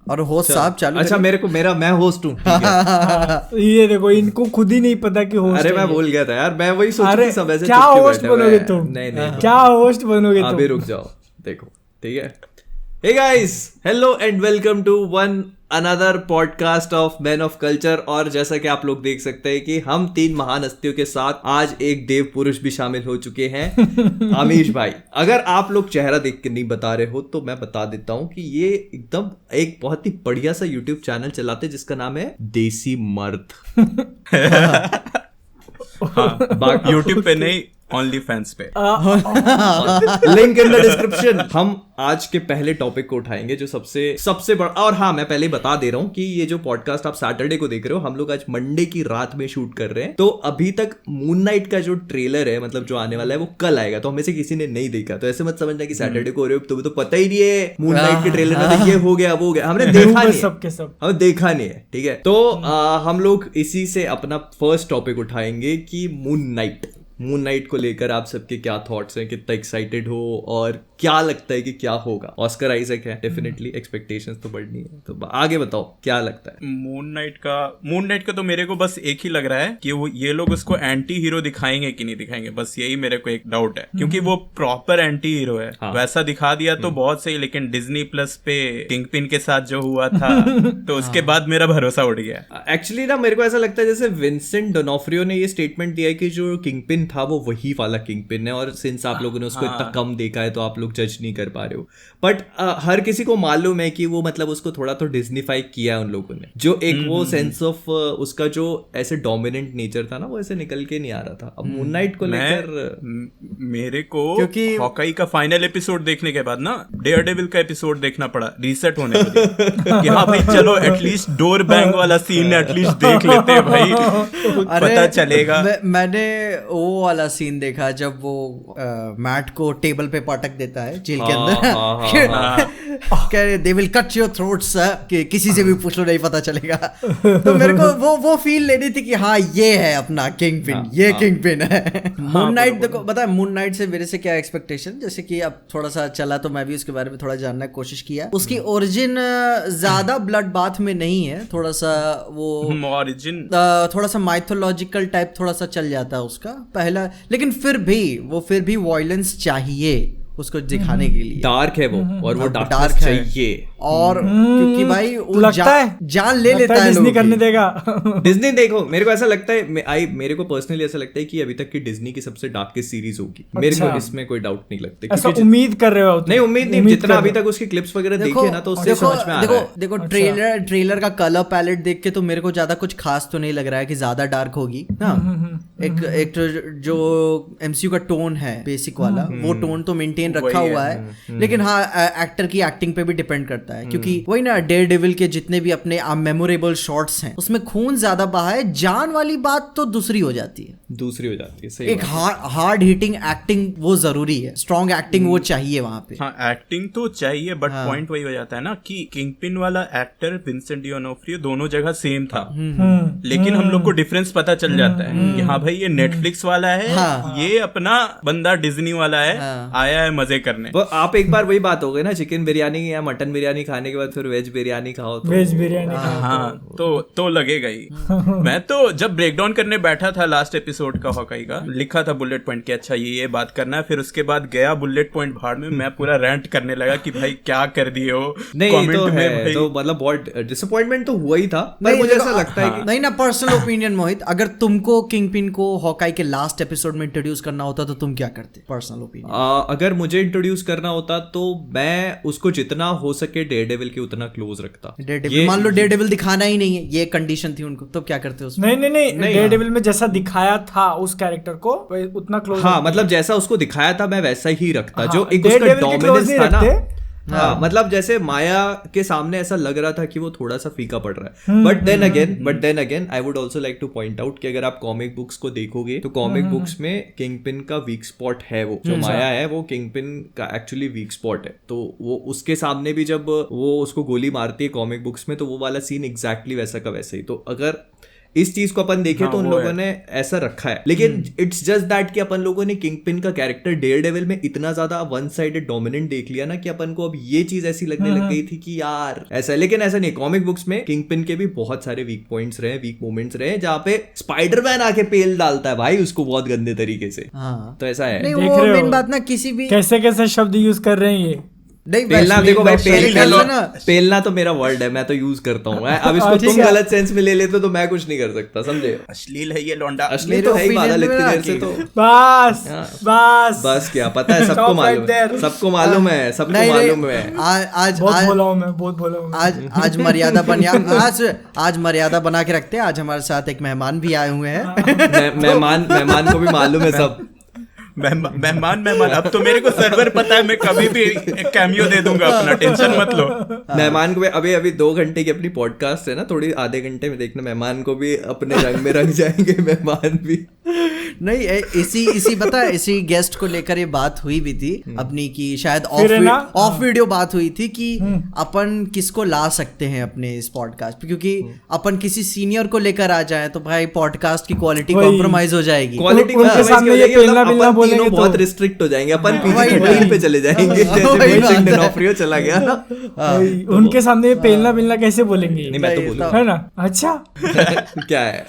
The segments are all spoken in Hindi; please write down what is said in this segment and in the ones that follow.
और होस्ट साहब चालू। अच्छा मैं होस्ट हूँ। ये देखो इनको खुद ही नहीं पता कि होस्ट। अरे मैं भूल गया था यार, मैं वही सोच रही सब ऐसे क्या होस्ट बनोगे तुम? नहीं क्या होस्ट बनोगे तुम? अभी रुक जाओ, देखो ठीक है। Hey guys, hello and welcome to one another podcast of Men of Culture। और जैसा कि आप लोग देख सकते हैं कि हम 3 महान हस्तियों के साथ आज एक देव पुरुष भी शामिल हो चुके हैं। अमीश भाई, अगर आप लोग चेहरा देख के नहीं बता रहे हो तो मैं बता देता हूँ कि ये एकदम एक बहुत ही बढ़िया सा YouTube चैनल चलाते हैं जिसका नाम है देसी मर्द। हाँ, YouTube पे नहीं, ओनली फैंस पे। Link in the description. हम आज के पहले टॉपिक को उठाएंगे जो सबसे बड़ा। और हाँ, मैं पहले बता दे रहा हूँ कि ये जो पॉडकास्ट आप सैटरडे को देख रहे हो, हम लोग आज मंडे की रात में शूट कर रहे हैं। तो अभी तक मून नाइट का जो ट्रेलर है, मतलब जो आने वाला है, वो कल आएगा। तो हमें से किसी ने नहीं देखा, तो ऐसे मत समझना कि सैटरडे को हो रहे हो तुम्हें तो पता ही नहीं है मून नाइट के ट्रेलर में तो ये हो गया वो गया। हमने देखा नहीं, हमें देखा नहीं है, ठीक है। तो हम लोग इसी से अपना फर्स्ट टॉपिक उठाएंगे कि मून नाइट को लेकर आप सबके क्या थॉट्स हैं, कितना एक्साइटेड हो और क्या लगता है कि क्या होगा। ऑस्कर आइजक है, डेफिनेटली एक्सपेक्टेशंस तो बढ़नी है। तो आगे बताओ क्या लगता है। मून नाइट का तो मेरे को बस एक ही लग रहा है कि वो ये लोग उसको एंटी हीरो दिखाएंगे कि नहीं दिखाएंगे, बस यही मेरे को एक डाउट है। क्योंकि वो प्रॉपर एंटी हीरो है। हाँ। वैसा दिखा दिया तो बहुत सही, लेकिन डिज्नी प्लस पे किंगपिन के साथ जो हुआ था तो उसके बाद मेरा भरोसा उड़ गया। एक्चुअली ना मेरे को ऐसा लगता है जैसे विंसेंट डोनोफ्रियो ने ये स्टेटमेंट दिया है कि जो किंगपिन था वो वही वाला किंगपिन है, और सिंस आप लोगों ने उसको इतना कम देखा है तो आप लोग जज नहीं कर पा रहे हो। बट हर किसी को मालूम है कि वो मतलब उसको थोड़ा तो डिज्नीफाई किया है उन लोगों ने। जो एक वो सेंस ऑफ उसका जो ऐसे डोमिनेंट नेचर था ना, वो ऐसे निकल के नहीं आ रहा था। अब मून नाइट को लेकर मेरे को क्योंकि हॉकाई का फाइनल एपिसोड देखने के बाद ना डेयरडेविल का एपिसोड देखना पड़ा रीसेट होने के लिए कि हाँ भाई चलो एटलीस्ट डोर बैंग वाला सीन एटलीस्ट देख लेते हैं भाई, पता चलेगा। मैंने वो वाला सीन देखा जब वो मैट को टेबल पे पटक देता है जेल के अंदर, कह रहे they will cut your throats, कि किसी से भी पूछ लो नहीं पता चलेगा। तो मेरे को वो फील लेनी थी कि हाँ ये है अपना किंगपिन, ये किंगपिन है। मून नाइट देखो, पता है मून नाइट से मेरे से क्या एक्सपेक्टेशन, जैसे कि अब थोड़ा सा चला तो मैं भी उसके बारे में थोड़ा जानने की कोशिश किया। उसकी ओरिजिन ज्यादा ब्लड बाथ में नहीं है, थोड़ा सा वो ओरिजिन थोड़ा सा माइथोलॉजिकल टाइप थोड़ा सा चल जाता है उसका पहला, लेकिन फिर भी वॉयलेंस चाहिए उसको दिखाने के लिए। डार्क है वो, और वो डार्क चाहिए। और क्योंकि भाई वो जान ले लेता है, डिज्नी करने देगा। डिज्नी देखो, मेरे को ऐसा लगता है, मेरे को पर्सनली ऐसा लगता है कि अभी तक की डिज्नी की सबसे डार्केस्ट सीरीज होगी। मेरे को इसमें कोई डाउट नहीं लगता। ऐसा उम्मीद कर रहे हो? नहीं, उम्मीद नहीं, जितना अभी तक उसकी क्लिप्स वगैरह देखे ना तो उससे समझ में आ रहा है। देखो ट्रेलर का कलर पैलेट देख के तो मेरे को ज्यादा कुछ खास तो नहीं लग रहा है कि ज्यादा डार्क होगी ना। एक जो एमसीयू का टोन है बेसिक वाला, वो टोन तो मेंटेन रखा हुआ है। लेकिन हाँ, एक्टर की एक्टिंग पे भी डिपेंड करता है, क्योंकि वही ना डेयरडेविल के जितने भी अपने मेमोरेबल शॉट्स हैं उसमें खून ज्यादा बहा है, जान वाली बात तो दूसरी हो जाती है। सही एक हार्ड हिटिंग एक्टिंग वो जरूरी है, स्ट्रॉन्ग एक्टिंग वो चाहिए वहां पे। हाँ, एक्टिंग तो चाहिए, बट पॉइंट वही हो जाता है ना कि किंगपिन वाला एक्टर विंसेंट डोनोफ्रियो दोनों जगह सेम था, लेकिन हम लोग को डिफरेंस पता चल जाता है कि हाँ भाई ये नेटफ्लिक्स वाला है, ये अपना बंदा डिज्नी वाला है, आया है मजे करने। आप एक बार वही बात हो गई ना, चिकन बिरयानी या मटन बिरयानी खाने के बाद फिर वेज बिरयानी खाओ तो वेज बिरयानी हाँ तो लगेगा ही। मैं तो जब ब्रेकडाउन करने बैठा था लास्ट एपिसोड का हॉकाई का, लिखा था बुलेट पॉइंट कि अच्छा ये बात करना है, फिर उसके बाद गया बुलेट पॉइंट भाड़ में, मैं पूरा रेंट करने लगा कि भाई क्या कर दिए हो। नहीं तो है, तो मतलब बहुत डिसअपॉइंटमेंट तो हुआ ही था, पर मुझे ऐसा लगता है कि नहीं ना, पर्सनल ओपिनियन मोहित, अगर तुमको किंगपिन को हॉकाई के लास्ट एपिसोड में इंट्रोड्यूस करना होता तो तुम क्या करते? Personal opinion. अगर मुझे इंट्रोड्यूस करना होता तो मैं उसको जितना हो सके डेयरडेविल के उतना क्लोज रखता। मान लो डेयरडेविल दिखाना ही नहीं है, ये कंडीशन थी उनको, तो क्या करते उसमें? नहीं, डेयरडेविल में जैसा दिखाया था उस कैरेक्टर को उतना क्लोज। हाँ, मतलब जैसा उसको दिखाया था मैं वैसा ही रखता। जो एक उसका डोमिनेंस था ना, हाँ, मतलब जैसे माया के सामने ऐसा लग रहा था कि वो थोड़ा सा फीका पड़ रहा है। But then again I would also like to point out कि अगर आप कॉमिक बुक्स को देखोगे तो कॉमिक बुक्स में किंगपिन का वीक स्पॉट है, वो जो माया है वो किंगपिन का एक्चुअली वीक स्पॉट है। तो वो उसके सामने भी जब वो उसको गोली मारती है कॉमिक बुक्स में, तो वो वाला सीन एग्जैक्टली वैसा का वैसा ही। तो अगर इस चीज को अपन देखें तो उन लोगों ने ऐसा रखा है, लेकिन इट्स जस्ट दैट कि अपन लोगों ने किंगपिन का कैरेक्टर डेयरडेविल में इतना ज्यादा वन साइडेड डोमिनेंट देख लिया ना कि अपन को अब ये चीज ऐसी लगने लग गई थी कि यार ऐसा है। लेकिन ऐसा नहीं, कॉमिक बुक्स में किंगपिन के भी बहुत सारे वीक पॉइंट्स रहे, वीक मोमेंट्स रहे, जहाँ पे स्पाइडरमैन आके पेल डालता है भाई उसको बहुत गंदे तरीके से। तो ऐसा है। नहीं देख वो रहे हो? मेन बात ना किसी भी कैसे कैसे शब्द यूज कर रहे हैं ये। नहीं पेलना, देखो भाई ना पेलना तो मेरा वर्ड है, मैं तो यूज करता हूँ। अब इसको ठीक तुम है। गलत सेंस में ले लेते तो मैं कुछ नहीं कर सकता, समझे? अश्लील है ये लौंडा। असली तो है ही, बादल इतनी देर से तो बस बस बस क्या पता है, सबको Stop मालूम right है, there. सबको मालूम है, सबको नहीं, मालूम नहीं, है। आज बहुत आज बोला हूँ मैं, बहुत बोला हूँ मैं। आज मर्यादा आज मर्यादा बना के रखते हैं। आज हमारे साथ एक मेहमान भी आए हुए हैं। मेहमान को भी मालूम है सब। मेहमान अब तो मेरे को सर्वर पता है, मैं कभी भी कैमियो दे दूंगा अपना, टेंशन मत लो। मेहमान को भी अभी 2 घंटे की अपनी पॉडकास्ट है ना, थोड़ी आधे घंटे में देखना मेहमान को भी अपने रंग में रंग जाएंगे मेहमान भी। नहीं इसी पता है, इसी गेस्ट को लेकर ये बात हुई भी थी अपनी की शायद ऑफ वीडियो बात हुई थी कि अपन किसको ला सकते हैं अपने इस पॉडकास्ट पे, क्योंकि अपन किसी सीनियर को लेकर आ जाए तो भाई पॉडकास्ट की क्वालिटी कॉम्प्रोमाइज हो जाएगी। क्वालिटी उनके सामने ये पेलना बिलना बोलेंगे तो बहुत रिस्ट्रिक्ट हो जाएंगे, अपन PG-13 पे चले जाएंगे जैसे डिनोफ्रियो चला गया ना। उनके सामने ये पेलना बिलना कैसे बोलेंगे? नहीं मैं तो बोलूं, है ना? अच्छा क्या है,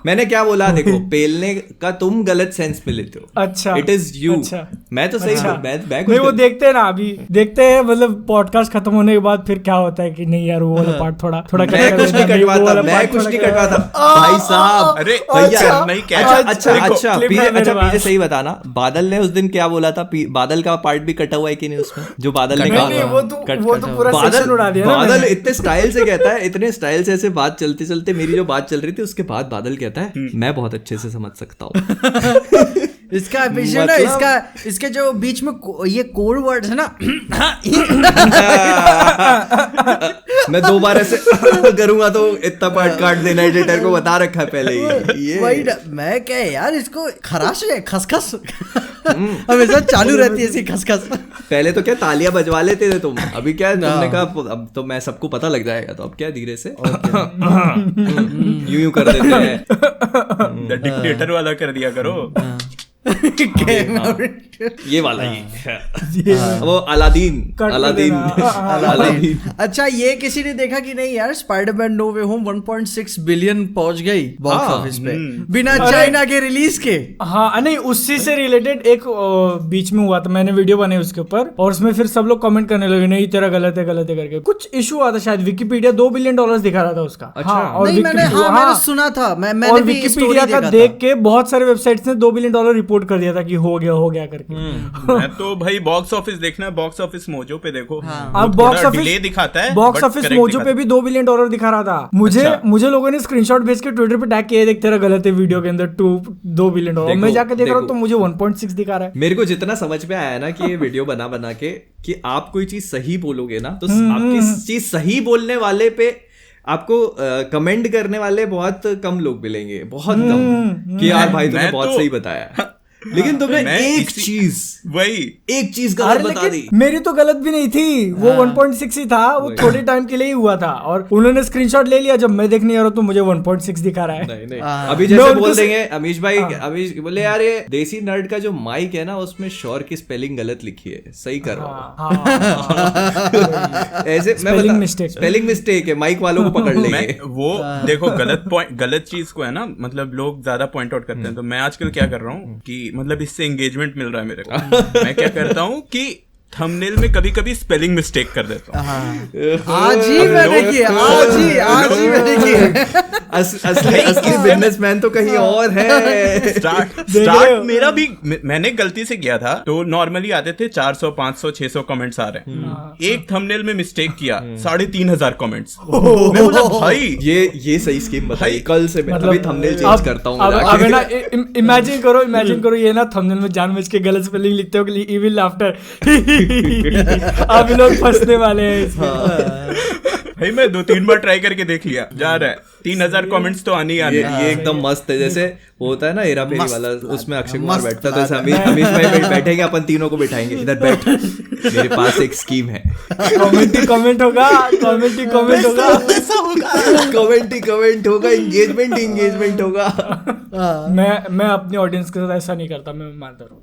मैंने क्या बोला? देखो पेलने का तुम गलत सेंस में लेते हो। अच्छा, इट इज यू। अच्छा, मैं तो सही अच्छा। मैं नहीं वो देखते हैं ना, अभी देखते हैं मतलब पॉडकास्ट खत्म होने के बाद फिर क्या होता है कि नहीं यार वो वाला पार्ट थोड़ा मैं कुछ नहीं कटवाता, मैं कुछ नहीं कटवाता भाई साहब। अरे भैया नहीं क्या, अच्छा पीछे सही बताना, बादल ने उस दिन क्या बोला था? बादल का पार्ट भी कटा हुआ है कि नहीं उसमें, जो बादल ने कहा था? वो तो पूरा सेक्शन उड़ा दिया ना बादल मैंने। इतने स्टाइल से कहता है, इतने स्टाइल से ऐसे बात चलते चलते मेरी जो बात चल रही थी उसके बाद बादल कहता है मैं बहुत अच्छे से समझ सकता हूँ। इसका विषय ना, इसके जो बीच में ये कोड वर्ड है ना, मैं 2 बार ऐसे करूंगा तो इतना पार्ट काट देना, एडिटर को बता रखा है पहले ही। ये वही मैं क्या यार, इसको खराश है, खसखस हमेशा चालू रहती है ऐसी खसखस। पहले तो क्या तालियां बजवा लेते थे तुम, अभी क्या तुमने कहा अब तो मैं सबको पता लग जाएगा, तो अब क्या धीरे से यूं कर देते हैं। डिक्टेटर वाला कर दिया करो। ये वाला ही वो अलादीन। अच्छा ये किसी ने देखा कि नहीं यार, स्पाइडरमैन नो वे होम 1.6 बिलियन पहुंच गई बॉक्स ऑफिस पे बिना चाइना के रिलीज के। हाँ नहीं, उसी से रिलेटेड एक बीच में हुआ था, मैंने वीडियो बनाई उसके ऊपर, और उसमें फिर सब लोग कमेंट करने लगे नहीं तेरा गलत है करके कुछ इशू हुआ था शायद। विकिपीडिया $2 बिलियन दिखा रहा था उसका। अच्छा। हाँ, और मैंने सुना था, मैंने और भी विकिपीडिया का देख के बहुत सारे वेबसाइट्स ने $2 बिलियन रिपोर्ट कर दिया था कि हो गया करके। मैं तो भाई बॉक्स ऑफिस देखना है, बॉक्स ऑफिस मोजो पे देखो। अब बॉक्स ऑफिस डिले दिखाता है, बॉक्स ऑफिस मोजो पे भी $2 बिलियन दिखा रहा था। मुझे लोगों ने स्क्रीनशॉट भेज के ट्विटर पे टैग किया, देख तेरा गलत है वीडियो के अंदर $2 बिलियन। मैं जाके देख रहा हूँ तो मुझे 1.6 दिखा रहा है। मेरे को जितना समझ में आया ना कि ये वीडियो बना के कि आप कोई चीज सही बोलोगे ना तो आपकी चीज सही बोलने वाले पे आपको कमेंट करने वाले बहुत कम लोग मिलेंगे, बहुत कम, कि यार भाई तुमने बहुत सही बताया। लेकिन तुमने एक चीज गलत बता दी। मेरी तो गलत भी नहीं थी, वो 1.6 ही था, वो थोड़े टाइम के लिए ही हुआ था, और उन्होंने स्क्रीनशॉट ले लिया। जब मैं देखने आ रहा हूँ तो मुझे 1.6 दिखा रहा है। नहीं। अभी जैसे बोल देंगे अमीश भाई, अमीश बोले यार ये देसी नर्ड का जो माइक है ना उसमें श्योर की स्पेलिंग गलत लिखी है, सही कर रहा हूँ। ऐसे स्पेलिंग मिस्टेक है, माइक वालों को पकड़ लेंगे। वो देखो गलत चीज को है ना, मतलब लोग ज्यादा पॉइंट आउट करते हैं। तो मैं आजकल क्या कर रहा हूँ कि मतलब इससे एंगेजमेंट मिल रहा है मेरे को। मैं क्या करता हूँ कि थंबनेल में कभी स्पेलिंग मिस्टेक कर देता हूँ। आज ही मैंने की। असली बिजनेसमैन तो कहीं और है। स्टार्ट मेरा भी मैंने गलती से किया था, तो नॉर्मली आते थे 400 500 600 कमेंट्स आ रहे हैं। एक थंबनेल में मिस्टेक किया, 3500 कमेंट्स। मैं बोला भाई ये सही स्कीम बताई, कल से मैं अभी थंबनेल चेंज करता हूँ। अब ना इमेजिन करो ये ना थंबनेल में जानबूझ के गलत स्पेलिंग लिखते हो, इविल लाफ्टर। अब लोग फंसने वाले हैं इसमें। भाई मैं 2-3 बार ट्राई करके देख लिया, जा रहा है 3000 कमेंट्स तो आने ही आने। ये एकदम मस्त है, जैसे वो होता है ना हेरा फेरी वाला, उसमें अक्षय कुमार बैठता था, तो अमीश भाई बैठेंगे, अपन तीनों को बिठाएंगे, इधर बैठ, मेरे पास एक स्कीम है, कमेंट होगा, कमेंट होगा, एंगेजमेंट होगा। मैं अपनी ऑडियंस के साथ ऐसा नहीं करता, मैं ईमानदार हूँ।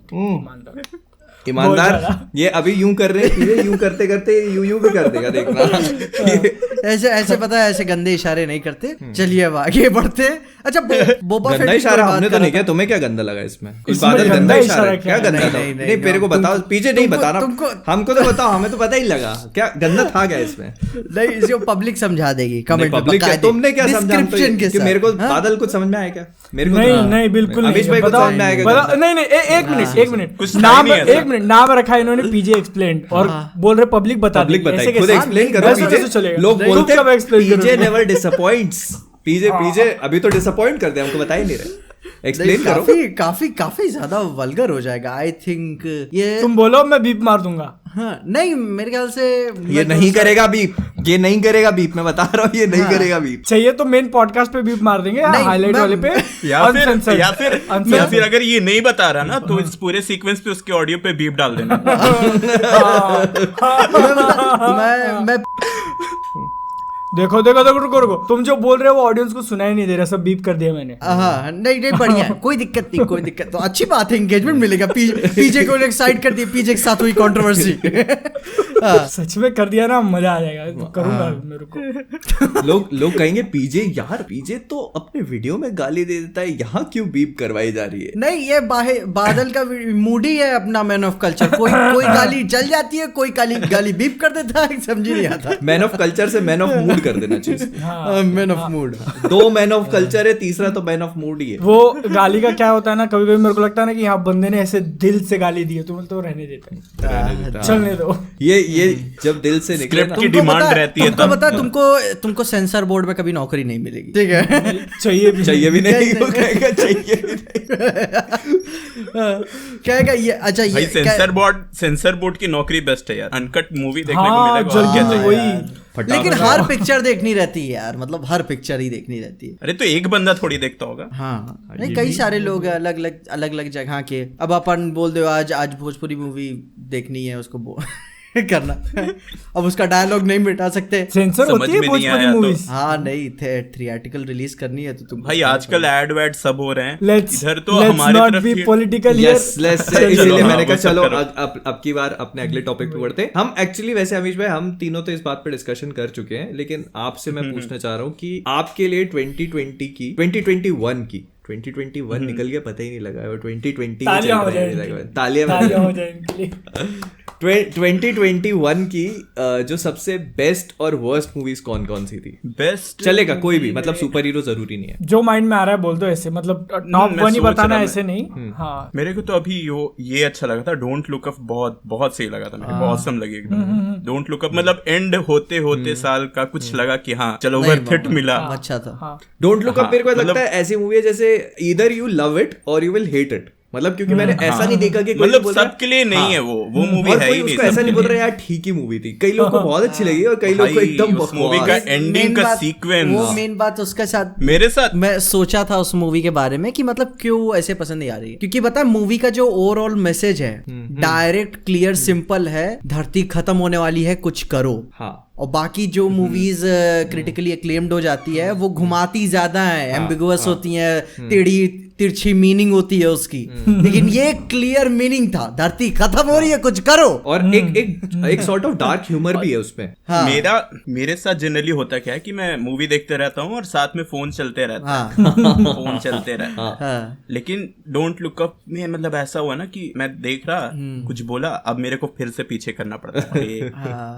ईमानदार ये अभी यूं कर रहे हैं, यूं करते करते यूं भी कर देगा, देखना। ऐसे पता है, ऐसे गंदे इशारे नहीं करते। चलिए अब आगे बढ़ते हैं। अच्छा बोबा फेट गंदा इशारा हमने तो नहीं किया, तुम्हें क्या गंदा लगा इसमें? कुछ बादल गंदा इशारा क्या गंदा था? नहीं मेरे को बताओ, पीछे नहीं बताना, हमको तो बताओ, हमें तो पता ही लगा क्या गंदा था क्या इसमें। नहीं, इसको पब्लिक समझा देगी कमेंट में। पब्लिक तुमने क्या समझा कि मेरे को बादल कुछ समझ में आया क्या? मेरे को नहीं बिल्कुल अमीश भाई को समझ में आएगा? नहीं एक मिनट नाम रखा है इन्होंने पीजे एक्सप्लेन, और बोल रहे पब्लिक बता खुद एक्सप्लेन करो। पीजे लोग बोलते हैं पीजे नेवर डिसअपॉइंट्स, पीजे अभी तो डिसअपॉइंट कर दे, हमको बता ही नहीं रहे, एक्सप्लेन करो। काफी ज्यादा वल्गर हो जाएगा आई थिंक ये। तुम बोलो, मैं बीप मार दूंगा। हाँ, नहीं मेरे ख्याल से ये नहीं करेगा बीप, ये नहीं करेगा बीप, मैं बता रहा हूँ, ये नहीं करेगा बीप। चाहिए तो मेन पॉडकास्ट पे बीप मार देंगे, हाईलाइट वाले पे, या फिर अगर ये नहीं बता रहा ना, तो इस पूरे सीक्वेंस पे उसके ऑडियो पे बीप डाल देना। मैं देखो रुको, तुम जो बोल रहे हो वो ऑडियंस को सुनाई नहीं दे रहा, सब बीप कर दिया मैंने। हाँ नहीं बढ़िया है, कोई दिक्कत नहीं, तो अच्छी बात है, एंगेजमेंट मिलेगा। पीजे को एक साइड कर दिया, पीजे के साथ हुई कंट्रोवर्सी। सच में कर दिया ना, मजा आ जाएगा, तो करूंगा मेरे को। लोग कहेंगे पीजे यार, पीजे तो अपने वीडियो में गाली दे देता है, यहाँ क्यों बीप करवाई जा रही है? नहीं, ये बादल का मूड ही है अपना, मैन ऑफ कल्चर। कोई गाली चल जाती है, कोई गाली बीप कर देता है, समझ नहीं आता। मैन ऑफ कल्चर से मैन ऑफ मूड कर देना चाहिए। Man of mood, 2 man of culture है, तीसरा तो मैन ऑफ मूड ही है। वो गाली का क्या होता है ना, कभी कभी मेरे को लगता है ना कि यहाँ बंदे ने ऐसे दिल से गाली दी है, तुम तो रहने देते हैं, चलने दो। ये जब दिल से निकले ना, की डिमांड रहती है, तुमको पता, तुमको सेंसर बोर्ड में कभी नौकरी नहीं मिलेगी, ठीक है? चाहिए भी नहीं, वो कहेगा चाहिए भी नहीं, कहेगा ये। अच्छा, ये सेंसर बोर्ड की नौकरी बेस्ट है यार, अनकट मूवी देखने को हाँ, मिलेगा। वही, लेकिन हर पिक्चर देखनी रहती है यार, मतलब हर पिक्चर ही देखनी रहती है। अरे तो एक बंदा थोड़ी देखता होगा। हाँ, नहीं कई सारे लोग अलग जगह के। अब अपन बोल दो आज भोजपुरी मूवी देखनी है, उसको करना, अब उसका डायलॉग नहीं मिटा सकते, सेंसर होती है भोजपुरी मूवीज। हाँ नहीं, थिएट्रिकल रिलीज करनी है तो तुम भाई आजकल एड वैड सब हो रहे हैं इधर, तो let's हमारे not तरफ be की political इसलिए मैंने कहा चलो अब की बार अपने अगले टॉपिक पे बढ़ते हैं। हम एक्चुअली वैसे अमीश भाई, हम तीनों तो इस बात पे डिस्कशन कर चुके हैं, लेकिन आपसे मैं पूछना चाह रहा हूँ कि आपके लिए 2021 निकल गया, पता ही नहीं लगा, 2020 तालियां हो जाएंगी। 2021 की जो सबसे बेस्ट और वर्स्ट मूवीज कौन कौन सी थी? बेस्ट चलेगा कोई भी, मतलब सुपर हीरो जरूरी नहीं है, जो माइंड में आ रहा है बोल दो, ऐसे मतलब टॉप 1 ही बताना, ऐसे नहीं। हाँ, मेरे को तो अभी ये अच्छा लगा था, डोंट लुक अप, बहुत सही लगा था मेरे को, ऑसम लगी एकदम। डोंट लुक अप मतलब एंड होते साल का कुछ लगा कि हाँ चलो वर्थ इट मिला, अच्छा था। डोंट लुक अप मेरे को लगता है ऐसी मूवी है जैसे ईदर यू लव इट और यू विल हेट इट, मतलब क्योंकि मैंने ऐसा नहीं देखा कि मतलब सबके लिए नहीं है वो मूवी है ही नहीं, ऐसा नहीं बोल रहा यार ठीक ही मूवी थी, कई लोगों को बहुत अच्छी लगी और कई लोगों को एकदम उस मूवी का एंडिंग का सीक्वेंस, वो मेन बात उसके साथ मेरे साथ मैं सोचा था उस मूवी के बारे में कि मतलब क्यों ऐसे पसंद नहीं आ रही है, क्योंकि बता मूवी का जो ओवरऑल मैसेज है डायरेक्ट क्लियर सिंपल है, धरती खत्म होने वाली है, कुछ करो। हाँ, और बाकी जो मूवीज क्रिटिकली एक्लेम्ड हो जाती है वो घुमाती ज्यादा है, एम्बिगुअस होती है, तिरछी मीनिंग होती है उसकी, लेकिन ये क्लियर मीनिंग था, धरती खत्म हो रही है, कुछ करो। और एक सॉर्ट ऑफ डार्क ह्यूमर भी है उसमें। हाँ। मेरे साथ जनरली होता क्या है कि मैं मूवी देखते रहता हूँ और साथ में फोन चलते रहता है, फोन चलते रहता है। लेकिन डोंट लुक अप में मतलब ऐसा हुआ ना कि मैं देख रहा, कुछ बोला, अब मेरे को फिर से पीछे करना पड़ता है,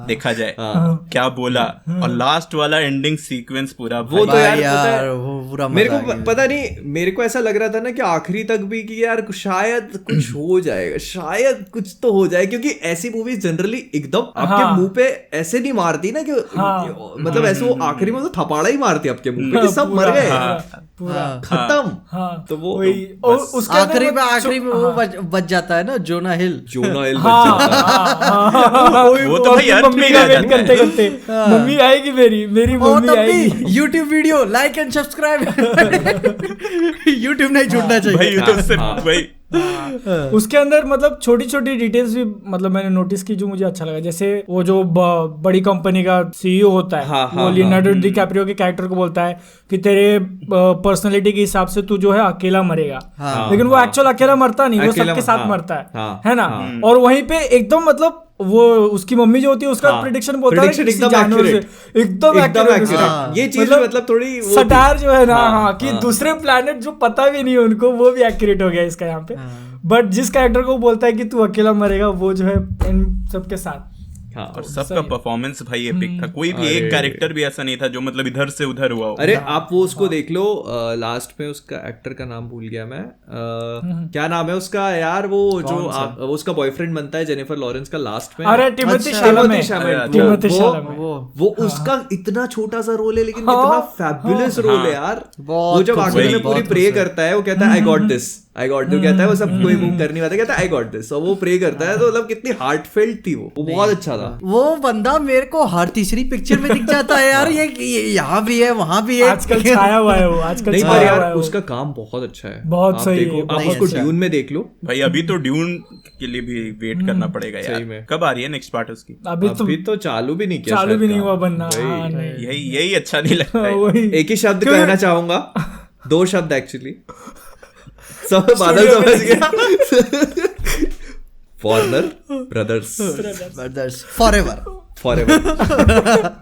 देखा जाए क्या बोला, और लास्ट वाला एंडिंग सीक्वेंस पूरा, वो तो यार वो पूरा मेरे को पता नहीं, मेरे को ऐसा लग रहा था ना कि आखिरी तक भी कि यार शायद कुछ हो जाएगा, शायद कुछ तो हो जाए, क्योंकि ऐसी मूवीज जनरली एकदम आपके मुंह पे ऐसे नहीं मारती ना कि मतलब ऐसे वो आखिरी में तो थपाड़ा ही मारती आपके मुंह पे कि सब मर गए, खत्म। तो वो आखिरी में वो बच जाता है ना, जोना हिल वो तो भाई मम्मी का वेट करते करते थे, मम्मी आएगी मेरी और मम्मी तब आएगी। भी YouTube video like and subscribe. YouTube नहीं छूटना चाहिए भाई यूट्यूब से भाई उसके अंदर मतलब छोटी छोटी डिटेल्स भी मतलब मैंने नोटिस की जो मुझे अच्छा लगा। जैसे वो जो बड़ी कंपनी का सीईओ होता है, हाँ, वो हाँ, लियोनार्डो डिकैप्रियो के कैरेक्टर को बोलता है कि तेरे पर्सनालिटी के हिसाब से तू जो है अकेला मरेगा। हाँ, लेकिन वो एक्चुअल अकेला मरता नहीं, वो अकेला सबके साथ हाँ, मरता हाँ, है ना। हाँ। और वहीं पे एकदम मतलब वो उसकी मम्मी जो होती है उसका हाँ, प्रिडिक्शन बोलता है कि prediction किसी एकदम जानवर से accurate, एकदम एकदम accurate accurate। उसका। ये चीज मतलब थोड़ी वो सटायर जो है ना, हाँ, हाँ, कि हाँ। दूसरे प्लैनेट जो पता भी नहीं है उनको, वो भी एक्यूरेट हो गया इसका यहाँ पे। बट जिस कैरेक्टर को बोलता है कि तू अकेला मरेगा, वो जो है इन सबके साथ। हाँ। और सबका परफॉर्मेंस भाई एपिक था, कोई भी एक कैरेक्टर भी ऐसा नहीं था जो मतलब इधर से उधर हुआ हो। अरे आप वो उसको देख लो, लास्ट में उसका एक्टर का नाम भूल गया मैं, क्या नाम है उसका यार, वो जो वो उसका बॉयफ्रेंड बनता है जेनिफर लॉरेंस का लास्ट में। अरे टिमोथी अच्छा, शालामे, शैलामेट, टिमोथी वो- शालामे। वो उसका इतना छोटा सा रोल है लेकिन कितना फैबुलस रोल है यार। बहुत वो जब आखिर में खूबसूरत, पूरी बहुत प्रे करता है, वो कहता है I got this, I got this, कहता है वो सब कोई मूव कर नहीं पाता, कहता है आई गॉट दिस, और वो प्रे करता है। तो मतलब कितनी हार्टफेल्ट थी वो बहुत अच्छा था। वो बंदा मेरे को हर तीसरी पिक्चर में दिख जाता है यार। ये यहाँ भी है, वहाँ भी है। आजकल छाया हुआ है वो, आजकल नहीं पर छाया हुआ यार है वो। उसका काम बहुत अच्छा है, बहुत आप सही है, देखो, आप नहीं, उसको अच्छा। ड्यून में देख लो। भाई अभी तो ड्यून के लिए भी वेट करना पड़ेगा सही यार, में। कब आ रही है नेक्स्ट पार्ट उसकी? अभी तो चालू भी नहीं किया, चालू शायद भी नहीं काम। हुआ बनना। वही। हाँ, नहीं। यही अच्छा नहीं लगता है। वही एक ही शब्द क्यों- कहना चाहूंगा, 2 शब्द एक्चुअली, सब बादल समझ गया। Foreigner brothers brothers forever. Forever.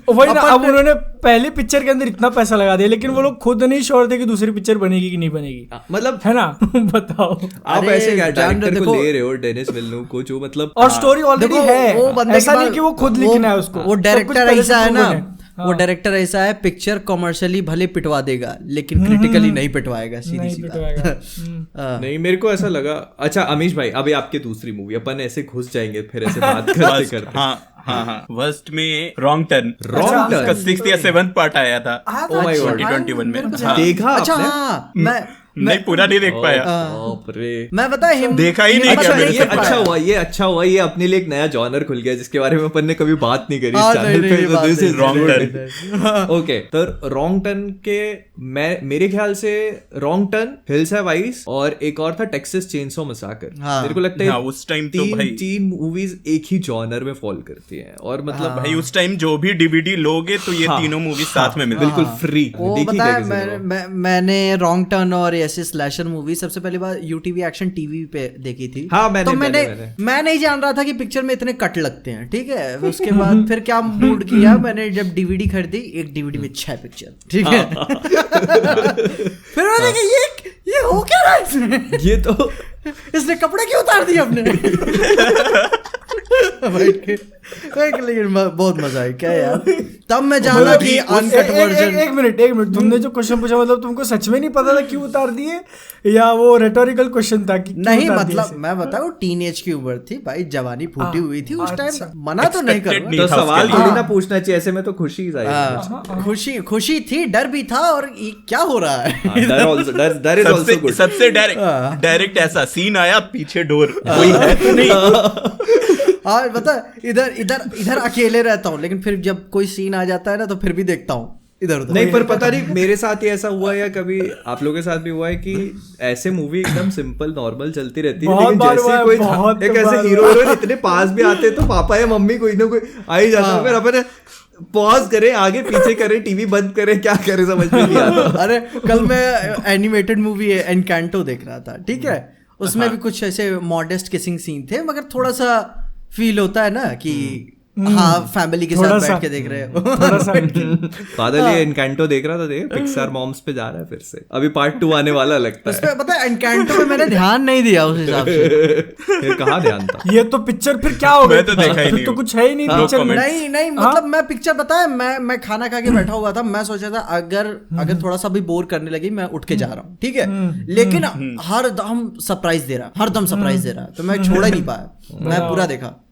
वही ना। अब उन्होंने पहली पिक्चर के अंदर इतना पैसा लगा दिया, लेकिन वो लोग खुद नहीं श्योर थे कि दूसरी पिक्चर बनेगी कि नहीं बनेगी, मतलब है ना। बताओ। आप अरे, ऐसे क्या जान डायरेक्टर को देखो- ले रहे हो, डेनिस विल्नू को, जो मतलब और स्टोरी ऑलरेडी देखो, है, वो बंदे ऐसा के नहीं पास- कि वो खुद लिखना है उसको। वो सब कुछ डायरेक्टर पहले से ऐसा है ना, proven है। वो डायरेक्टर ऐसा है, पिक्चर कॉमर्शियली भले पिटवा देगा लेकिन क्रिटिकली नहीं पिटवाएगा, सीधी नहीं सी पिटवाएगा। बात। नहीं, मेरे को ऐसा लगा। अच्छा अमीश भाई, अभी आपकी दूसरी मूवी, अपन ऐसे घुस जाएंगे फिर ऐसे बात करते Worst, करते। हाँ वर्स्ट में रॉन्ग टर्न, Wrong Turn? उसका 6th या 7th पार्ट आया था Oh my God. 2021 में। मेरे को हाँ। देखा अच्छा आपने? हाँ, नहीं पूरा नहीं देख पाया। बाप रे। मैं बता हिम देखा ही नहीं हिम्मत क्या अच्छा मेरे नहीं ये कर अच्छा पाया। हुआ, ये अच्छा हुआ, ये अपने लिए एक नया जॉनर खुल गया जिसके बारे में अपन ने कभी बात नहीं करी इस हाँ, चैनल नहीं, पे। नहीं, तो बात this नहीं, is wrong good. turn। Okay, तो रॉन्ग टर्न के मेरे ख्याल से wrong turn, hills have eyes, और एक और था टेक्सास चेनसॉ मैसाकर। हाँ। मेरे को लगता है हाँ, उस time तो भाई- तीन मूवीज एक ही जॉनर में फॉल करती हैं, और मतलब भाई उस टाइम जो भी डीवीडी लोगे तो ये हाँ, तीनों मूवी साथ में मिलती बिल्कुल फ्री। वो देखी पता क्या है, किसी ने? मैंने रॉन्ग टर्न और ऐसे स्लैशर मूवी सबसे पहली बार यूटीवी एक्शन टीवी पे देखी थी। हाँ, मैंने- तो मैंने। मैं नहीं जान रहा था कि पिक्चर में इतने कट लगते हैं, ठीक है। उसके बाद फिर क्या मूड किया, मैंने जब डीवीडी खरीदी, एक डीवीडी में 6 पिक्चर, ठीक है। फिर मैंने कहा ये हो क्या रहा है इसमें? ये तो इसने कपड़े क्यों उतार दिए अपने? बैठ के लेकिन बहुत मजा आया क्या यार। तब मैं जाना कि अनकट वर्जन। एक मिनट, तुमने जो क्वेश्चन पूछा मतलब तुमको सच में नहीं पता था क्यों उतार दिए, या वो रेटोरिकल क्वेश्चन था कि क्यों नहीं उतार दिए मतलब इसे? मैं बताऊं, टीनेज की उम्र थी भाई, जवानी फूटी हुई थी उस अच्छा। टाइम, मना तो नहीं Expected करूंगा। नहीं तो था उसके सवाल लिए। थोड़ी ना पूछना चाहिए ऐसे में, तो खुशी ही जाएगी। खुशी थी, डर भी था, और ये क्या हो रहा है। डर इज आल्सो गुड। सबसे डायरेक्ट ऐसा सीन आया, पीछे डोर कोई है तो नहीं। और बता, इधर अकेले रहता हूँ, लेकिन फिर जब कोई सीन आ जाता है ना तो फिर भी देखता हूँ इधर उधर। नहीं पर पता नहीं मेरे साथ ही ऐसा हुआ या कभी आप लोगों के साथ भी हुआ है कि ऐसे मूवी एकदम सिंपल नॉर्मल चलती रहती है, बहुत लेकिन बार जैसे हुआ है, कोई बहुत एक ऐसे बार हीरो हुआ है। हीरोइन इतने पास भी आते तो पापा या मम्मी कोई ना कोई आ ही जाता, फिर अपन पॉज करें, आगे पीछे करें, टीवी बंद करें, क्या करें समझ में नहीं आता। अरे कल मैं एनिमेटेड मूवी एनकैंटो देख रहा था, ठीक है। उसमें भी कुछ ऐसे मॉडेस्ट किसिंग सीन थे, मगर थोड़ा सा फील होता है ना कि हाँ फैमिली के थोड़ा साथ सा। बैठ के देख रहे हो। थोड़ा सा बादल ये इनकैंटो देख रहा था, देख पिक्सार मॉम्स पे जा रहा है फिर से, अभी पार्ट 2 आने वाला लगता है। उसमें पता है एनकैंटो में मैंने ध्यान नहीं दिया उस हिसाब से। फिर कहाँ ध्यान था? ये तो पिक्चर फिर क्या हो गया? मैं तो देखा ही फिर नहीं तो हूँ। कुछ है ही नहीं No पिक्चर में। comment. नहीं मतलब मैं पिक्चर बताया, मैं खाना खा के बैठा हुआ था, मैं सोचा था अगर थोड़ा सा भी बोर करने लगी मैं उठ के जा रहा हूँ, ठीक है। लेकिन हर दम सरप्राइज दे रहा, तो मैं छोड़ ही नहीं पाया, मैं पूरा देखा।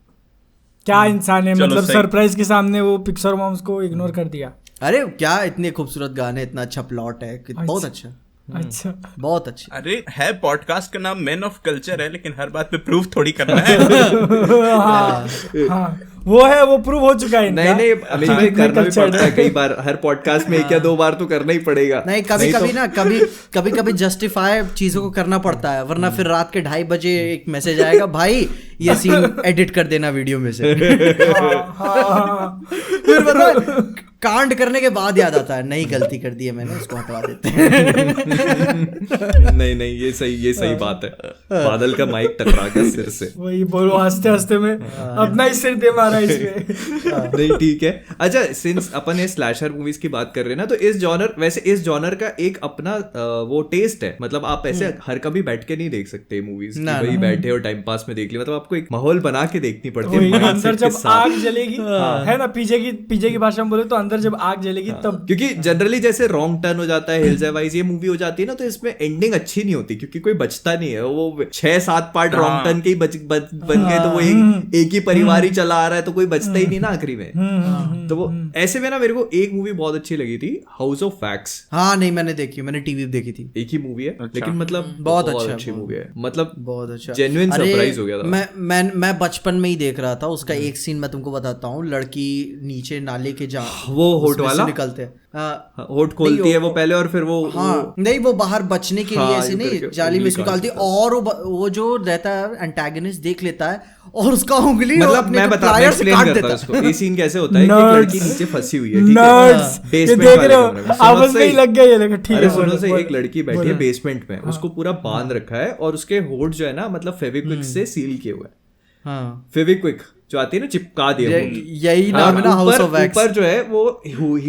क्या इंसान है, चलो मतलब सही। सरप्राइज के सामने वो पिक्चर मॉम्स को इग्नोर कर दिया। अरे क्या इतने खूबसूरत गाने, इतना अच्छा प्लॉट है कि बहुत अच्छा। अच्छा बहुत अच्छी। अरे है, पॉडकास्ट का नाम मैन ऑफ कल्चर है, लेकिन हर बात पे प्रूफ थोड़ी करना है। हाँ वो है, वो प्रूव हो चुका है। नहीं नहीं अमित भाई, करना भी पड़ता है कई बार, हर पॉडकास्ट में 1 या 2 बार तो करना ही पड़ेगा। नहीं कभी कभी ना कभी जस्टिफाई चीजों को करना पड़ता है, वरना फिर रात के 2:30 बजे एक मैसेज आएगा, भाई ये सीन एडिट कर देना वीडियो में से। फिर मतलब कांड करने के बाद याद आता है, नहीं गलती कर दी है मैंने, इसको हटवा देते हैं। नहीं ये सही बात है। बादल का माइक टकरा गया सिर से। वही बोलो, हंसते हंसते में अपना ही सिर दे मारा इसमें। नहीं ठीक है। अच्छा, सिंस अपन ये स्लैशर मूवीज की बात कर रहे हैं ना, तो इस जॉनर का एक अपना वो टेस्ट है। मतलब आप ऐसे हर कभी बैठ के नहीं देख सकते मूवीज, वही बैठे और टाइम पास में देख लिया। मतलब आपको एक माहौल बना के देखनी पड़ती है अंदर जब आग जलेगी, है ना, पीछे की भाषा में बोले तो अंदर जब आग जलेगी तब। क्योंकि जनरली जैसे रॉन्ग टर्न हो जाता है, हिल्स वाइज ये मूवी हो जाती है ना, तो इसमें एंडिंग अच्छी नहीं होती क्योंकि कोई बचता नहीं है। वो 6-7 पार्ट रॉन्ग टर्न के ही बन गए, तो वो एक ही परिवार ही चला आ रहा है, तो कोई बचता ही नहीं ना आखिरी में। तो वो ऐसे में ना मेरे को एक मूवी बहुत अच्छी लगी थी, हाउस ऑफ फैक्ट्स। हाँ नहीं मैंने देखी, मैंने टीवी पे देखी थी। एक ही मूवी है लेकिन मतलब बहुत अच्छी मूवी है, मतलब बहुत अच्छा, जेन्युइन सरप्राइज हो गया था। मैं बचपन में ही देख रहा था उसका एक सीन, मैं तुमको बताता हूँ। लड़की नीचे नाले के वो होठ वाला निकलते हैं, होठ खोलती है वो पहले, और फिर वो नहीं वो बाहर बचने के लिए ऐसे नहीं जाली में निकालती है, और वो जो रहता है एंटागनिस्ट देख लेता है और उसका उंगली मतलब मैं बता देता हूं ये सीन कैसे होता है। कि एक लड़की नीचे फंसी हुई है, ठीक है, बेसमेंट वाले कमरे में। आवाज नहीं लग गया, ये लगा ठीक है। सुनो से, एक लड़की बैठी है बेसमेंट में, उसको पूरा बांध रखा है और उसके होठ जो है ना, मतलब फेविक्विक से सील किए हुए हैं। फेविक्विक जो आती है ना, चिपका दिया, यही नाम है ना, हाउस ऑफ वैक्स। ऊपर जो है वो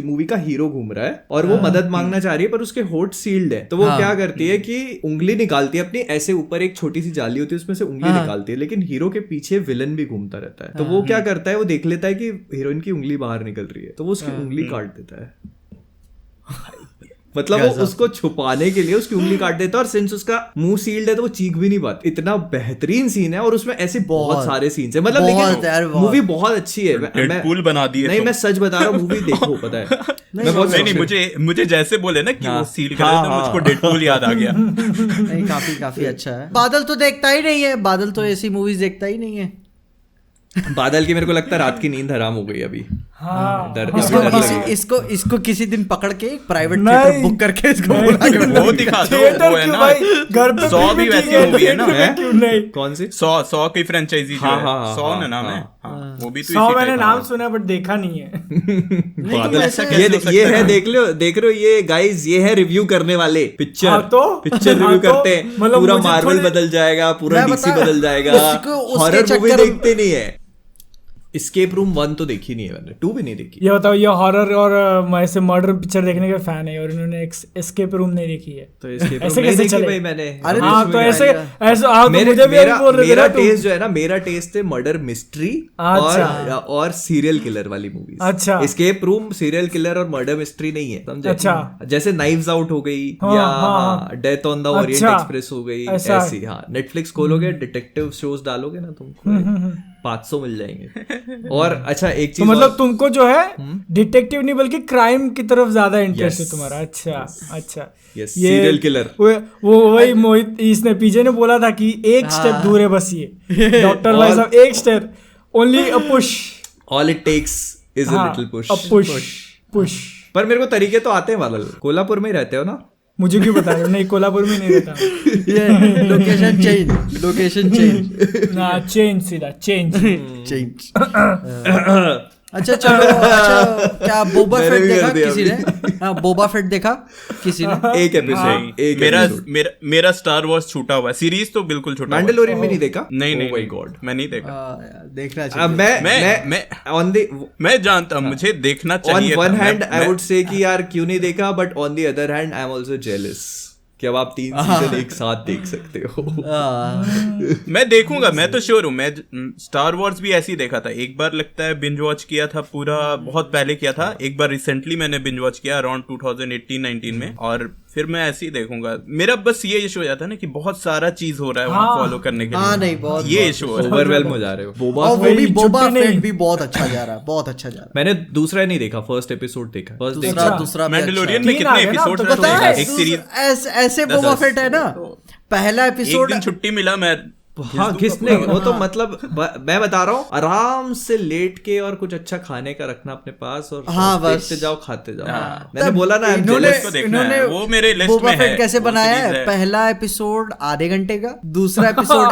मूवी का हीरो घूम रहा है और वो मदद मांगना चाह रही है, पर उसके होठ सील्ड है। तो वो क्या करती है कि उंगली निकालती है अपनी, ऐसे ऊपर एक छोटी सी जाली होती है, उसमें से उंगली निकालती है, लेकिन हीरो के पीछे विलन भी घूमता रहता है। तो वो क्या करता है, वो देख लेता है कि हीरोइन की उंगली बाहर निकल रही है, तो वो उसकी उंगली काट देता है। मतलब वो उसको छुपाने के लिए उसकी उंगली काट देता है, और सिंस उसका मुंह सील्ड है तो वो चीख भी नहीं पाती। इतना बेहतरीन सीन है, और उसमें ऐसे बहुत सारे सीन्स है। मतलब लेकिन मूवी बहुत अच्छी है। डेडपूल बना दी है। नहीं मैं सच बता रहा हूँ, मूवी देखो, पता है नहीं मुझे जैसे बोले ना कि वो सील कर रहे थे, मुझको डेडपूल याद आ गया। नहीं काफी अच्छा है। बादल तो देखता ही नहीं है, बादल तो ऐसी मूवीज देखता ही नहीं है। बादल की मेरे को लगता है रात की नींद हराम हो गई अभी। इसको किसी दिन पकड़ के एक प्राइवेट थिएटर बुक करके इसको बुला के वो दिखा दो, वो है ना घर पे 100 भी वैसी मूवी है ना। कौन सी? 100 की फ्रेंचाइजी जो है, 100 ना नाम है, वो भी तो 100 मैंने नाम सुना बट देखा नहीं है। ये है, देख रहे हो ये गाइस, ये है रिव्यू करने वाले पिक्चर रिव्यू करते हैं। पूरा मार्वल बदल जाएगा, पूरा डीसी बदल जाएगा, हॉरर मूवी देखते नहीं है। एस्केप रूम 1 तो देखी नहीं है मैंने, 2 भी नहीं देखी। ये बताओ, ये हॉरर और ऐसे मर्डर पिक्चर देखने के फैन है और इन्होंने एस्केप रूम नहीं देखी है, तो एस्केप ऐसे रूम कैसे चले भाई मैंने? अरे हाँ, तो ऐसे मेरा टेस्ट जो है ना, मेरा टेस्ट है मर्डर मिस्ट्री और सीरियल किलर वाली मूवीज। अच्छा, एस्केप रूम सीरियल किलर और मर्डर मिस्ट्री नहीं है, समझे? अच्छा, जैसे नाइव्स आउट हो गई या death on the Orient express हो गई, ऐसी। हाँ, नेटफ्लिक्स खोलोगे, डिटेक्टिव शोज डालोगे ना, तुमको 500 मिल जाएंगे। और अच्छा एक चीज, तो मतलब तुमको जो है डिटेक्टिव नहीं बल्कि क्राइम की तरफ ज्यादा इंटरेस्ट है तुम्हारा। अच्छा ये सीरियल किलर, वो वही मोहित इसने पीछे ने बोला था कि एक स्टेप दूर है बस ये डॉक्टर भाई साहब, एक step, only a push, all it takes is a little push, a push. पर मेरे को तरीके तो आते हैं बादल। कोल्हापुर में ही रहते हो ना? मुझे क्यों बता रहे हो? नहीं, कोल्हापुर में नहीं रहता। ये लोकेशन चेंज ना, सीधा चेंज। अच्छा चलो, अच्छा क्या बोबा फेट देखा किसी ने? हाँ, बोबा फेट देखा किसी ने? एक एपिसोड। मेरा स्टार वॉर्स छूटा हुआ है, सीरीज तो बिल्कुल छूटा। मैंडेलोरियन भी नहीं देखा? नहीं माय गॉड, मैं नहीं देखा। देखना चाहिए। मैं जानता, मुझे देखना चाहिए। On one hand I would say कि यार क्यों नहीं देखा, but on the other hand I am also jealous कि अब आप 3 सीजन एक साथ देख सकते हो। मैं देखूंगा, मैं तो श्योर हूँ। मैं स्टार वॉर्स भी ऐसे ही देखा था, एक बार लगता है बिंज वॉच किया था पूरा, बहुत पहले किया था। एक बार रिसेंटली मैंने बिंज वॉच किया अराउंड 2018-19 में, और फिर मैं ऐसे ही देखूंगा। मेरा बस ये इशू हो जाता है ना कि बहुत सारा चीज हो रहा है वहाँ फॉलो करने के लिए। नहीं बहुत ये इशू हो रहा है। ओवरवेल्म हो जा रहे हो। और वो भी बोबा छुट्टी नहीं। फेट भी बहुत अच्छा जा रहा है, बहुत अच्छा जा रहा मैंने दूसरा नहीं देखा, फर्स्ट एपिसोड देखा। फर्स्ट है। देखा दूसरा भी मैंडेलोरियन अच्छा में तीन आ कितने गए ना, एपिसोड तो पता है, एक सीरीज ऐसे बोबा फेट है ना, पहला एक एपिसोड दिन छुट्टी मिला मैं हाँ घिसने, वो तो मतलब मैं बता रहा हूँ, आराम से लेट के और कुछ अच्छा खाने का रखना अपने पास और हाँ, बस। देखते जाओ खाते जाओ। मैंने बोला ना इन्होंने को देखना है, वो मेरे लिस्ट बोबा में फेट है, कैसे वो बनाया सीरीज है, है। पहला एपिसोड आधे घंटे का, दूसरा एपिसोड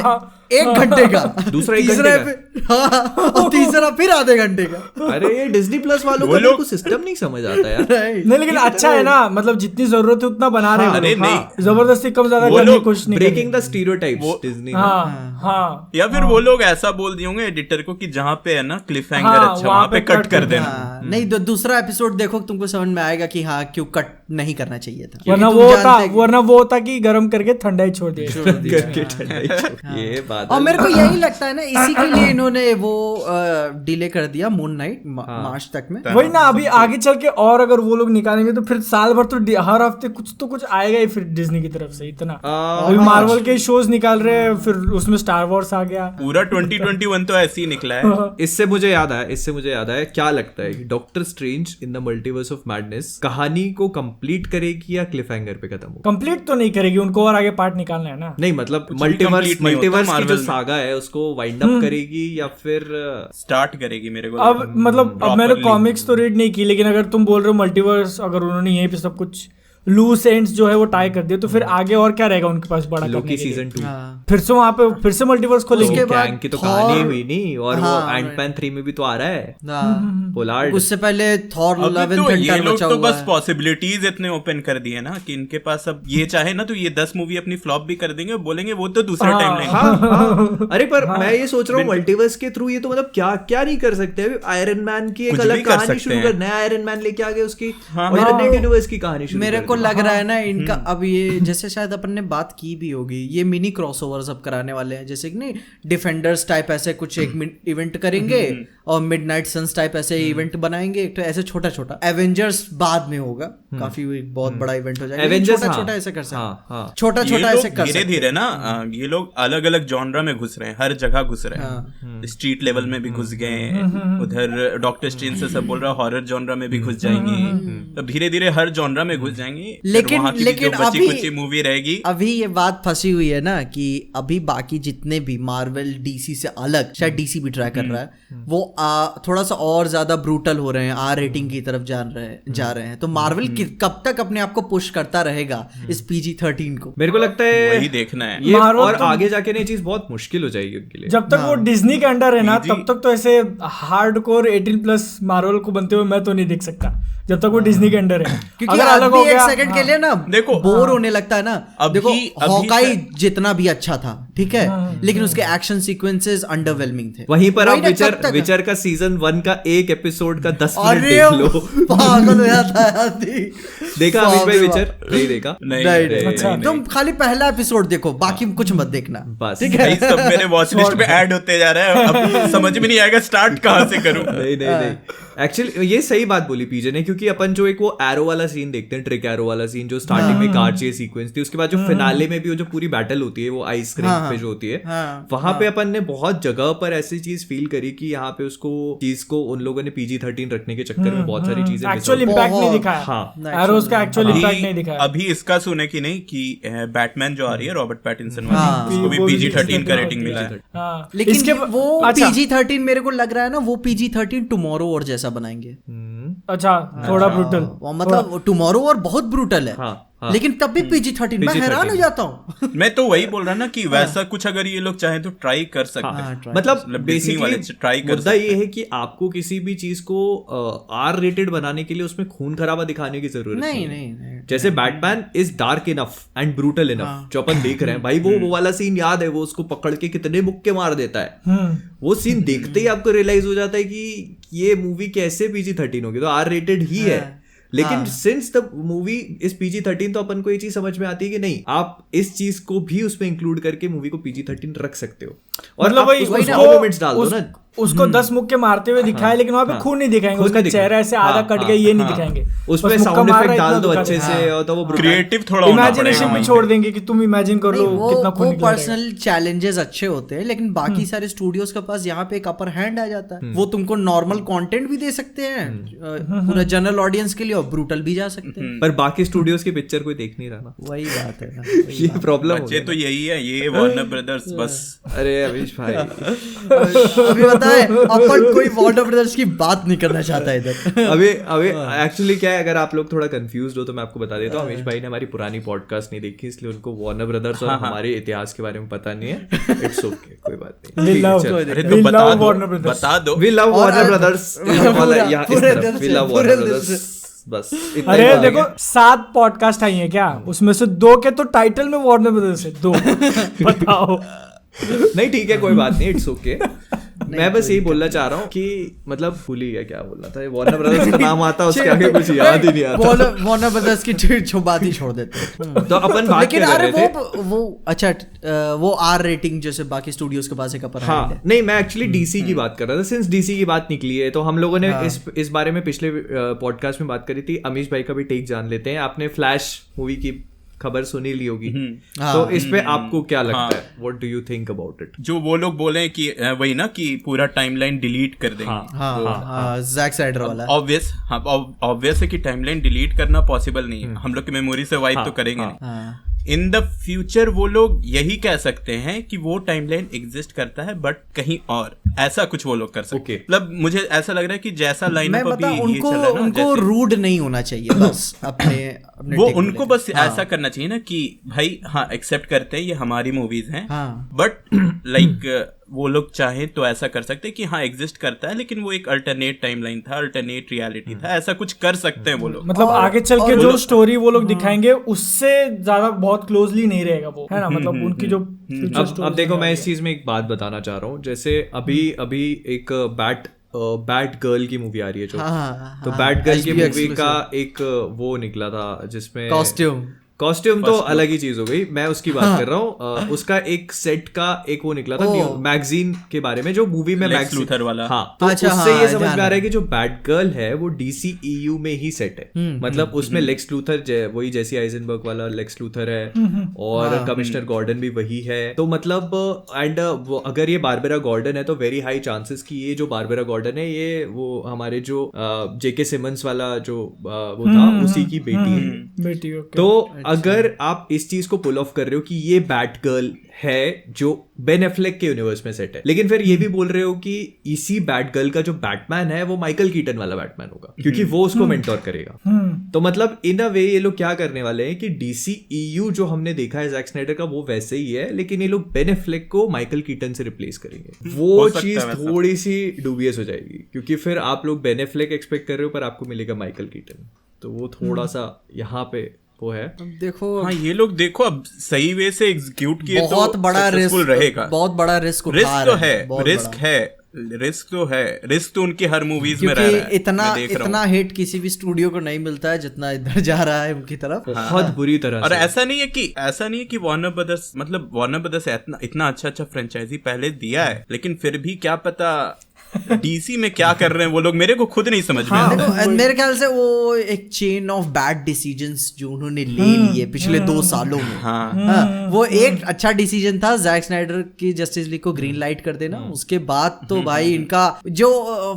1 घंटे का, दूसरा 1 तीसरा घंटे हाँ, और तीसरा फिर आधे घंटे का। अरे ये डिज्नी प्लस वालों वो का लोग- कुछ सिस्टम नहीं समझ आता यार। नहीं लेकिन अच्छा है ना, मतलब जितनी जरूरत है उतना बना रहे हैं अरे वो लोग। नहीं। जबरदस्ती कम ज्यादा वो करने की लोग कोशिश नहीं ब्रेकिंग द करेंगे। स्टीरियोटाइप्स डिज्नी ने। हाँ हाँ या फिर वो लोग ऐसा बोल दिए होंगे एडिटर को कि जहाँ पे है ना क्लिफ हैंगर हाँ, अच्छा वहाँ वहाँ पे पे कट cut कर कर देना। हाँ, नहीं तो दूसरा एपिसोड देखो तुमको समझ में आएगा कि हाँ क्यों कट नहीं करना चाहिए था। वरना तुम वो जानते था हैं कि- वरना वो था कि गर्म करके ठंडा ही छोड़ दिया। करके ठंडाई छोड़। ये बात और मेरे को यही लगता है ना इसी के लिए इन्होंने वो डिले कर दिया मून नाइट मार्च तक में। वही ना, अभी आगे चल के और अगर वो लोग निकालेंगे तो फिर साल भर तो हर हफ्ते कुछ तो कुछ आएगा ही फिर डिज्नी की तरफ से इतना। अभी मार्वल के शोज निकाल रहे हैं, फिर उसमें स्टार वॉर्स आ गया। पूरा 2021 तो ऐसे ही निकला है। इससे मुझे याद आया क्या लगता है कि doctor strange in the multiverse of madness कहानी को कंप्लीट करेगी या क्लिफ हैंगर पे खत्म होगा? कंप्लीट तो नहीं करेगी, उनको और आगे पार्ट निकालना है ना। नहीं मतलब भी मल्टीवर्स complete नहीं होता की जो Marvel में। सागा है उसको वाइंड अप करेगी या फिर स्टार्ट करेगी मेरे को। अब मतलब अब मैंने properly। कॉमिक्स तो रीड नहीं की, लेकिन अगर तुम बोल रहे हो मल्टीवर्स, अगर उन्होंने यहीं पे सब कुछ लूज एंड्स जो है वो टाई कर दिया तो फिर आगे और क्या रहेगा उनके पास बड़ा करने लोकी के लिए? सीजन 2 हाँ। फिर से वहां पे फिर से मल्टीवर्स खोलेंगे। उसके बाद गैंग की तो Thor- कहानी हुई नहीं, और वो हाँ, एंटमैन 3 में भी तो आ रहा है हाँ। पोलार्ड। उससे पहले थॉर अभी लव एंड तो ये थंडर लोग बचा तो हुआ बस है। पॉसिबिलिटीज इतने ओपन कर दिए ना कि इनके पास अब ये चाहे ना तो ये 10 मूवी अपनी फ्लॉप भी कर देंगे, बोलेंगे वो तो दूसरा हाँ, टाइम लेंगे। हाँ। अरे पर मैं ये सोच रहा हूँ मल्टीवर्स के थ्रू ये तो मतलब क्या क्या नहीं कर सकते। अभी आयरन मैन की एक कुछ भी अलग कर कहानी सकते शुरू हैं। कर, नया आयरन मैन लेके आ गए, उसकी हाँ। ऑल्टरनेट यूनिवर्स की कहानी शुरू मेरे कर को दी। लग रहा है ना इनका अब ये जैसे शायद अपन ने बात की भी होगी, ये मिनी क्रॉसओवर्स अब कराने वाले हैं, जैसे कि नहीं डिफेंडर्स टाइप ऐसे कुछ एक इवेंट करेंगे और मिडनाइट सन्स टाइप ऐसे इवेंट बनाएंगे, तो ऐसे छोटा छोटा एवेंजर्स बाद में होगा, काफी एक बहुत बड़ा इवेंट हो जाएगा। Avengers, छोटा हाँ। छोटा ऐसे कर सकते हाँ, हाँ। छोटा ये छोटा लोग ऐसे कर धीरे सकते धीरे ना ये लोग अलग अलग जॉनरा में घुस रहे हैं, हर जगह घुस रहे हैं। स्ट्रीट लेवल में भी घुस गए हैं, उधर डॉक्टर स्ट्रेंज से सब बोल रहा है हॉरर जॉनरा में भी घुस जाएंगे, तब धीरे धीरे हर जॉनरा में घुस जाएंगे। लेकिन बची अभी कुछ मूवी रहेगी। अभी ये बात फंसी हुई है ना कि अभी बाकी जितने भी मार्वल डीसी से अलग, शायद डीसी भी ट्राई कर रहा है, वो थोड़ा सा और ज्यादा ब्रूटल हो रहे हैं, आर रेटिंग की तरफ जा रहे हैं। तो मार्वल कब तक अपने आप को पुश करता रहेगा इस PG-13 को? मेरे को लगता है वही देखना है। ये Marvel और तो- आगे जाके ना ये चीज बहुत मुश्किल हो जाएगी उनके लिए। जब तक वो डिज्नी के अंडर है ना तब तक तो ऐसे हार्डकोर 18+ मार्वल को बनते हुए मैं तो नहीं देख सकता, जब तक वो डिज्नी के अंडर है। क्योंकि अगर अलग अभी हो एक गया सेकंड के हाँ। लिए ना देखो, बोर होने लगता है ना। अभी- देखो अभी हॉकाई से- जितना भी अच्छा था, ठीक है, लेकिन उसके एक्शन सीक्वेंसेस अंडरवेलमिंग थे। वहीं पर आप ना, कब तक? विचर का सीजन 1 का एक एपिसोड का 10 मिनट अरे देख लो। पागल हो जाता है आदमी। देखा बाप अमित भाई रे विचर? नहीं देखा? नहीं, अच्छा। तुम खाली पहला एपिसोड देखो, बाकी कुछ मत देखना। बस ठीक भाई है। सब मेरे वॉच लिस्ट में ऐड होते जा रहा है, अब समझ में नहीं आएगा स्टार्ट कहाँ से करूं। नहीं एक्चुअली ये सही बात बोली पीजे ने, क्योंकि अपन जो एक वो एरो वाला सीन देखते हैं, ट्रिक एरो वाला सीन जो स्टार्टिंग में कार चेस सीक्वेंस थी, उसके बाद जो फिनाले में भी वो जो पूरी बैटल होती है वो आइस क्रीम पे जो होती है, वहां पे अपन ने बहुत जगह पर ऐसी चीज फील करी कि यहाँ पे उसको चीज को उन लोगों ने PG-13 रखने के चक्कर में बहुत सारी चीजें miss एक्चुअल out- इम्पैक्ट नहीं बहुत। दिखाया। हाँ। एरोस का एक्चुअल इम्पैक्ट नहीं अभी दिखाया। अभी इसका सुने कि नहीं कि बैटमैन जो आ रही है रॉबर्ट पैटिंसन हाँ। वाली, उसको भी वो भी PG-13 का PG-13 रेटिंग मिला है। हाँ। लेकिन इसके वो अच्छा, PG-13 मेरे को लग रहा है ना, वो PG-13 टुमारो और जैसा बनाएंगे। अच्छा थोड़ा ब्रूटल। वो मतलब टुमारो और बहुत ब्रूटल है, हाँ। लेकिन तब भी PG-13 मैं हैरान हो जाता हूँ। मैं तो वही बोल रहा ना कि वैसा कुछ अगर ये लोग चाहें तो ट्राई कर सकते हैं। हाँ, मतलब Disney वाले बेसिकली try कर मुद्दा सकते ये है कि आपको किसी भी चीज को R रेटेड बनाने के लिए उसमें खून खराबा दिखाने की जरूरत नहीं है। नहीं जैसे Batman is dark enough and brutal enough, जो अपन देख रहे हैं भाई, वो वाला सीन याद है, वो उसको पकड़ के कितने मुक्के मार देता है। वो सीन देखते ही आपको रियलाइज हो जाता है कि ये मूवी कैसे PG-13 होगी, तो R रेटेड ही है। लेकिन सिंस द मूवी इस PG-13 तो अपन को ये चीज समझ में आती है कि नहीं, आप इस चीज को भी उसमें इंक्लूड करके मूवी को PG-13 रख सकते हो। और मतलब आप वही उसको उसको- slow moments डाल दो ना। उसको 10 मुक्के मारते हुए दिखाए, लेकिन वहां पे खून नहीं दिखाएंगे, खून उसका नहीं चेहरा ऐसे आधा कट गया ये नहीं दिखाएंगे, उसमें साउंड इफेक्ट डाल दो अच्छे से, और तो वो क्रिएटिव थोड़ा होना इमेजिनेशन पड़ेगा भी वहीं छोड़ पे। देंगे कि तुम इमेजिन कर लो कितना खून वो निकल जाएगा। पर्सनल चैलेंजेस अच्छे होते हैं, लेकिन बाकी सारे स्टूडियोज के पास यहाँ पे एक अपर हैंड आ जाता है। वो तुमको नॉर्मल कंटेंट भी दे सकते हैं पूरा जनरल ऑडियंस के लिए, और ब्रूटल भी जा सकते हैं। पर बाकी स्टूडियोज की पिक्चर कोई देख नहीं रहा ना, वही बात है ना। ये प्रॉब्लम हो बच्चे गया तो यही है, ये वार्नर ब्रदर्स बस। अरे अविश भाई अभी बताए अपन कोई वार्नर ब्रदर्स की बात नहीं करना चाहता इधर। अभी एक्चुअली क्या है, अगर आप लोग थोड़ा कंफ्यूज हो तो मैं आपको बता देता हूँ, अमिश भाई ने हमारी पुरानी पॉडकास्ट नहीं देखी, इसलिए उनको वार्नर ब्रदर्स और हमारे इतिहास के बारे में पता नहीं है। इट्स ओके, कोई बात नहीं। We ठीक है, love- चल। अरे तो We बता love दो, Warner Brothers. बता दो। We love और Warner Brothers। पूरे दिल We से, love पूरे Warner दिल Brothers। से। बस इतना ही अरे बोलेंगे। देखो 7 पॉडकास्ट आई हैं क्या, उसमें से 2 के तो टाइटल में वार्नर ब्रदर्स है, 2 बताओ। नहीं ठीक है, कोई बात नहीं, इट्स ओके। मैं बस यही बोलना चाह रहा हूँ कि मतलब भूल ही गया क्या बोलना था। वार्नर ब्रदर्स का नाम आता, उसके आगे कुछ याद ही नहीं आता। वार्नर ब्रदर्स की बात ही छोड़ देते हैं। तो अपन बात लेकिन क्या कर अरे रहे थे? वो अच्छा, वो आर रेटिंग जैसे बाकी स्टूडियोज के पास एक अपर हैंड हाँ है। नहीं, मैं एक्चुअली डीसी की बात कर रहा था। सिंस डीसी की बात निकली है तो हम लोगों ने इस बारे में पिछले पॉडकास्ट में बात करी थी। अमीश भाई का भी टेक जान लेते हैं। आपने फ्लैश मूवी की खबर सुनी ली होगी, तो इस पे आपको क्या लगता है? What do you think about it? जो वो लोग बोले कि वही ना कि पूरा टाइमलाइन डिलीट कर देंगे। हाँ, जैक स्नाइडर वाला। ऑब्वियस है कि टाइमलाइन डिलीट करना पॉसिबल नहीं है, हम लोग की मेमोरी से वाइप तो करेंगे नहीं। इन द फ्यूचर वो लोग यही कह सकते हैं कि वो टाइमलाइन एग्जिस्ट करता है बट कहीं और, ऐसा कुछ वो लोग कर सकते हैं। मतलब मुझे ऐसा लग रहा है कि जैसा लाइन मैं अप बता, अभी ये चल रहा है ना, उनको रूड नहीं होना चाहिए बस अपने वो take को उनको लेकर। बस ऐसा करना चाहिए ना कि भाई हाँ एक्सेप्ट करते हैं ये हमारी मूवीज हैं, हाँ। बट लाइक वो लोग चाहें तो ऐसा कर सकते हैं कि हाँ एग्जिस्ट करता है, लेकिन वो एक अल्टरनेट टाइमलाइन था, अल्टरनेट रियलिटी था, ऐसा कुछ कर सकते हैं वो लोग। मतलब आगे चल के जो स्टोरी वो लोग दिखाएंगे उससे ज्यादा बहुत क्लोजली नहीं रहेगा वो, है ना? मतलब उनकी जो अब देखो, मैं इस चीज में एक बात बताना चाह रहा हूँ। जैसे अभी एक बैट गर्ल की मूवी आ रही है जो, तो बैट गर्ल की मूवी का एक वो निकला था जिसमें कॉस्ट्यूम तो अलग ही चीज हो गई, मैं उसकी बात कर रहा हूँ। उसका एक सेट का एक वो निकला था मैगजीन के बारे में, जो मूवी में लेक्स लूथर वाला। हाँ, तो अच्छा, उससे हाँ, ये समझ में आ ध्यान रहा है कि जो बैट गर्ल है वो DCEU में ही सेट है। मतलब उसमें लेक्स लूथर वही जेसी आइजनबर्ग वाला लेक्स लूथर है, और कमिश्नर गॉर्डन भी वही है। तो मतलब एंड अगर ये बारबेरा गॉर्डन है तो वेरी हाई चांसेस कि ये जो बारबेरा गॉर्डन है ये वो हमारे जो जेके सिमंस वाला जो वो था उसी की बेटी है। बेटी, ओके। तो अगर आप इस चीज को पुल ऑफ कर रहे हो कि ये बैट गर्ल है जो बेन एफ्लेक के यूनिवर्स में सेट है, लेकिन फिर ये भी बोल रहे हो कि इसी बैट गर्ल का जो बैटमैन है वो माइकल कीटन वाला बैटमैन होगा, क्योंकि वो उसको मेंटोर करेगा। तो मतलब इन अ वे ये लोग क्या करने वाले हैं कि DCEU जो हमने देखा है जैक स्नाइडर का वो वैसे ही है, लेकिन ये लोग बेन एफ्लेक को माइकल कीटन से रिप्लेस करेंगे। वो चीज थोड़ी सी डूबियस हो जाएगी, क्योंकि फिर आप लोग बेन एफ्लेक एक्सपेक्ट कर रहे हो पर आपको मिलेगा माइकल कीटन, तो वो थोड़ा सा यहाँ पे वो है। देखो, हाँ ये लोग देखो अब सही वे से एग्जीक्यूट किए तो बहुत बड़ा सक्सेसफुल रहेगा। बहुत बड़ा रिस्क उठा रिस्क तो रहे है, हैं, बहुत रिस्क बड़ा। है, रिस्क तो उनकी हर मूवीज में रह क्योंकि रहा है। इतना हिट किसी भी स्टूडियो को नहीं मिलता है जितना इधर जा रहा है उनकी तरफ। बहुत बुरी तरह और से। ऐसा नहीं है कि वार्नर ब्रदर्स इतना अच्छा फ्रेंचाइजी पहले दिया है, लेकिन फिर भी क्या पता डीसी में क्या कर रहे हैं वो लोग, मेरे को खुद नहीं समझ में आता। देखो, मेरे ख्याल से वो एक चेन ऑफ बैड डिसीजंस जो उन्होंने ले लिए पिछले 2 सालों में, हाँ, वो एक अच्छा डिसीजन था जैक स्नाइडर की जस्टिस लीग को ग्रीन लाइट कर देना। उसके बाद तो भाई इनका जो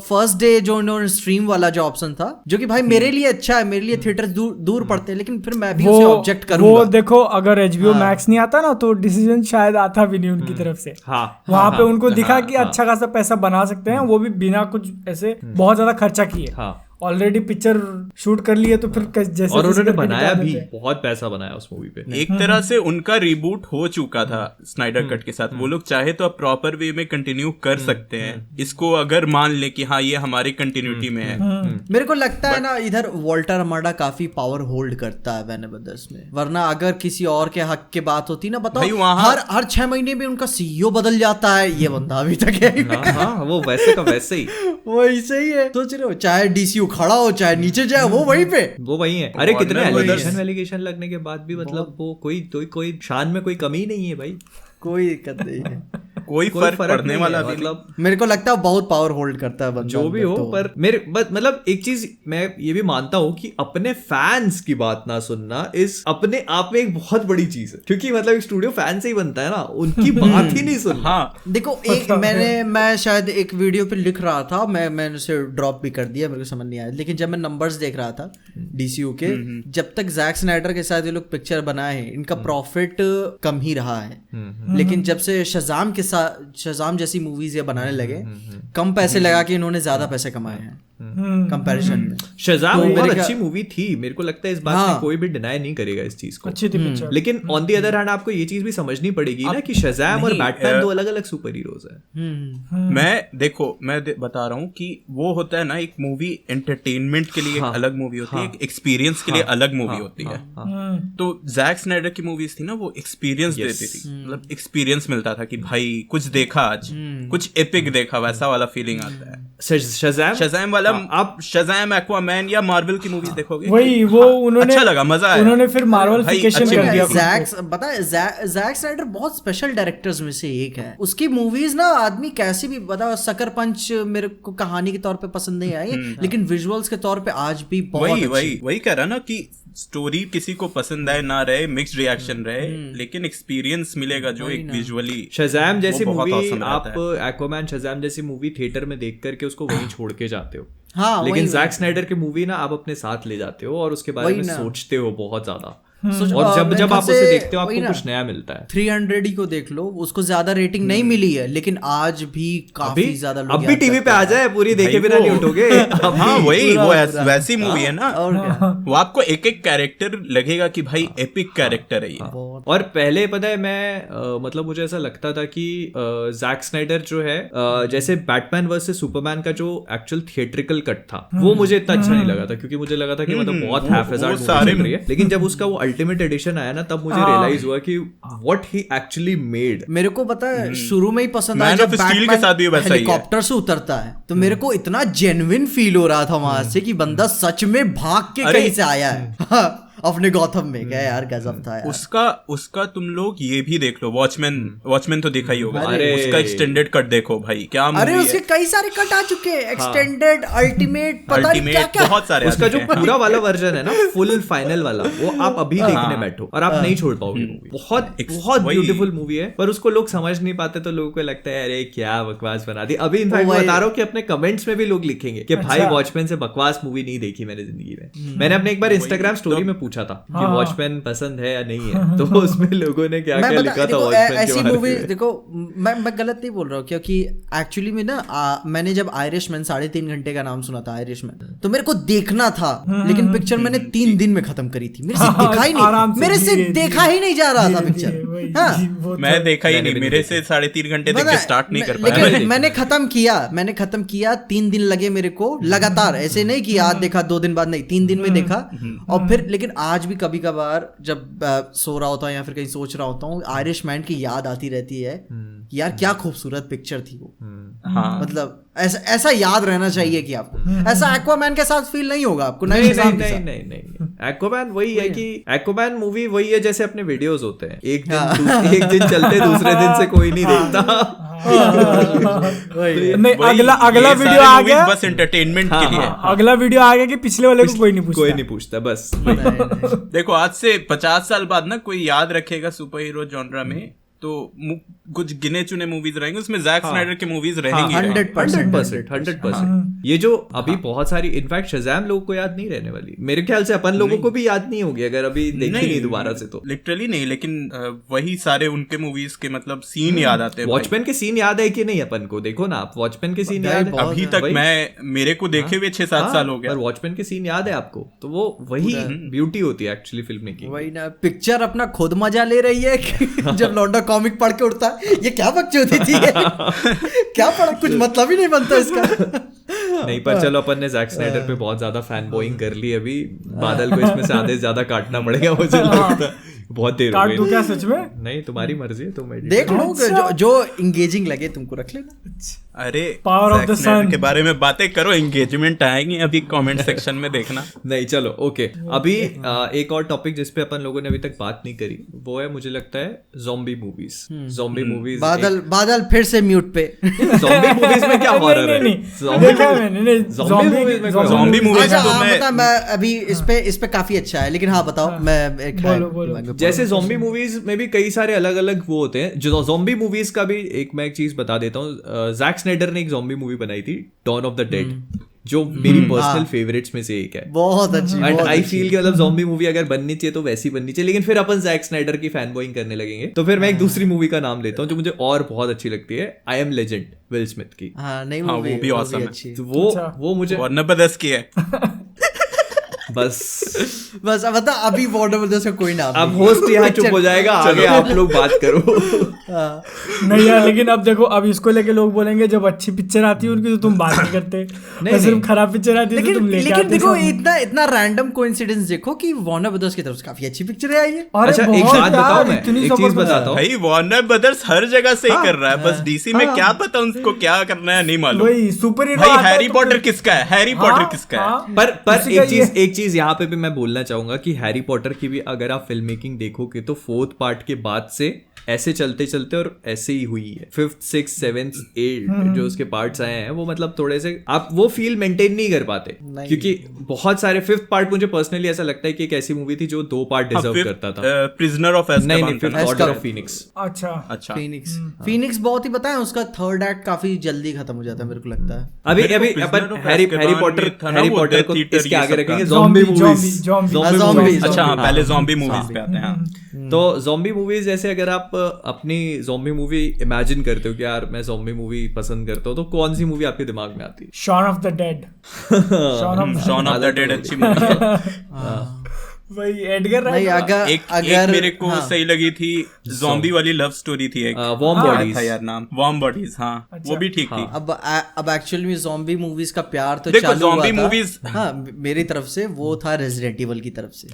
फर्स्ट डे जो उन्होंने स्ट्रीम वाला जो ऑप्शन था, जो कि भाई मेरे लिए अच्छा है, मेरे लिए थिएटर दूर पड़ते हैं, लेकिन फिर मैं भी उसे ऑब्जेक्ट करूंगा। वो देखो, अगर HBO मैक्स नहीं आता ना तो डिसीजन शायद आता भी नहीं उनकी तरफ से। वहां पे उनको दिखा कि अच्छा खासा पैसा बना सकते हैं, वो भी बिना कुछ ऐसे बहुत ज्यादा खर्चा किए। ऑलरेडी पिक्चर शूट कर लिए तो फिर जैसे और उन्होंने बनाया भी, बहुत पैसा बनाया उस मूवी पे। एक तरह से उनका रिबूट हो चुका था स्नाइडर कट के साथ। वो लोग चाहे तो अब प्रॉपर वे में कंटिन्यू कर सकते हैं इसको, अगर मान ले कि हाँ ये हमारी कंटिन्यूटी में है। मेरे को लगता है ना इधर वॉल्टर अमाडा काफी पावर होल्ड करता है वार्नर ब्रदर्स में, वरना अगर किसी और के हक की बात होती ना, बताओ हर 6 महीने में उनका CEO बदल जाता है, ये बंदा अभी तक है। हाँ, वो वैसे का वैसे ही वैसे ही है। सोच रहे हो, चाहे DCU खड़ा हो चाहे नीचे जाए, वो वहीं पे, वो वही है। अरे कितने एलिगेशन लगने के बाद भी मतलब वो कोई शान में कोई कमी नहीं है भाई। कोई दिक्कत नहीं है, कोई फर्क पड़ने वाला भी मतलब मेरे को लगता है बहुत पावर होल्ड करता है बंदा जो भी हो तो। पर मेरे मतलब एक चीज मैं ये भी मानता हूँ कि अपने फैंस की बात ना सुनना इस अपने आप में एक बहुत बड़ी चीज है, क्योंकि मतलब एक स्टूडियो फैन से ही बनता है ना, उनकी बात ही नहीं सुनना। हाँ देखो एक मैं शायद एक वीडियो पे लिख रहा था, मैंने उसे ड्रॉप भी कर दिया, मेरे को समझ नहीं आया, लेकिन जब मैं नंबर्स देख रहा था DCU के, जब तक जैक स्नाइडर के साथ ये लोग पिक्चर बनाए हैं इनका प्रॉफिट कम ही रहा है, लेकिन जब से शज़ाम जैसी मूवीज ये बनाने लगे कम पैसे लगा के इन्होंने ज्यादा पैसे कमाए हैं कंपैरिजन में। शज़ाम बहुत अच्छी मूवी थी, मेरे को लगता है इस बात में कोई भी डिनाई नहीं करेगा इस चीज को, अच्छी थी पिक्चर। लेकिन ऑन दी अदर हैंड आपको ये चीज भी समझनी पड़ेगी ना कि शज़ाम और बैटमैन दो अलग अलग सुपर हीरोज है। मैं बता रहा हूँ कि वो होता है ना, एक मूवी एंटरटेनमेंट के लिए एक अलग मूवी होती है, एक एक्सपीरियंस के लिए अलग मूवी होती है। तो जैक स्नाइडर की मूवीज थी ना, वो एक्सपीरियंस देती थी, मतलब एक्सपीरियंस मिलता था कि भाई कुछ देखा आज, कुछ एपिक देखा, वैसा वाला फीलिंग आता है। शज़ाम वाला आप शज़ाम, एक्वामैन या मार्वल की मूवीज देखोगे, वही वो उन्होंने अच्छा लगा, मजा आया। उन्होंने फिर मार्वलिफिकेशन कर दिया। जैक स्नाइडर बहुत स्पेशल डायरेक्टर्स में से एक है, उसकी मूवीज ना आदमी कैसे भी बता, सकर पंच मेरे को कहानी के तौर पे पसंद नहीं आई, लेकिन विजुअल्स के तौर पे आज भी बहुत वही कह रहा ना कि स्टोरी किसी को पसंद आए ना रहे, मिक्स्ड रिएक्शन रहे, लेकिन एक्सपीरियंस मिलेगा जो एक विजुअली। शज़ाम जैसी मूवी आप एक्वामैन शज़ाम जैसी मूवी थिएटर में देख करके उसको वहीं छोड़ के जाते हो, हाँ, लेकिन जैक स्नाइडर की मूवी ना आप अपने साथ ले जाते हो और उसके बारे में सोचते हो बहुत ज्यादा, और जब आप उसे देखते हो आपको कुछ नया मिलता है। 300 ही को देख लो, उसको ज्यादा रेटिंग नहीं मिली है, लेकिन आज भी काफी ज्यादा लोग अब भी टीवी पे आ जाए पूरी देखे बिना नहीं उठोगे। हाँ वही वो वैसी मूवी है ना, वो आपको एक एक कैरेक्टर लगेगा कि भाई एपिक कैरेक्टर है ये। और पहले पता है मैं मतलब मुझे ऐसा लगता था कि जैक स्नाइडर जो है जैसे बैटमैन वर्सेस सुपरमैन का जो एक्चुअल थिएट्रिकल कट था वो मुझे इतना अच्छा नहीं लगा था, क्योंकि मुझे लगा था कि मतलब बहुत हैफेजार्ड सारे रही है, लेकिन जब उसका वो अल्टीमेट एडिशन आया ना तब मुझे रियलाइज हुआ कि व्हाट ही एक्चुअली मेड। मेरे को पता है शुरू में ही पसंद आया जब बैटमैन हेलीकॉप्टर से उतरता है, तो मेरे को इतना जेन्युइन फील हो रहा था वहां से कि बंदा सच में भाग के कहीं से आया है अपने गौथम में। क्या यार गजब था यार। उसका तुम लोग ये भी देख लो, वॉचमैन तो देखा ही होगा, अरे उसका एक्सटेंडेड कट देखो भाई, क्या मूवी है। अरे उसके कई सारे कट आ चुके हैं, एक्सटेंडेड, अल्टीमेट, पता नहीं क्या बहुत सारे। उसका जो पूरा वाला वर्जन है ना, फुल फाइनल वाला, वो आप अभी देखने बैठो और आप नहीं छोड़ पाओगे मूवी। बहुत ब्यूटीफुल मूवी है, पर उसको लोग समझ नहीं पाते, तो लोगों को लगता है अरे क्या बकवास बना दी। अभी इनफैक्ट बता रहा हूँ कि अपने कमेंट्स में भी लोग लिखेंगे कि भाई वॉचमैन से बकवास मूवी नहीं देखी मैंने जिंदगी में। मैंने अपने एक बार इंस्टाग्राम स्टोरी में पूछा था कि वॉचमैन पसंद है या नहीं है, तो उसमें लोगों ने क्या क्या लिखा था वॉचमैन के ऐसी बारे मूवी में। देखो मैं गलत नहीं बोल रहा हूँ, क्योंकि एक्चुअली में ना मैंने जब आयरिशमैन 3.5 घंटे का नाम सुना था आयरिशमैन, तो मेरे को देखना था, लेकिन पिक्चर मैंने 3 दिन में खत्म करी थी। मेरे से देखा ही नहीं जा रहा था पिक्चर। मैं देखा ही नहीं, मेरे से 3.5 घंटे देख के स्टार्ट नहीं कर पाया। लेकिन मैंने खत्म किया 3 दिन लगे मेरे को लगातार, ऐसे नहीं कि आज देखा 2 दिन बाद, नहीं 3 दिन में देखा। और फिर लेकिन आज भी कभी कभार जब सो रहा होता हूँ या फिर कहीं सोच रहा होता हूँ, आयरिशमैन की याद आती रहती है। यार क्या खूबसूरत पिक्चर थी वो। मतलब ऐसा याद रहना चाहिए कि आपको ऐसा एक्वामैन के साथ फील नहीं होगा आपको। नहीं एक्वामैन वही है कि एक्वामैन मूवी वही है जैसे अपने वीडियोस होते हैं, एक दिन चलते दूसरे दिन से कोई नहीं देखता। नहीं अगला वीडियो आ गया बस एंटरटेनमेंट के लिए, अगला वीडियो आ गया कि पिछले वाले को कोई नहीं पूछता बस। देखो आज से 50 साल बाद ना कोई याद रखेगा सुपर हीरो जॉनरा में, तो कुछ गिने चुने मूवीज रहेंगे, उसमें जैक स्नाइडर की मूवीज रहेंगी 100%। ये जो अभी बहुत सारी इनफैक्ट शज़ाम लोगों को याद नहीं रहने वाली, मेरे ख्याल से अपन लोगों को भी याद नहीं होगी अगर अभी देखी नहीं दोबारा से, तो लिटरली नहीं। लेकिन वही सारे उनके मूवीज के मतलब सीन याद आते हैं। वॉचमैन के सीन याद है कि नहीं अपन को? देखो ना आप, वॉचमैन के सीन याद है? अभी तक मेरे को देखे हुए 6-7 साल हो गया, पर वॉचमैन के सीन याद है आपको? तो वो वही ब्यूटी होती है एक्चुअली फिल्म मेकिंग की। वही ना, पिक्चर अपना खुद मजा ले रही है जब लौंडा कॉमिक पढ़ के उठता है, ये क्या बकचोदी थी क्या पढ़ा, कुछ मतलब ही नहीं बनता इसका। नहीं पर चलो अपन ने जैक स्नाइडर पे बहुत ज्यादा फैन बॉइंग कर ली, अभी बादल को इसमें से आधे ज्यादा काटना पड़ेगा मुझे लगता है। बहुत देर हो गई। क्या सच में? नहीं तुम्हारी मर्जी है, तुम देख लो जो एंगेजिंग लगे तुमको रख लेना। अरे पावर ऑफ द सन के बारे में बातें करो, एंगेजमेंट आएंगी अभी कमेंट सेक्शन में देखना। नहीं चलो ओके, अभी एक और टॉपिक जिस पे अपन लोगों ने अभी तक बात नहीं करी वो है, मुझे लगता है ज़ॉम्बी मूवीज। ज़ॉम्बी मूवीज, बादल फिर से म्यूट पे। ज़ॉम्बी मूवीज में क्या हॉरर है? ज़ॉम्बी मूवीज तो मैं अभी इस पे काफी अच्छा है, लेकिन हाँ बताओ। मैं जैसे ज़ॉम्बी मूवीज में भी कई सारे अलग अलग वो होते हैं। जो ज़ॉम्बी मूवीज का भी मैं एक चीज बता देता हूँ, जैक स्नाइडर ने एक ज़ॉम्बी मूवी बनाई थी, डॉन ऑफ द डेड, जो मेरी पर्सनल फेवरेट्स में से एक है। बहुत अच्छी। एंड आई फील कि मतलब ज़ॉम्बी मूवी अगर बननी चाहिए तो वैसी बननी चाहिए, लेकिन फिर अपन जैक स्नाइडर की फैन बॉइंग करने लगेंगे। तो फिर मैं एक दूसरी मूवी का नाम लेता हूँ जो मुझे और बहुत अच्छी लगती है, I am legend, will Smith की। नहीं वो भी ऑसम है। तो वो मुझे वार्नर ब्रदर्स की है। बस मतलब अभी वार्नर ब्रदर्स का कोई नाम अब होस्ट यहाँ चुप हो जाएगा, आगे आप लोग बात करो। नहीं यार, लेकिन अब देखो, अब इसको लेके लोग बोलेंगे जब अच्छी पिक्चर आती है उनकी तो तुम बात नहीं करते, नहीं, सिर्फ खराब पिक्चर आती है तो तुम लेके आते। लेकिन देखो इतना रैंडम कोइंसिडेंस देखो कि वार्नर ब्रदर्स की तरफ से काफी अच्छी पिक्चर आई है। अच्छा एक बात बताओ, मैं एक चीज बताता हूँ भाई, वार्नर ब्रदर्स हर जगह से ही कर रहा है, बस डीसी में क्या पता उनको क्या करना है नहीं मालूम। वही सुपर हीरो भाई हैरी पॉटर किसका है? हैरी पॉटर किसका है? पर एक चीज यहाँ पे भी मैं बोलना चाहूंगा कि हैरी पॉटर की भी अगर आप फिल्म मेकिंग देखोगे तो 4th पार्ट के बाद से ऐसे चलते चलते और ऐसे ही हुई है। 5th 6th 7th 8th जो उसके पार्ट्स आए हैं वो मतलब थोड़े से आप वो फील मेंटेन नहीं कर पाते, क्योंकि बहुत सारे 5th पार्ट मुझे पर्सनली ऐसा लगता है कि एक ऐसी मूवी थी जो 2 पार्ट डिजर्व करता था। प्रिजनर ऑफ नहीं, ऑर्डर ऑफ फीनिक्स। अच्छा फीनिक्स बहुत ही बताया, उसका 3rd एक्ट काफी जल्दी खत्म हो जाता है मेरे को लगता है। अभी अपन हैरी पॉटर को इसके आगे रखेंगे ज़ॉम्बी मूवीज। अच्छा पहले ज़ॉम्बी मूवीज पे आते हैं। तो ज़ॉम्बी मूवीज जैसे अगर आप अपनी ज़ॉम्बी मूवी इमेजिन करते हो कि यार मैं ज़ॉम्बी मूवी पसंद करता हूँ, तो कौन सी मूवी आपके दिमाग में आती है? Shaun of the Dead. Shaun of the Dead अच्छी मूवी है। वही एडगर नहीं, अगर मेरे को सही लगी थी ज़ॉम्बी वाली लव स्टोरी थी एक, वार्म बॉडीज था यार नाम, वार्म बॉडीज। हाँ वो भी ठीक थी। अब एक्चुअली में ज़ॉम्बी मूवीज का प्यार तो देखो, चालू हुआ ज़ॉम्बी था। मूवीज हाँ मेरी तरफ से वो था रेजिडेंट इविल की तरफ से।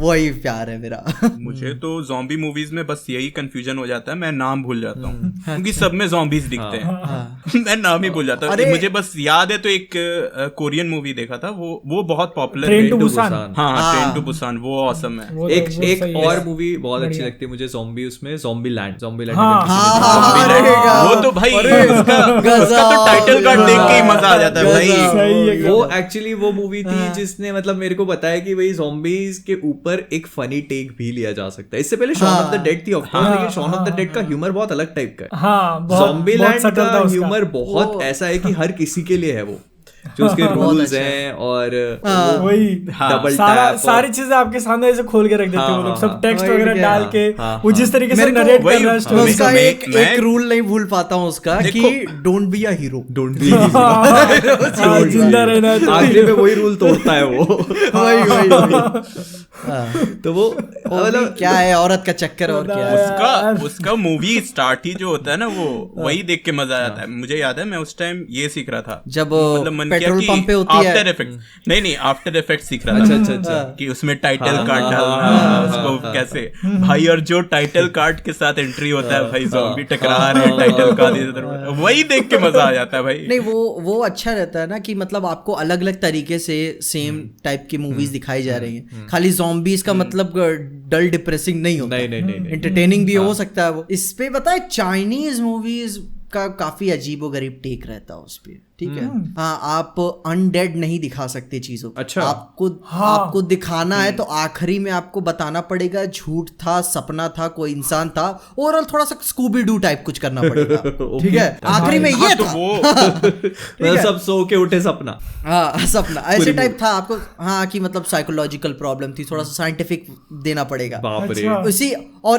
वही प्यार है मेरा। मुझे तो ज़ॉम्बी मूवीज में बस यही कंफ्यूजन हो जाता है, मैं नाम भूल जाता हूँ क्योंकि सब में ज़ॉम्बीज दिखते हैं। मैं नाम ही भूल जाता हूँ। मुझे बस याद है तो एक कोरियन मूवी देखा था, वो बहुत पॉपुलर है। ट्रेन टू बुसान, वो ऑसम है। एक और मूवी बहुत अच्छी लगती है मुझे ज़ॉम्बी, उसमें ज़ॉम्बी लैंड। वो तो भाई उसका तो टाइटल कार्ड देख के ही मजा आ जाता है भाई। वो एक्चुअली वो मूवी थी जिसने मतलब मेरे को बताया कि भाई ज़ॉम्बीज के ऊपर एक फनी टेक भी लिया जा सकता है। इससे पहले शॉन ऑफ द डेड थी ऑफ कोर्स, लेकिन शॉन ऑफ द डेड का ह्यूमर बहुत अलग टाइप का है। ज़ॉम्बी लैंड का ह्यूमर बहुत ऐसा है कि हर किसी के लिए है, वो जो उसके रूल्स हैं और वही डबल सारी चीजें आपके सामने ऐसे खोल के रख देते हैं वो लोग, सब टेक्स्ट वगैरह डाल के वो जिस तरीके से नरेट कर रहा है स्टोरी। उसका एक रूल नहीं भूल पाता हूँ उसका कि don't be a hero, don't be जिंदा रहना है। आखिर में वही रूल तोड़ता है वो। तो वो मतलब क्या है, औरत का चक्कर और क्या है। उसका मूवी स्टार्ट ही जो होता है ना, वो वही देख के मजा आता है। मुझे याद है मैं उस टाइम ये सीख रहा था जब पेट्रोल पंप पे होती है, आफ्टर इफेक्ट नहीं आफ्टर इफेक्ट सीख रहा था। अच्छा कि उसमें टाइटल कार्ड डालना, उसको कैसे भाई, और जो टाइटल कार्ड के साथ एंट्री होता है भाई, ज़ॉम्बी टकरा रहे हैं टाइटल कार्ड, वही देख के मजा आ जाता है भाई। नहीं वो अच्छा रहता है ना कि मतलब आपको अलग अलग तरीके से सेम टाइप की मूवीज दिखाई जा रही हैं। खाली ज़ॉम्बीज का मतलब डल डिप्रेसिंग नहीं होता, नहीं एंटरटेनिंग भी हो सकता है वो। इस पे बताए चाइनीज मूवीज का काफी अजीबोगरीब टेक रहता है उस पे, ठीक है। हाँ आप अनडेड नहीं दिखा सकते चीजों को। अच्छा। आपको दिखाना है तो आखिरी में आपको बताना पड़ेगा झूठ था, सपना था, कोई इंसान था। ओवरऑल थोड़ा सा स्कूबी डू टाइप कुछ करना पड़ेगा, ठीक है। आखिरी में ये था सब सो के उठे सपना, हाँ सपना ऐसे टाइप था आपको। हाँ कि मतलब साइकोलॉजिकल प्रॉब्लम थी, थोड़ा सा साइंटिफिक देना पड़ेगा।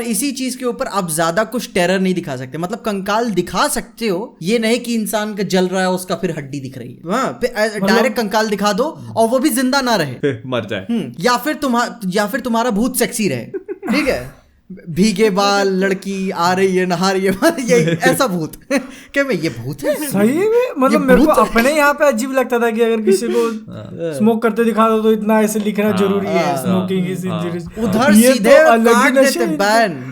इसी चीज के ऊपर आप ज्यादा कुछ टेरर नहीं दिखा सकते। मतलब कंकाल दिखा सकते हो, ये नहीं कि इंसान का जल रहा है उसका फिर हड्डी दिख रही है। हाँ डायरेक्ट कंकाल दिखा दो और वो भी जिंदा ना रहे, मर जाए, या फिर तुम्हारा भूत सेक्सी रहे, ठीक है। भीगे बाल लड़की आ रही है नहा रही है ये ऐसा भूत क्या मैं ये भूत है सही में मतलब मेरे को अपने यहाँ पे अजीब लगता था कि अगर किसी को स्मोक करते दिखा दो तो इतना ऐसे लिखना जरूरी है स्मोकिंग इज इंजरियस। उधर सीधे काट देते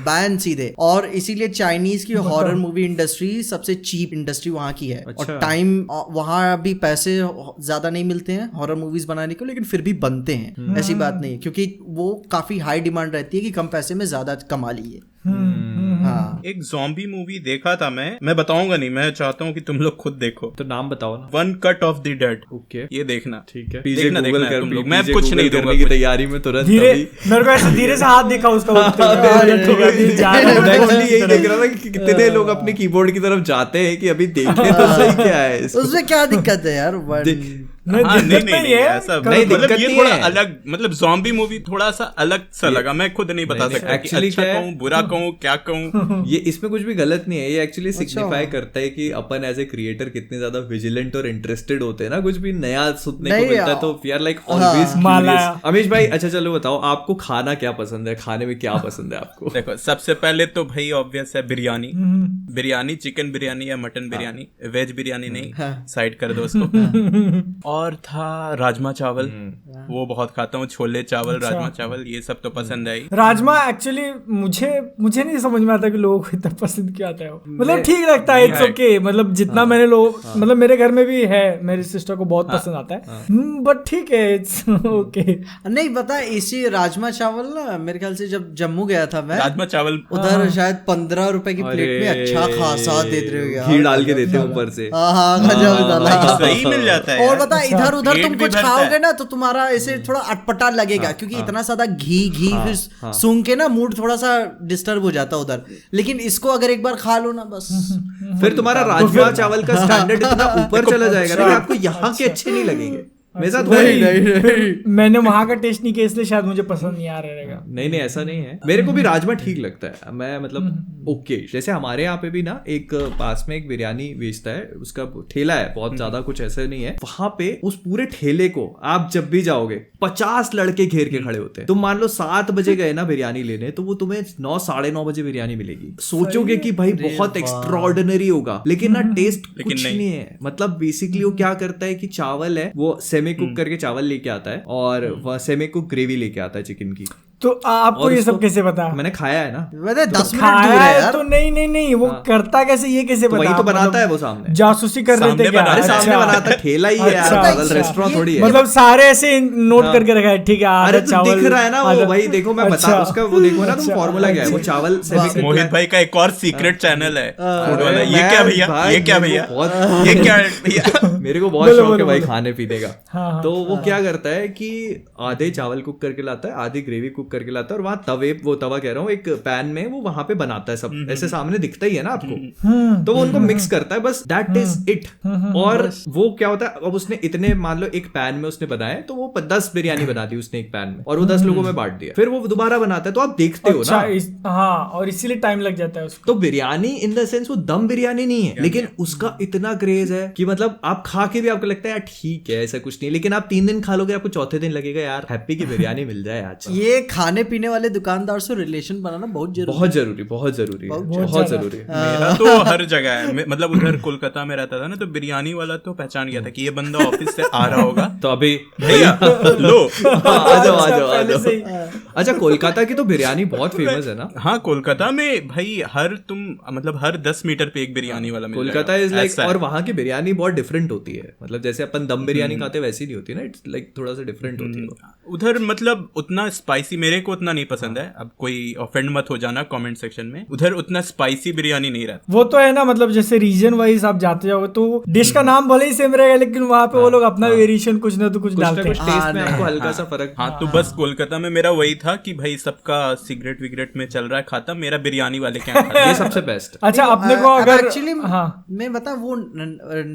बैन सीधे। और इसीलिए चाइनीज की हॉरर मूवी इंडस्ट्री सबसे चीप इंडस्ट्री वहाँ की है। और टाइम वहाँ भी पैसे ज्यादा नहीं मिलते हैं हॉरर मूवीज बनाने को, लेकिन फिर भी बनते हैं, ऐसी बात नहीं, क्योंकि वो काफी हाई डिमांड रहती है कि कम पैसे में ज्यादा कमा लीजिए। हाँ। एक ज़ॉम्बी मूवी देखा था मैं बताऊंगा नहीं, मैं चाहता हूँ कि तुम लोग खुद देखो। तो नाम बताओ ना। One cut off the dead. Okay, ये देखना। ठीक है, देखना तुम लोग। मैं कुछ नहीं दूंगा की तैयारी में तुरंत धीरे मेरे को ऐसे धीरे से हाथ दिखा उसका यही देख रहा था कि कितने लोग अपने कीबोर्ड की तरफ जाते हैं कि अभी देखें तो सही क्या है। उसमें क्या दिक्कत है यार? नहीं ऐसा नहीं, मतलब ये थोड़ा अलग, मतलब ज़ॉम्बी मूवी थोड़ा सा अलग सा लगा। मैं खुद नहीं बता सकता एक्चुअली अच्छा कहूँ बुरा कहूँ क्या कहूँ। ये इसमें कुछ भी गलत नहीं है, ये एक्चुअली सिग्निफाई करता है कि अपन एज ए क्रिएटर कितने ज्यादा विजिलेंट और इंटरेस्टेड होते हैं ना, कुछ भी नया सुनने को मिलता है तो we are like always curious. Amish भाई अच्छा चलो बताओ, आपको खाना क्या पसंद है, खाने में क्या पसंद है आपको? देखो सबसे पहले तो भाई ऑब्वियस है बिरयानी, चिकन बिरयानी या मटन बिरयानी, वेज बिरयानी नहीं, साइड कर दो उसको। और था राजमा चावल, वो बहुत खाता हूँ, छोले चावल, राजमा चावल, ये सब तो पसंद है। राजमा एक्चुअली मुझे नहीं समझ में आता कि लोगों को इतना पसंद क्यों आता है, मतलब ठीक लगता है, इट्स ओके, मतलब जितना मैंने लोग मतलब मेरे घर में भी है, मेरी सिस्टर को बहुत पसंद आता है, बट ठीक है, इट्स ओके। नहीं पता इसी राजमा चावल ना, मेरे ख्याल से जब जम्मू गया था मैं, राजमा चावल उधर शायद 15 रुपए की प्लेट में अच्छा खासा दे रहे हो, घी डाल के देते हैं ऊपर से, सही मिल जाता है। और बता इधर उधर तुम कुछ खाओगे ना तो तुम्हारा ऐसे थोड़ा अटपटा लगेगा, क्योंकि इतना ज्यादा घी फिर सूंघ के ना मूड थोड़ा सा डिस्टर्ब हो जाता उधर। लेकिन इसको अगर एक बार खा लो ना बस, फिर तुम्हारा राजमा चावल का स्टैंडर्ड इतना ऊपर चला जाएगा ना, आपको यहाँ के अच्छे नहीं लगेंगे। मेरे साथ नहीं मैंने वहां का टेस्ट नहीं किया इसलिए शायद मुझे पसंद नहीं आ रहेगा। नहीं ऐसा नहीं है, मेरे को भी राजमा ठीक लगता है, मैं मतलब ओके। जैसे हमारे यहाँ पे भी ना एक पास में एक बिरयानी बेचता है, उसका ठेला है, बहुत ज्यादा कुछ ऐसा नहीं है, वहां पे उस पूरे ठेले को आप जब भी जाओगे 50 लड़के घेर के खड़े होते हैं। तुम मान लो 7 बजे गए ना बिरयानी लेने, तो वो तुम्हें 9 साढ़े 9 बजे बिरयानी मिलेगी। सोचोगे कि भाई बहुत एक्स्ट्रॉर्डिनरी होगा, लेकिन ना टेस्ट कुछ नहीं है। मतलब बेसिकली वो क्या करता है कि चावल है वो सेमी कुक करके चावल लेके आता है और वह सेमी कुक ग्रेवी लेके आता है चिकन की। तो आपको ये सब कैसे पता? मैंने खाया है ना, 10 मिनट दूर है यार। तो नहीं वो करता कैसे, ये कैसे पता? वही तो बनाता है वो सामने, जासूसी कर रहे थे क्या? सामने बनाता है, ठेला ही है यार, रेस्टोरेंट थोड़ी है। मतलब सारे ऐसे नोट करके रखा है, ठीक है। अरे दिख रहा है ना वो, भाई देखो मैं बता उसका, वो देखो ना तुम फॉर्मूला क्या है, वो चावल सेमी। मोहित भाई का एक और सीक्रेट चैनल है फूड वाला। ये क्या भैया, ये क्या भैया, ये क्या भैया? मेरे को बहुत शौक है भाई खाने पीने का। तो वो क्या करता है कि आधे चावल कुक करके लाता है, आधी ग्रेवी कुक करके लाता है, और वहां तवा कह रहा हूँ, एक पैन में वो वहां पे बनाता है, सब ऐसे सामने दिखता ही है ना आपको। तो वो उनको मिक्स करता है, बस दैट इज इट। और वो क्या होता है, अब उसने इतने मान लो एक पैन में उसने बनाए, तो वो 10 बिरयानी बना दी उसने एक पैन में, और वो 10 लोगों में बांट दिया। फिर वो दोबारा बनाता है, तो आप देखते हो ना। हाँ, और इसीलिए टाइम लग जाता है उसको। तो बिरयानी इन द सेंस वो दम बिरयानी नहीं है, लेकिन उसका इतना क्रेज है कि मतलब आप खा के भी आपको लगता है यार ठीक है, ऐसा कुछ नहीं, लेकिन आप 3 दिन खा लोगे, आपको चौथे दिन लगेगा यार हैप्पी की बिरयानी मिल जाए आज। ये खाने पीने वाले दुकानदार से रिलेशन बनाना बहुत जरूरी। मेरा तो हर जगह है, मतलब उधर कोलकाता में रहता था ना, तो बिरयानी वाला तो पहचान गया था कि ये बंदा ऑफिस से आ रहा होगा। तो अभी भैया लो आ जाओ। अच्छा, कोलकाता की तो बिरयानी बहुत फेमस है ना? हाँ, कोलकाता में भाई हर 10 मीटर पे एक बिरयानी वाला मिल कोलकाता इज लाइक, और वहाँ की बिरयानी बहुत डिफरेंट होती है, मतलब जैसे अपन दम बिरयानी खाते वैसी नहीं होती ना, इट्स लाइक थोड़ा सा डिफरेंट होती है उधर। मतलब उतना स्पाइसी मेरे को उतना नहीं पसंद है, अब कोई ऑफेंड मत हो जाना कमेंट सेक्शन में। उधर उतना स्पाइसी बिरयानी नहीं रहता। वो तो है ना, मतलब जैसे रीजन वाइज आप जाते जाओगे तो डिश का नाम भले ही सेम रहेगा, लेकिन वहाँ पे वो लोग अपना वेरिएशन कुछ ना तो कुछ डालते हैं, टेस्ट में आपको हल्का सा फर्क। हाँ, तो बस कोलकाता में मेरा वही था कि भाई सबका सिगरेट विगरेट में चल रहा है खाता, मेरा बिरयानी वाले क्या ये सबसे बेस्ट। अच्छा, अपने को अगर एक्चुअली मैं बता, वो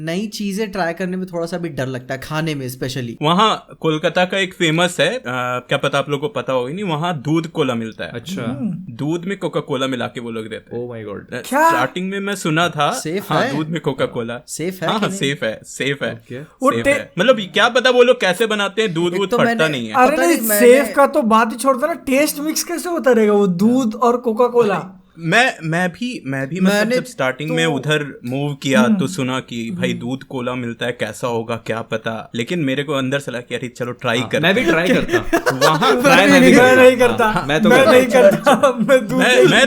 नई चीजें ट्राई करने में थोड़ा सा भी डर लगता है, खाने में स्पेशली। वहाँ कोलकाता का एक फेमस है, क्या पता आप लोग को पता होगा नहीं, वहाँ दूध कोला मिलता है। अच्छा, दूध में कोका कोला मिला के वो लोग देते हैं। ओह माय गॉड, स्टार्टिंग में मैं सुना था सेफ हाँ, है? दूध में कोका कोला सेफ है? हाँ, सेफ है, सेफ है, Okay. मतलब क्या पता वो लोग कैसे बनाते हैं, दूध फटता नहीं है। अरे नहीं, सेफ का तो बात ही छोड़ होता है ना, टेस्ट मिक्स कैसे होता रहेगा वो दूध और कोका कोला। मैं भी मतलब जब स्टार्टिंग में उधर मूव किया तो सुना कि भाई दूध कोला मिलता है, कैसा होगा क्या पता, लेकिन मेरे को अंदर से लगा कि यार चलो ट्राई कर। मैं भी ट्राई करता वहाँ मैं नहीं करता, मैं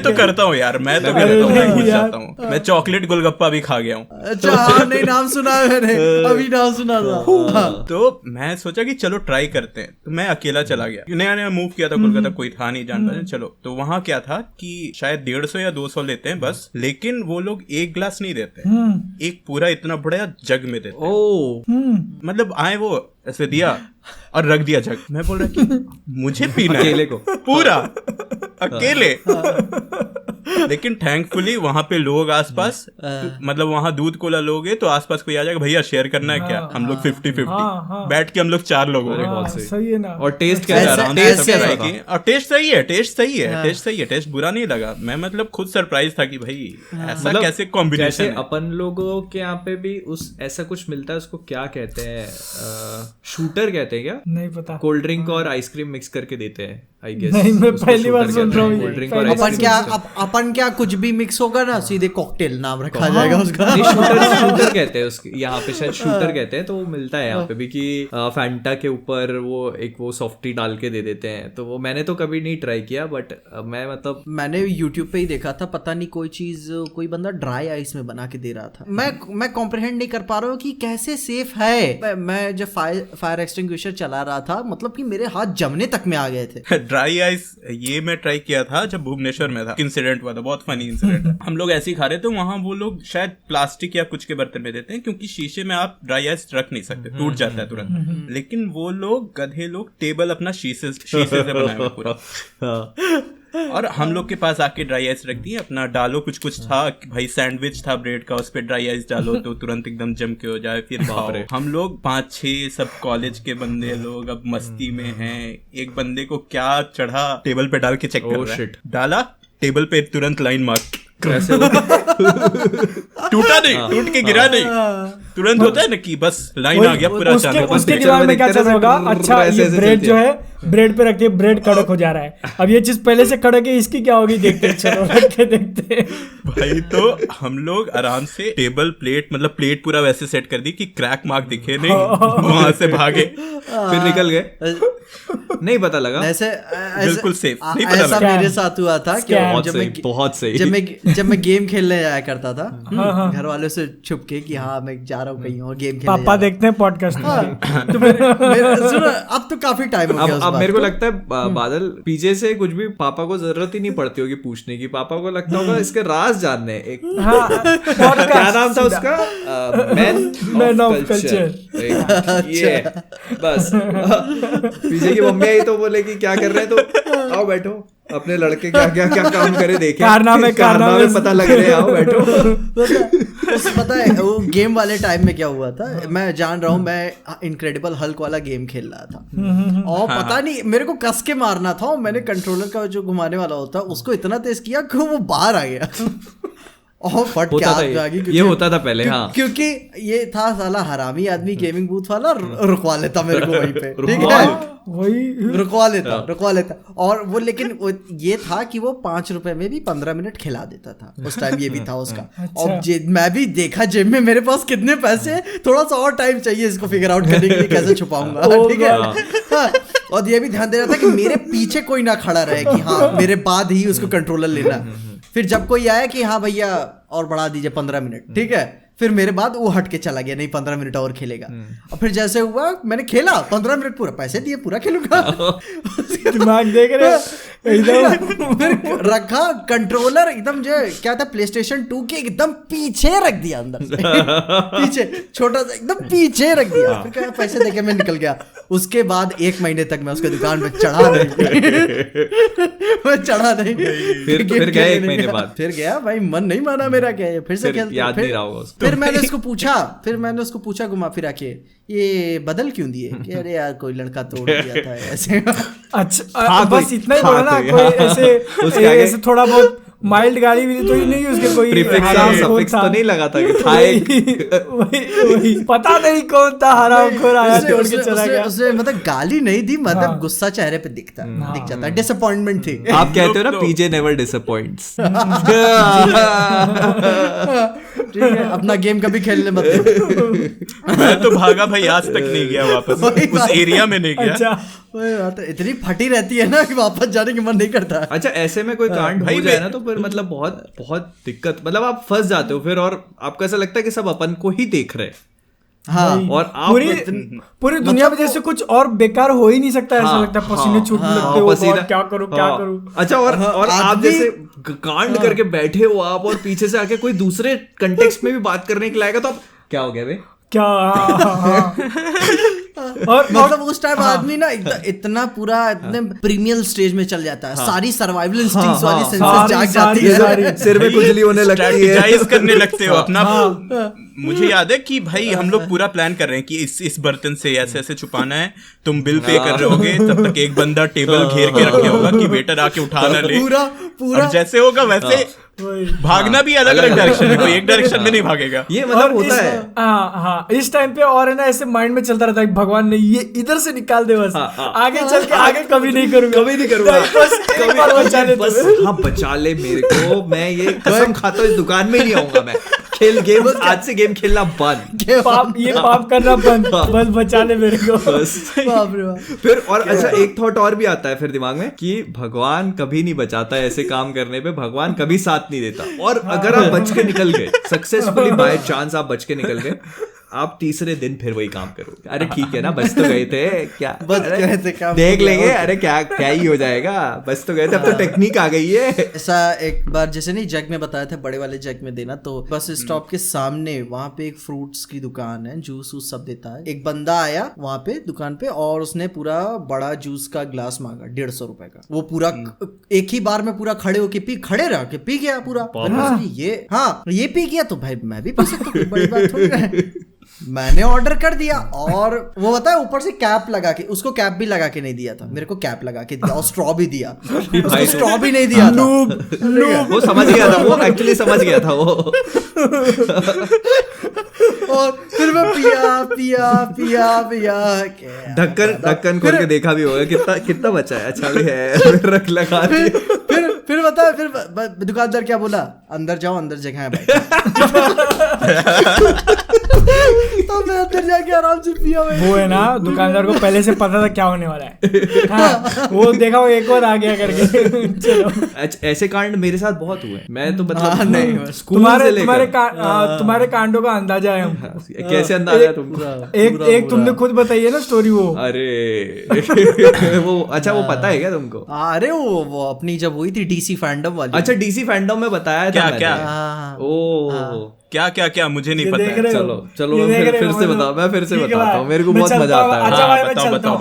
तो करता हूँ यार, मैं भूल जाता हूँ। मैं चॉकलेट गोलगप्पा भी खा गया हूँ। अच्छा, नहीं नाम सुना मैंने, अभी नाम सुना था। तो मैं सोचा कि चलो ट्राई करते हैं, तो मैं अकेला चला गया, नया नया मूव किया था कोलकाता, कोई था नहीं जान पाए। चलो, तो वहाँ क्या था कि शायद 150 या 200 लेते हैं बस, लेकिन वो लोग एक ग्लास नहीं देते, एक पूरा इतना बड़ा जग में देते हैं। मतलब आए वो ऐसे दिया और रख दिया जग। मैं बोल रहा कि मुझे पीना अकेले को पूरा अकेले। लेकिन थैंकफुली वहां पे लोग आसपास, मतलब वहां दूध कोला लोगे तो आसपास कोई आ जाएगा, भैया शेयर करना है क्या? हम लोग 50-50 बैठ के हम लोग 4 लोग हो गए। सही है ना। और टेस्ट कैसा रहा? और टेस्ट सही है, टेस्ट बुरा नहीं लगा। मैं मतलब खुद सरप्राइज था कि भाई ऐसा मतलब कैसे कॉम्बिनेशन है। अपन लोगों के यहाँ पे भी उस ऐसा कुछ मिलता है, उसको क्या कहते हैं, शूटर कहते हैं क्या? नहीं पता। कोल्ड ड्रिंक और आइसक्रीम मिक्स करके देते हैं, आई गेस। नहीं, मैं पहली बार सुन रहा हूँ। कोल्ड ड्रिंक और अपन क्या कुछ भी मिक्स होगा ना, सीधे कॉकटेल नाम रखा जाएगा उसका। शूटर कहते हैं उसके यहाँ पे, शायद शूटर कहते हैं। तो वो मिलता है यहाँ पे भी कि फैंटा के ऊपर वो सॉफ्टी डाल के दे देते हैं। तो वो मैंने तो कभी नहीं ट्राई किया, बट मैंने यूट्यूब पे ही देखा था, पता नहीं कोई चीज कोई बंदा ड्राई आइस में बना के दे रहा था। मैं कॉम्प्रिहेंड नहीं कर पा रहा हूँ कि कैसे सेफ है। मैं जब फायर एक्सटिंग्विशर चला रहा था, मतलब कि मेरे हाथ जमने तक में आ गए थे। ड्राई आइस ये मैं ट्राई किया था जब भुवनेश्वर में था, इंसिडेंट हुआ था, बहुत फनी इंसिडेंट। हम लोग ऐसे ही खा रहे थे, वहां वो लोग शायद प्लास्टिक या कुछ के बर्तन में देते हैं, क्योंकि शीशे में आप ड्राई आइस रख नहीं सकते, टूट जाता है तुरंत। लेकिन वो लोग गधे लोग टेबल अपना शीशे से बनाए हुए पूरा। और हम लोग के पास आके ड्राई आइस रख दिए, अपना डालो। कुछ था भाई, सैंडविच था ब्रेड का, उस पे ड्राई आइस डालो तो तुरंत एकदम जम के हो जाए, फिर खाओ। हम लोग 5-6 सब कॉलेज के बंदे लोग अब मस्ती में हैं। एक बंदे को क्या चढ़ा, टेबल पे डाल के चेक कर रहा है, डाला टेबल पे, तुरंत लाइन मार्क। टूटा नहीं, टूट के गिरा नहीं, तुरंत होता है ना कि बस लाइन आ गया पूरा। उसके दिमाग में क्या चल रहा होगा, अच्छा ये ब्रेड जो है ब्रेड पे रखिए, ब्रेड कड़क हो जा रहा है, अब ये चीज पहले से कड़क है, इसकी क्या होगी, देखते हैं, चलो रख के देखते हैं भाई। तो हम लोग आराम से टेबल प्लेट, मतलब प्लेट पूरा वैसे सेट कर दी कि क्रैक मार्क दिखे नहीं, वहां से भागे, फिर निकल गए, नहीं पता लगा। ऐसे बिल्कुल सेफ नहीं पता ऐसा मेरे साथ हुआ था कि बहुत सही। जब मैं गेम खेलने जाया करता था घर वालों से छुप के कि हाँ मैं जा रहा हूँ कहीं और गेम खेलने। पापा देखते हैं पॉडकास्ट। तो सुनो, अब तो काफी टाइम हो गया। अब मेरे को लगता है बादल पीछे से कुछ भी पापा को जरूरत ही नहीं पड़ती होगी पूछने की। पापा को लगता होगा इसके राज जानने। एक क्या नाम था उसका, मैन ऑफ कल्चर। ये बस पीछे की मम्मी आई तो बोले कि क्या कर रहे हैं, तो आओ बैठो, अपने लड़के क्या क्या क्या काम करे देखे, कारनामे पता लग रहे हैं, आओ बैठो। पता है वो गेम वाले टाइम में क्या हुआ था, मैं जान रहा हूँ, मैं इनक्रेडिबल हल्क वाला गेम खेल रहा था और पता नहीं मेरे को कस के मारना था, और मैंने कंट्रोलर का जो घुमाने वाला होता उसको इतना तेज किया कि वो बाहर आ गया और फट के हाथ में आ गई। ये होता था पहले, हाँ, क्योंकि ये था साला हरामी आदमी गेमिंग बूथ वाला, रुकवा लेता मेरे को वहीं पे, ठीक है, वही रुकवा लेता। और वो लेकिन ये था कि वो 5 रुपए में भी 15 मिनट खिला देता था उस टाइम, ये भी था उसका। और मैं भी देखा जेब में मेरे पास कितने पैसे, थोड़ा सा और टाइम चाहिए इसको फिगर आउट करने के लिए कैसे छुपाऊंगा, ठीक है। और ये भी ध्यान दे रहा था कि मेरे पीछे कोई ना खड़ा रहे कि हाँ मेरे बाद ही उसको कंट्रोलर लेना। फिर जब कोई आया कि हाँ भैया और बढ़ा दीजिए 15 मिनट, ठीक है, फिर मेरे बाद वो हट के चला गया, नहीं 15 मिनट और खेलेगा। और फिर जैसे हुआ मैंने खेला 15 मिनट पूरा, पैसे दिए, पूरा खेलूंगा। दिमाग देख रहे एकदम। फिर रखा कंट्रोलर एकदम जो क्या था PlayStation 2 के एकदम पीछे रख दिया, अंदर से पीछे, छोटा सा एकदम पीछे रख दिया। फिर क्या पैसे देके मैं निकल गया। उसके बाद 1 महीने तक मैं उसके दुकान पे चढ़ा नहीं। फिर गया 1 महीने बाद, फिर गया भाई, मन नहीं माना मेरा, क्या फिर से खेलते। याद नहीं रहा होगा उसको। फिर मैंने उसको पूछा घुमा फिरा के, ये बदल क्यों दिए? कि अरे यार कोई लड़का तोड़ दिया था ऐसे। अच्छा बस इतना ही बोला ना, कोई ऐसे थोड़ा बहुत माइल्ड गाली भी तो ही नहीं उसके कोई प्रीफिक्स सफिक्स तो नहीं लगा था कि था एक वही पता नहीं कौन था हरामखोर आया छोड़ के चला गया। उसने मतलब गाली नहीं दी, मतलब गुस्सा चेहरे पे दिख जाता है, डिसअपॉइंटमेंट थी। आप कहते हो ना पीजे नेवर डिसअपॉइंट्स। ठीक है, अपना गेम कभी खेलने मत दो। मैं तो भागा भाई, आज तक नहीं गया वापस, उस एरिया में नहीं गया। अच्छा इतनी फटी रहती है ना कि वापस जाने की मन नहीं करता। अच्छा ऐसे में कोई कांड हो जाए ना तो फिर मतलब बहुत बहुत दिक्कत, मतलब आप फंस जाते हो फिर, और आपको ऐसा लगता है कि सब अपन को ही देख रहे हैं। हाँ, और आप पूरी दुनिया में जैसे कुछ और बेकार हो ही नहीं सकता, ऐसा लगता है पसीने छूटने लगते हो, क्या करूं क्या करूं। अच्छा और आप जैसे कांड करके बैठे हो आप, और पीछे से आके कोई दूसरे कंटेक्स्ट में भी बात करने के लायक, तो आप क्या हो गया बे क्या और मतलब उस टाइम आदमी ना इतना पूरा इतने प्रीमियल स्टेज में चल जाता है, सारी सर्वाइवल इंस्टिंक्ट्स वाली सेंसेस जाग जाती है, सिर में खुजली होने लगती है, स्ट्रैटेजाइज करने लगते हो अपना। मुझे याद है कि भाई हम लोग पूरा प्लान कर रहे हैं कि इस बर्तन से ऐसे ऐसे छुपाना है, तुम बिल पे कर रहे होगे, तब तक एक बंदा टेबल घेर के रखे होगा कि वेटर आके उठा ना ले, पूरा जैसे होगा वैसे भागना भी अलग अलग डायरेक्शन में, कोई एक डायरेक्शन में नहीं भागेगा। ये मतलब होता है। हाँ इस टाइम पे, और है ना ऐसे माइंड में चलता रहता है भगवान ने ये इधर से निकाल दे बस, आगे चल के आगे कभी नहीं करूंगा, कभी नहीं करूंगा, बस एक बार बचा ले, बस हाँ बचा ले मेरे को, मैं ये कसम खाता हूँ इस दुकान में नहीं आऊंगा, मैं खेल गेम, आज से गेम खेलना बंद, ये पाप करना बंद, बस बचा ले मेरे को बस। फिर और अच्छा एक थॉट और भी आता है फिर दिमाग में कि भगवान कभी नहीं बचाता ऐसे काम करने पे, भगवान कभी साथ नहीं देता। और अगर आप बच के निकल गए सक्सेसफुली, बाय चांस आप बच के निकल गए, आप तीसरे दिन फिर वही काम करोगे, अरे ठीक है ना बच तो गए थे, क्या बच गए थे, क्या देख लेंगे, अरे क्या क्या ही हो जाएगा, बच तो गए थे, अब तो टेक्निक आ गई है। ऐसा एक बार जैसे नहीं जग में बताया था, बड़े वाले जग में देना, तो बस स्टॉप के सामने वहां पे एक फ्रूट्स की दुकान है, जूस वूस सब देता है। एक बंदा आया वहां पे दुकान पे और उसने पूरा बड़ा जूस का ग्लास मांगा 150 रुपए का, वो पूरा एक ही बार में पूरा खड़े होके खड़े रह के पी गया पूरा। ये पी गया तो भाई मैं भी पी सकता हूँ, बड़ी बात थोड़ी है। मैंने ऑर्डर कर दिया और वो बताया ऊपर से कैप लगा के, उसको कैप भी लगा के नहीं दिया था, मेरे को कैप लगा के दिया और स्ट्रॉ भी दिया, उसको स्ट्रॉ भी नहीं दिया था। वो समझ गया था, वो एक्चुअली समझ गया था वो। और फिर मैं पिया ढक्कन खोल के देखा भी होगा कितना बचा है, अच्छा भी है, रख लगा दिया। फिर बता, फिर दुकानदार क्या बोला, अंदर जाओ, अंदर जगह है भाई। तो मैं अंदर जाके आराम से पिया। वो है ना, दुकानदार को पहले से पता था क्या होने वाला है। हाँ, वो देखा वो एक और आ गया करके। चलो ऐसे कांड मेरे साथ बहुत हुए, मैं तो मतलब नहीं, तुम्हारे कांडों का अंदाजा है हमको। कैसे अंदाजा तुमको? एक तुमने खुद बताई है ना स्टोरी वो। अरे वो अच्छा वो पता है क्या तुमको? अरे वो अपनी जब हुई थी डीसी फैंडम वाली। अच्छा डीसी फैंडम में बताया था क्या? ओ क्या मुझे नहीं पता। चलो मैं फिर से बताओ, मैं फिर से बताता हूँ, मेरे को बहुत मजा आता है। बताओ।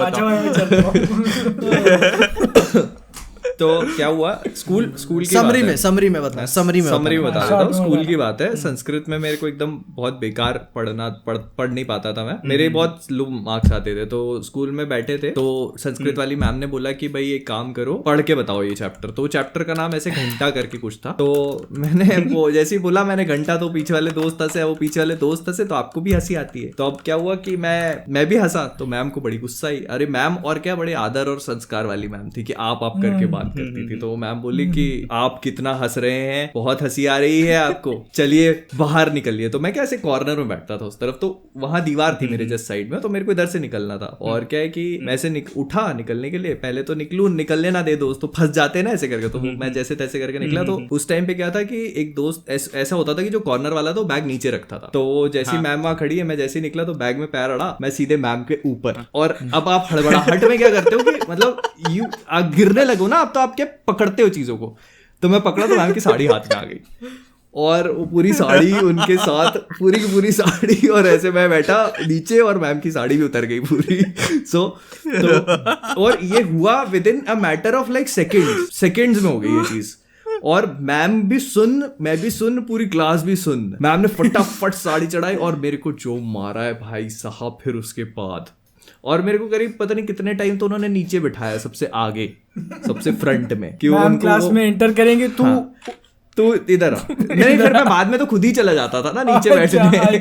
तो क्या हुआ, स्कूल की समरी में बता देता हूँ। स्कूल की बात है, संस्कृत में मेरे को एकदम बहुत बेकार पढ़ नहीं पाता था मैं, मेरे बहुत लो मार्क्स आते थे। तो स्कूल में बैठे थे तो संस्कृत वाली मैम ने बोला कि भाई एक काम करो, पढ़ के बताओ ये चैप्टर। तो चैप्टर का नाम ऐसे घंटा करके कुछ था। तो मैंने वो जैसे ही बोला मैंने घंटा, तो पीछे वाले दोस्त हंसे, वो पीछे वाले दोस्त हंसे, तो आपको भी हंसी आती है। तो अब क्या हुआ कि मैं भी हंसा, तो मैम को बड़ी गुस्सा आई। अरे मैम और क्या बड़े आदर और संस्कार वाली मैम थी कि आप करके बात करती थी। तो मैम बोली कि आप कितना हंस रहे हैं, बहुत हंसी आ रही है आपको, चलिए बाहर निकलिए। तो मैं क्या ऐसे कॉर्नर में बैठता था उस तरफ, तो वहां दीवार थी मेरे जस्ट साइड में, तो मेरे को इधर से निकलना था। और क्या है कि मैं ऐसे उठा निकलने के लिए, पहले तो निकलने ना दे दोस्त, तो फंस जाते ना ऐसे करके। तो मैं जैसे तैसे करके निकला। तो उस टाइम पे क्या था कि एक दोस्त ऐसा होता था कि जो कॉर्नर वाला था बैग नीचे रखता था। तो जैसी मैम वहां खड़ी है, मैं जैसे निकला तो बैग में पैर अड़ा, मैं सीधे मैम के ऊपर। और अब आप हड़बड़ाहट में क्या करते हो कि मतलब आप गिरने लगो ना, अब तो आप क्या पकड़ते हो चीजों को। तो मैं पकड़ा तो मैम की साड़ी हाथ में आ गई, और वो पूरी साड़ी उनके साथ, पूरी की पूरी साड़ी, और ऐसे मैं बैठा नीचे और मैम की साड़ी भी उतर गई पूरी। तो और ये हुआ with in a matter of like seconds में हो गई ये चीज। और मैम भी सुन, मैं भी सुन, पूरी क्लास भी सुन। मैम ने फटाफट साड़ी चढ़ाई और मेरे को जो मारा है भाई साहब। फिर उसके बाद और मेरे को करीब पता नहीं कितने टाइम तो उन्होंने नीचे बिठाया, सबसे आगे, सबसे फ्रंट में, कि वो क्लास में एंटर करेंगे, तू तू इधर आ। नहीं फिर मैं बाद में तो खुद ही चला जाता था ना नीचे बैठने।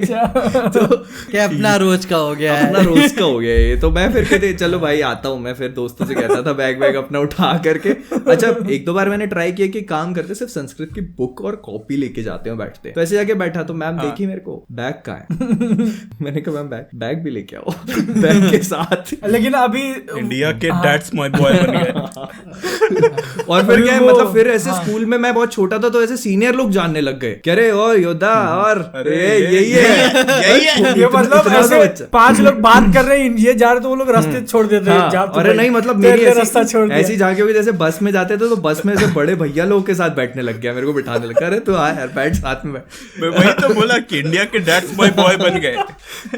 तो क्या अपना रोज का हो गया है, अपना रोज का हो गया ये। तो मैं फिर कहते चलो भाई आता हूँ, मैं फिर दोस्तों से कहता था बैग अपना उठा करके। अच्छा 1-2 बार मैंने ट्राई किया कि काम करते सिर्फ संस्कृत की बुक और कॉपी लेके जाते हैं बैठते, तो ऐसे जाके बैठा तो मैम देखी मेरे को बैग कहाँ है। मैंने कहा मैम बैग भी लेके आओ बैग के साथ। लेकिन अभी इंडिया के दैट्स माय बॉय बन गए। और फिर क्या है मतलब फिर ऐसे स्कूल में मैं बहुत छोटा था तो ऐसे सीनियर लोग जानने लग गए, कह रहे ओ योद्धा और यही है। ये मतलब ऐसे 5 लोग बात कर रहे हैं, ये जा रहे तो वो लोग रास्ते छोड़ देते हैं। अरे नहीं मतलब मेरी रास्ता छोड़ दिया। ऐसी जाके जैसे बस में जाते थे तो बस में से बड़े भैया लोगों के साथ बैठने लग गया, मेरे को बिठाने लगा, अरे तो आ यार बैठ साथ में बैठ। मैं वही तो बोला कि इंडिया के दैट्स माय बॉय बन गए।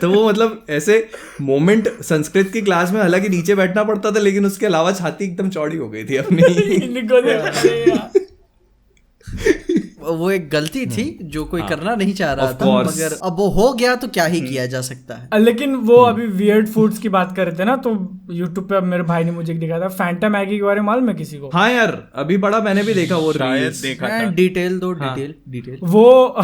तो वो मतलब ऐसे मोमेंट संस्कृत की क्लास में हालांकि नीचे बैठना पड़ता था लेकिन उसके अलावा छाती एकदम चौड़ी हो गई थी अपनी। वो एक गलती थी जो कोई करना नहीं चाह रहा था, मगर अब वो हो गया तो क्या ही किया जा सकता है। लेकिन वो अभी वियर्ड फूड्स की बात कर रहे थे ना, तो यूट्यूब पे मेरे भाई ने मुझे दिखाया था फैंटा मैगी के बारे में, मालूम है किसी को? हाँ यार अभी बड़ा मैंने भी देखा वो शायद देखा था। डिटेल दो, डिटेल वो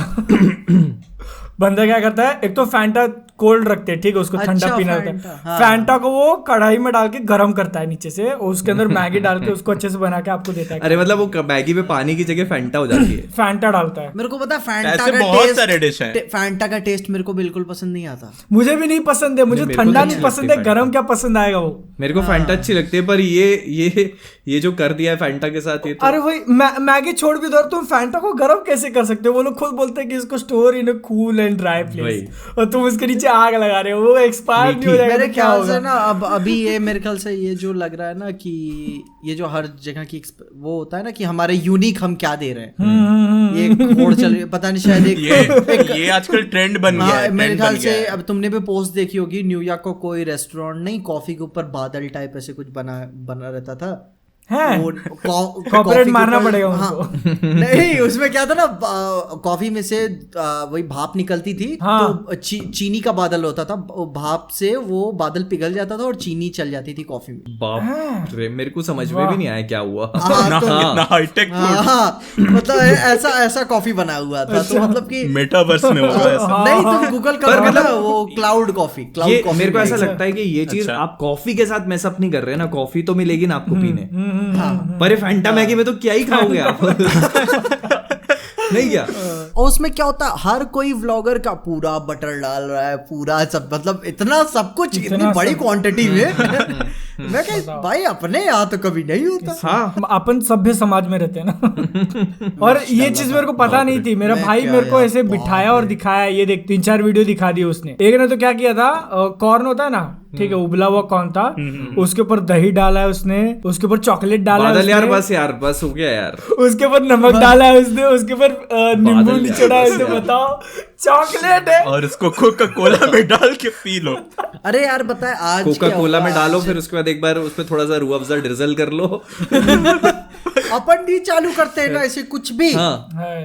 बंदा क्या करता है, एक तो फैंटा कोल्ड रखते हैं, ठीक है, उसको ठंडा पीना होता है। फैंटा को वो कढ़ाई में डाल के गर्म करता है नीचे से, और उसके अंदर मैगी डाल के उसको अच्छे से बना के आपको देता है। अरे मतलब वो मैगी में पानी की जगह फैंटा हो जाती है। फैंटा डालता है। मेरे को पता फैंटा ऐसे का बहुत टेस्ट, सारे डिश हैं। फैंटा का टेस्ट मेरे को बिल्कुल पसंद नहीं आता। मुझे भी नहीं पसंद है, मुझे ठंडा नहीं पसंद है, गर्म क्या पसंद आएगा वो। मेरे को फैंटा अच्छी लगती है, पर ये जो कर दिया है फैंटा के साथ ये तो... अरे भाई मैगी छोड़ भी दो, तुम फैंटा को गर्म कैसे कर सकते हो? वो लोग खुद बोलते हैं कि इसको store in a cool and dry place, और तुम उसके नीचे आग लगा रहे हो, वो एक्सपायर नहीं हो जाएगा। मेरे ख्याल से ना अब अभी ये मेरे ख्याल से ये जो लग रहा है ना कि ये जो हर जगह की वो होता है ना कि हमारे यूनिक हम क्या दे रहे हैं, ये घोड़ चल रही है, पता नहीं शायद ये आजकल ट्रेंड बन गया है। मेरे ख्याल से अब तुमने भी पोस्ट देखी होगी, न्यूयॉर्क को कोई रेस्टोरेंट नहीं, कॉफी के ऊपर बादल टाइप ऐसे कुछ बना रहता था। कॉर्पोरेट मारना पड़ेगा उनको। नहीं उसमें क्या था ना, कॉफी में से वही भाप निकलती थी, तो चीनी का बादल होता था, भाप से वो बादल पिघल जाता था और चीनी चल जाती थी कॉफी में। बाप रे मेरे को समझ में भी नहीं आया क्या हुआ। कितना हाईटेक मतलब ऐसा कॉफी बना हुआ था। तो मतलब कि मेटावर्स में होगा ऐसा। नहीं तुम गूगल करो ना, वो क्लाउड कॉफी। मेरे को ऐसा लगता है कि ये चीज आप कॉफी के साथ मैसअप नहीं कर रहे ना, कॉफी तो मिलेगी ना आपको पीने, पर फैंटा मैगी में तो क्या ही खाओगे आप। नहीं क्या। और उसमें क्या होता है, हर कोई व्लॉगर का पूरा बटर डाल रहा है, पूरा सब, मतलब इतना सब कुछ इतनी बड़ी क्वांटिटी में। मैं कह भाई अपने यहाँ तो कभी नहीं होता। हाँ अपन सभ्य समाज में रहते हैं ना। और ये चीज मेरे को पता नहीं थी, मेरा भाई मेरे को ऐसे बिठाया और दिखाया, ये देख 3-4 वीडियो दिखा दी उसने। एक ने तो क्या किया था, कॉर्न होता है ना, ठीक है, उबला हुआ कॉर्न था, उसके ऊपर दही डाला है उसने, उसके ऊपर चॉकलेट डाला है उसने, यार बस हो गया यार, उसके ऊपर नमक डाला है उसने, उसके ऊपर नींबू निचोड़ा है उसने, बताओ चॉकलेट है, और उसको कोका कोला में डाल के पी लो। अरे यार बताए आज कोका कोला में डालो, फिर उसके बाद एक बार उस पर थोड़ा सा रूह अफ़ज़ा ड्रिजल कर लो। अपन भी चालू करते हैं ना ऐसे कुछ भी,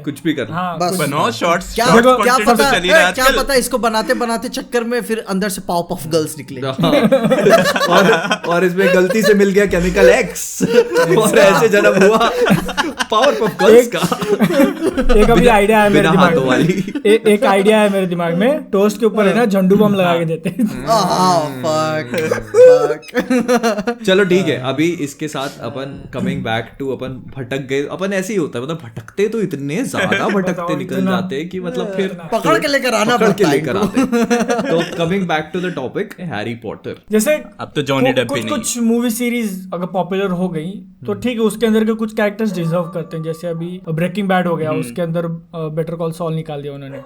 कुछ भी कर बस बनाओ शॉर्ट्स। क्या पता इसको बनाते बनाते चक्कर में फिर अंदर से पाव पफ गर्ल्स निकले। और इसमें गलती से मिल गया केमिकल एक्स और ऐसे जन्म हुआ पावर पफ गर्ल्स का। एक अभी आइडिया है मेरे दिमाग में, एक आइडिया है मेरे दिमाग में, टोस्ट के ऊपर है ना झंडू बम लगा के देते हैं। चलो ठीक है, अभी इसके साथ अपन कमिंग बैक टू, अपन भटक गए, अपन ऐसे ही होता है, मतलब भटकते तो इतने ज्यादा भटकते निकल जाते हैं कि मतलब फिर पकड़ के लेकर आना पड़ता है। तो coming back to the topic, Harry Potter. जैसे अब तो जॉनी डेप भी नहीं, कुछ मूवी सीरीज अगर पॉपुलर हो गई तो ठीक है, उसके अंदर के कुछ कैरेक्टर्स डिजर्व करते हैं। जैसे अभी ब्रेकिंग बैड हो गया, उसके अंदर बेटर कॉल सॉल निकाल दिया उन्होंने।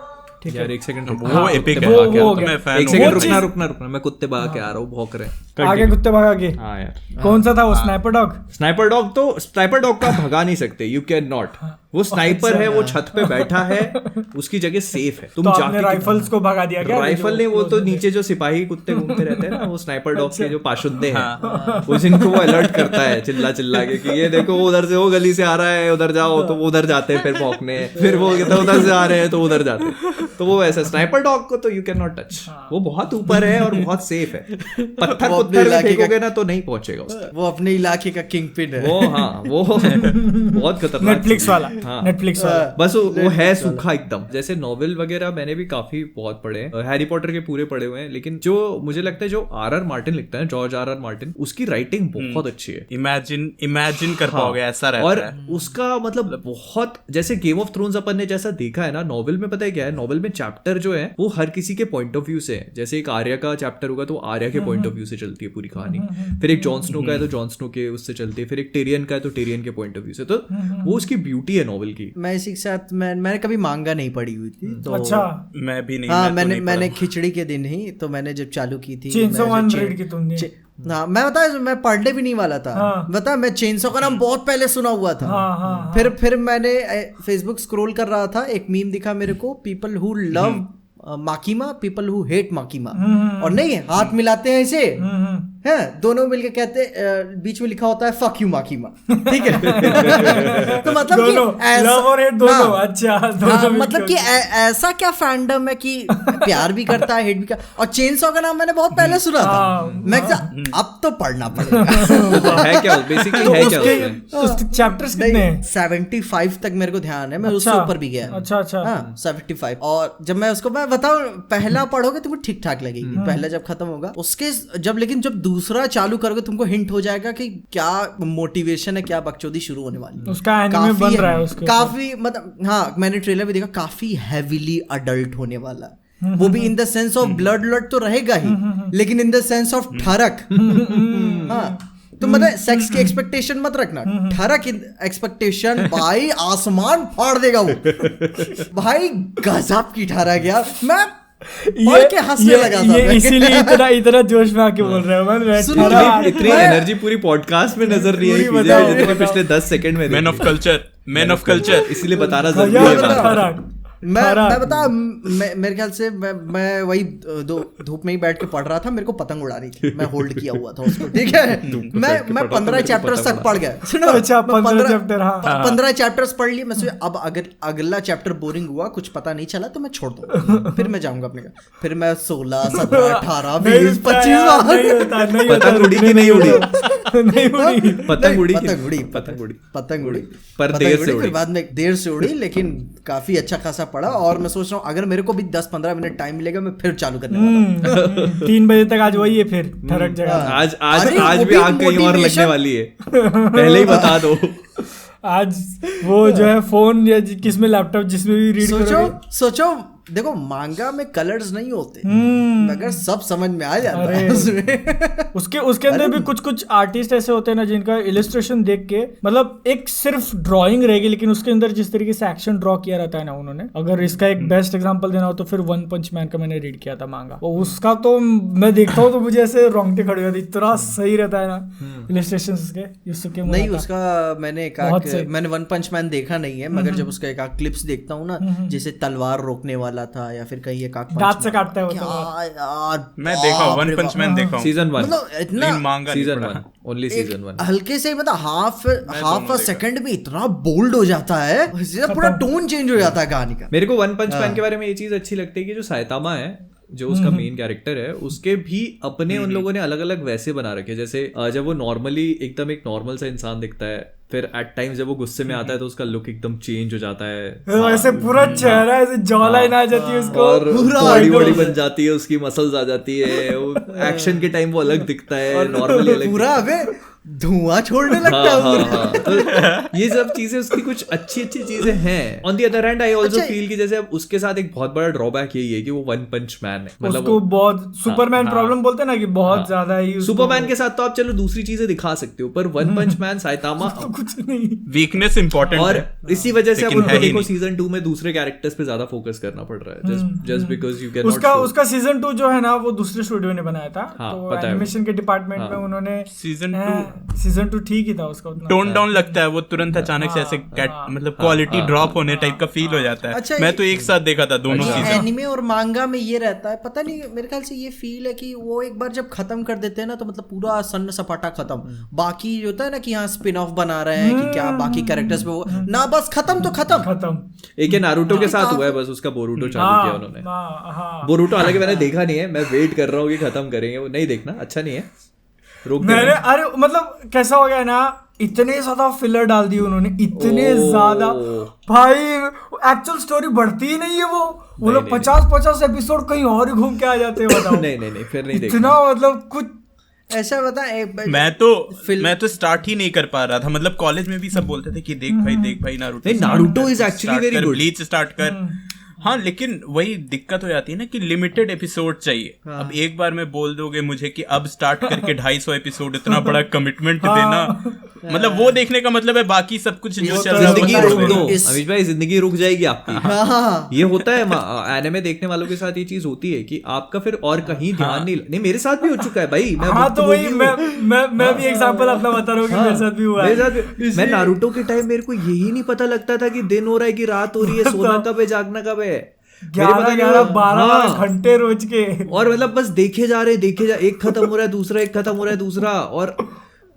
ठीक है, एक सेकंड वो एपिक है, एक सेकंड रुकना, मैं कुत्ते भगा के आ रहा हूँ, भौंक रहे हैं आगे कुत्ते भगा के। हाँ यार, कौन सा था वो? Sniper dog. स्नाइपर डॉग तो स्नाइपर डॉग को आप भगा नहीं सकते, यू कैन नॉट। वो स्नाइपर है, वो छत पे बैठा है, उसकी जगह सेफ है। तुम जाके राइफल्स को भगा दिया क्या? राइफल नहीं, वो तो नीचे जो सिपाही कुत्ते घूमते रहते हैं ना, वो स्नाइपर डॉग के जो पाशुद्दे हैं, वो जिनको वो अलर्ट करता है चिल्ला चिल्ला के कि ये देखो उधर से वो गली से आ रहा है, उधर जाओ, तो वो उधर जाते हैं फिर भौंकने, फिर वो कहता है उधर से आ रहे हैं तो उधर जाते हैं। तो वो ऐसा स्नाइपर डॉग को तो यू कैन नॉट टच, वो बहुत ऊपर है और बहुत सेफ है। पत्थर फेंकोगे ना तो नहीं पहुंचेगा उस तक। वो अपने इलाके का किंग पिन है वो। हाँ वो बहुत खतरनाक नेटफ्लिक्स वाला। नेटफ्लिक्स वाला। बस वो है सूखा एकदम। जैसे नॉवेल वगैरह मैंने भी काफी बहुत पढ़े हैं, हैरी पॉटर के पूरे पढ़े हुए हैं, लेकिन जो मुझे लगता है जो आर मार्टिन लिखता है, जॉर्ज आर मार्टिन, उसकी राइटिंग बहुत अच्छी है। इमेजिन कर पाओगे ऐसा रहता और है। उसका मतलब बहुत, जैसे गेम ऑफ थ्रोन्स अपन ने जैसा देखा है ना, नॉवेल में पता है क्या है, नॉवेल में चैप्टर जो है वो हर किसी के पॉइंट ऑफ व्यू से है। जैसे एक आर्या का चैप्टर होगा तो आर्या के पॉइंट ऑफ व्यू से चलती है पूरी कहानी, फिर एक जॉन स्नो का है तो जॉन स्नो के उससे चलती है, फिर एक टेरियन का है तो टेरियन के पॉइंट ऑफ व्यू से। तो वो उसकी ब्यूटी है नॉवेल की। मैं इसी के साथ मैंने कभी मांगा नहीं पढ़ी हुई थी तो अच्छा, मैं भी नहीं। हाँ, मैं मैंने खिचड़ी के दिन ही तो मैंने जब चालू की थी चेनसो मैन रीड की तुमने? हाँ, मैं बता मैं पढ़ने भी नहीं वाला था। बता मैं चेनसो का नाम बहुत पहले सुना हुआ था। फिर मैंने फेसबुक स्क्रॉल कर रहा था, एक मीम दिखा मेरे को, people who love Makima, people who hate Makima, और नहीं है हाथ मिलाते हैं ऐसे है, दोनों मिलके कहते, बीच में लिखा होता है फक यू माकीमा, ठीक है। तो मतलब कि लव और हेट दोनों। अच्छा, मतलब कि ऐसा क्या फैंडम है कि प्यार भी करता है हेट भी करता है। और चेनसॉ का नाम मैंने बहुत पहले सुना था, मैं अब तो पढ़ना पड़ेगा। है क्या बेसिकली, है क्या उसके चैप्टर्स कितने हैं? 75 तक मेरे को ध्यान है, मैं उससे ऊपर भी गया। अच्छा 75। और जब मैं उसको मैं बताऊं, पहला पढ़ोगे तुमको ठीक ठाक लगेगी, पहला जब खत्म होगा उसके जब दूसरा चालू करोगे तुमको हिंट हो जाएगा कि क्या मोटिवेशन है, क्या बकचोदी शुरू होने वाली है। उसका एनिमे बन रहा है उसके काफी, मतलब हाँ मैंने ट्रेलर भी देखा, काफी हैवीली अडल्ट होने वाला, वो भी in the sense of blood तो रहेगा ही, लेकिन इन द सेंस ऑफ ठरक। हाँ, तो मतलब सेक्स की एक्सपेक्टेशन मत रखना, ठरक एक्सपेक्टेशन, भाई आसमान फाड़ देगा वो। भाई गजब की ठरक यार, मैं के हंसने लगा था। ये इसीलिए इतना जोश में आके बोल रहे हो। इतनी एनर्जी पूरी पॉडकास्ट में नजर नहीं आई पिछले 10 सेकंड में। मैन ऑफ कल्चर इसलिए बताना जरूरी है। मैं बता, मेरे ख्याल से मैं वही धूप में ही बैठ के पढ़ रहा था, मेरे को पतंग उड़ा रही थी, मैं होल्ड किया हुआ था उसको, ठीक है। मैं 15 चैप्टर्स तक पढ़ गया। अच्छा, 15 चैप्टर्स पढ़ लिए। मैं सोचा अब अगर अगला चैप्टर बोरिंग हुआ, कुछ पता नहीं चला तो मैं छोड़ दूंगा, फिर मैं जाऊंगा अपने घर। फिर मैं 16, 17, 18, 20, 25 पतंग उड़ी कि नहीं उड़ी? पतंग उड़ी पर देर से उड़ी, लेकिन काफी अच्छा खासा पढ़ा। और मैं सोच रहा हूँ अगर मेरे को भी 10-15 मिनट टाइम मिलेगा, मैं फिर चालू करने वाला हूँ। 3 बजे तक आज वही है, फिर ठरक जगह। आज भी आग कहीं और लगने वाली है, पहले ही बता दो। आज वो जो है फोन या किसमें लैपटॉप जिसमें भी रीड करोगे, सोचो देखो मांगा में कलर्स नहीं होते, मगर सब समझ में आ जाता है उसमें। उसके अंदर भी कुछ आर्टिस्ट ऐसे होते हैं ना, जिनका इलस्ट्रेशन देख के मतलब एक सिर्फ ड्राइंग रहेगी, लेकिन उसके अंदर जिस तरीके से एक्शन ड्रॉ किया रहता है ना उन्होंने, अगर इसका एक बेस्ट एग्जांपल देना हो तो फिर वन पंच मैन का मैंने रीड किया था मांगा, और उसका तो मैं देखता हूँ तो मुझे ऐसे रोंगटे खड़े हो जाते, इतना सही रहता है ना इलस्ट्रेशन उसके। नहीं, उसका मैंने वन पंच मैन देखा नहीं है, मगर जब उसका एक क्लिप्स देखता हूँ ना, जैसे तलवार रोकने वाला था या फिर कहीं एक दांत से काटता है वो, यार मैं देखा वन पंच मैन देखा सीजन 1, मतलब इतना मांगा सीजन 1 ओनली सीजन 1 हल्के से मतलब हाफ अ सेकंड में इतना बोल्ड हो जाता है, पूरा टोन चेंज हो जाता है कहानी का। मेरे को वन पंच मैन के बारे में ये चीज अच्छी लगती है कि जो साइतामा है, जो उसका मेन कैरेक्टर है, उसके भी अपने उन लोगों ने अलग अलग वैसे बना रखे। जैसे जब वो नॉर्मली एकदम एक नॉर्मल सा इंसान दिखता है, फिर एट टाइम्स जब वो गुस्से में आता है तो उसका लुक एकदम चेंज हो जाता है, ऐसे पूरा चेहरा ऐसे जॉ लाइन आ जाती है उसको, और बॉडी बन जाती है उसकी, मसल्स आ जाती है, एक्शन के टाइम वो अलग दिखता है, नॉर्मली अलग पूरा धुआं छोड़ने लगता है। तो ये सब चीजें उसकी कुछ अच्छी चीजें हैं। On the other hand I also feel कि जैसे अब उसके साथ एक बहुत बड़ा ड्रॉबैक यही है कि वो वन पंच मैन है, मतलब उसको बहुत सुपरमैन प्रॉब्लम बोलते हैं ना कि बहुत ज्यादा ही। सुपरमैन के साथ तो आप चलो दूसरी चीजें दिखा सकते हो, पर वन पंच मैन साइतामा कुछ नहीं, वीकनेस इंपॉर्टेंट है, और इसी वजह से अब देखो सीजन 2 में दूसरे कैरेक्टर्स पे ज्यादा फोकस करना पड़ रहा है, just because you can not. उसका सीजन 2 जो है ना वो दूसरे स्टूडियो ने बनाया था, तो एनिमेशन के डिपार्टमेंट में उन्होंने सीजन 2 ठीक ही था, उसका उतना टोन डाउन लगता है वो, तुरंत अचानक से ऐसे मतलब क्वालिटी ड्रॉप होने टाइप का फील हो जाता है। अच्छा, मैं तो एक साथ देखा था दोनों सीजन। एनिमे और मांगा में ये रहता है, पता नहीं मेरे ख्याल से ये फील है कि वो एक बार जब खत्म कर देते हैं ना तो मतलब पूरा सन्न सपाटा खत्म, बाकी होता है ना कि यहाँ स्पिन ऑफ बना रहे हैं कि क्या बाकी कैरेक्टर्स पे वो ना, बस खत्म तो खत्म। एक नारुतो के साथ हुआ है बस, उसका बोरुटो चालू किया उन्होंने। बोरुटो हालांकि मैंने देखा नहीं है, मैं वेट कर रहा हूँ कि खत्म करेंगे, वो नहीं देखना, अच्छा नहीं है। मैंने अरे मतलब कैसा हो गया ना, इतने ज्यादा फिलर डाल दिए उन्होंने, इतने ज्यादा भाई, एक्चुअल स्टोरी बढ़ती ही नहीं है। वो लोग 50 एपिसोड कहीं और ही घूम के आ जाते हैं, बताओ। नहीं फिर नहीं इतना मतलब कुछ ऐसा बता। मैं तो स्टार्ट ही नहीं कर पा रहा था। मतलब कॉलेज में भी सब बोलते थे कि देख भाई Naruto is actually very good, bleach start कर। हाँ, लेकिन वही दिक्कत हो जाती है ना कि लिमिटेड एपिसोड चाहिए। अब एक बार में बोल दोगे मुझे कि अब स्टार्ट करके 250 एपिसोड, इतना बड़ा कमिटमेंट देना, मतलब वो देखने का मतलब है बाकी सब कुछ जो चल रहा है जिंदगी रोक दो अमित भाई, जिंदगी रुक जाएगी आपकी। ये होता है एनिमे देखने वालों के साथ, ये चीज होती है कि आपका फिर और कहीं ध्यान नहीं मेरे साथ भी हो चुका है भाई। तो वही मैं भी एग्जांपल अपना बता रहा हूँ कि मेरे साथ भी हुआ है। मैं नारुतो के टाइम मेरे को यही नहीं पता लगता था कि दिन हो रहा है कि रात हो रही है, सोना कब है जागना कब है। 11-12 घंटे रोज के, और मतलब बस देखे जा रहे एक खत्म हो रहा है दूसरा, एक खत्म हो रहा है दूसरा, और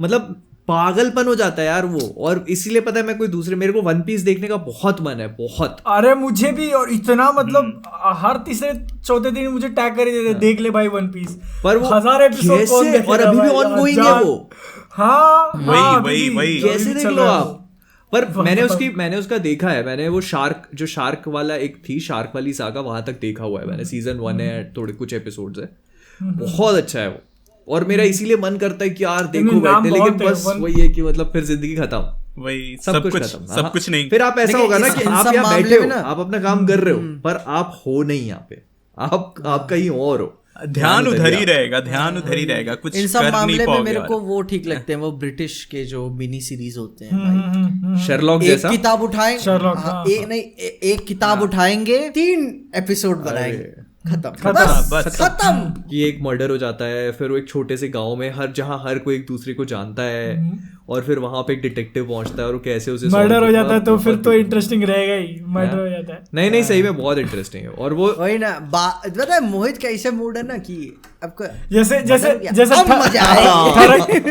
मतलब पागलपन हो जाता है यार वो। और इसीलिए पता है मैं कोई दूसरे, मेरे को वन पीस देखने का बहुत मन है, बहुत। अरे मुझे भी, और इतना मतलब हर तीसरे चौथे दिन मुझे टैग कर देते, देख ले भाई वन पीस। पर वो 1000 एपिसोड कौन देखेगा, और अभी भी ऑनगोइंग है वो। हाँ वही कैसे देख लो आप। पर मैंने उसका देखा है, मैंने वो शार्क वाला एक थी, शार्क वाली सागा, वहां तक देखा हुआ है मैंने। सीजन 1 है, थोड़े कुछ एपिसोड्स है, बहुत अच्छा है वो। और मेरा इसीलिए मन करता है कि यार देखो बैठे, लेकिन बस वही है कि मतलब फिर जिंदगी खत्म, वही सब कुछ खत्म, सब कुछ नहीं। फिर आप ऐसा होगा ना कि आप यहाँ बैठे हो, आप अपना काम कर रहे हो, पर आप हो नहीं यहाँ पे, आप कहीं और हो, ध्यान उधर ही रहेगा, कुछ इन सब कर मामले नहीं में पाओगे। मेरे को वो ठीक लगते हैं, वो ब्रिटिश के जो मिनी सीरीज होते हैं, शर्लॉक जैसा। एक किताब उठाएंगे, एक किताब उठाएंगे, 3 एपिसोड बनाएंगे, खत्म। कि एक मर्डर हो जाता है, फिर वो एक छोटे से गांव में जहां हर कोई एक दूसरे को जानता है, और फिर वहां पे एक डिटेक्टिव पहुंचता है और वो कैसे उसे मर्डर हो जाता है, तो फिर तो इंटरेस्टिंग रहेगा ही। मर्डर हो जाता है, नहीं सही में बहुत इंटरेस्टिंग है। और वो वही ना, पता है मोहित का ऐसा मूड है ना कि आपको जैसे मजा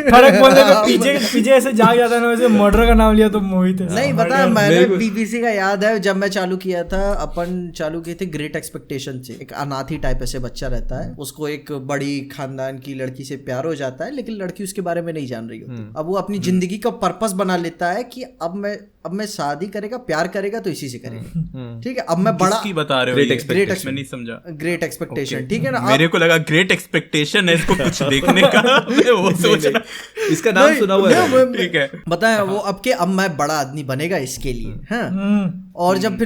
फर्क बोलने में पीछे ऐसे जाग जाता है ना, वैसे मर्डर का नाम लिया तो मोहित है। नहीं पता, मैंने बीबीसी का याद है, जब मैं चालू किया था, अपन चालू किए थे ग्रेट एक्सपेक्टेशन से। एक अनाथी टाइप ऐसे बच्चा रहता है, उसको एक बड़ी खानदान की लड़की से प्यार हो जाता है, लेकिन लड़की उसके बारे में नहीं जान रही होती। अब वो अपनी जिंदगी का पर्पस बना लेता है कि अब मैं शादी करेगा, प्यार करेगा तो इसी से करेगा, ठीक है। अब मैं बड़ा बता रहे हो, ग्रेट मैं नहीं समझा। ग्रेट एक्सपेक्टेशन, ठीक है ना। मेरे को लगा ग्रेट एक्सपेक्टेशन है इसको कुछ देखने का, वो सोच रहा, इसका नाम सुना हुआ है, ठीक है। बताया वो अब मैं बड़ा आदमी बनेगा इसके लिए, हाँ। और जब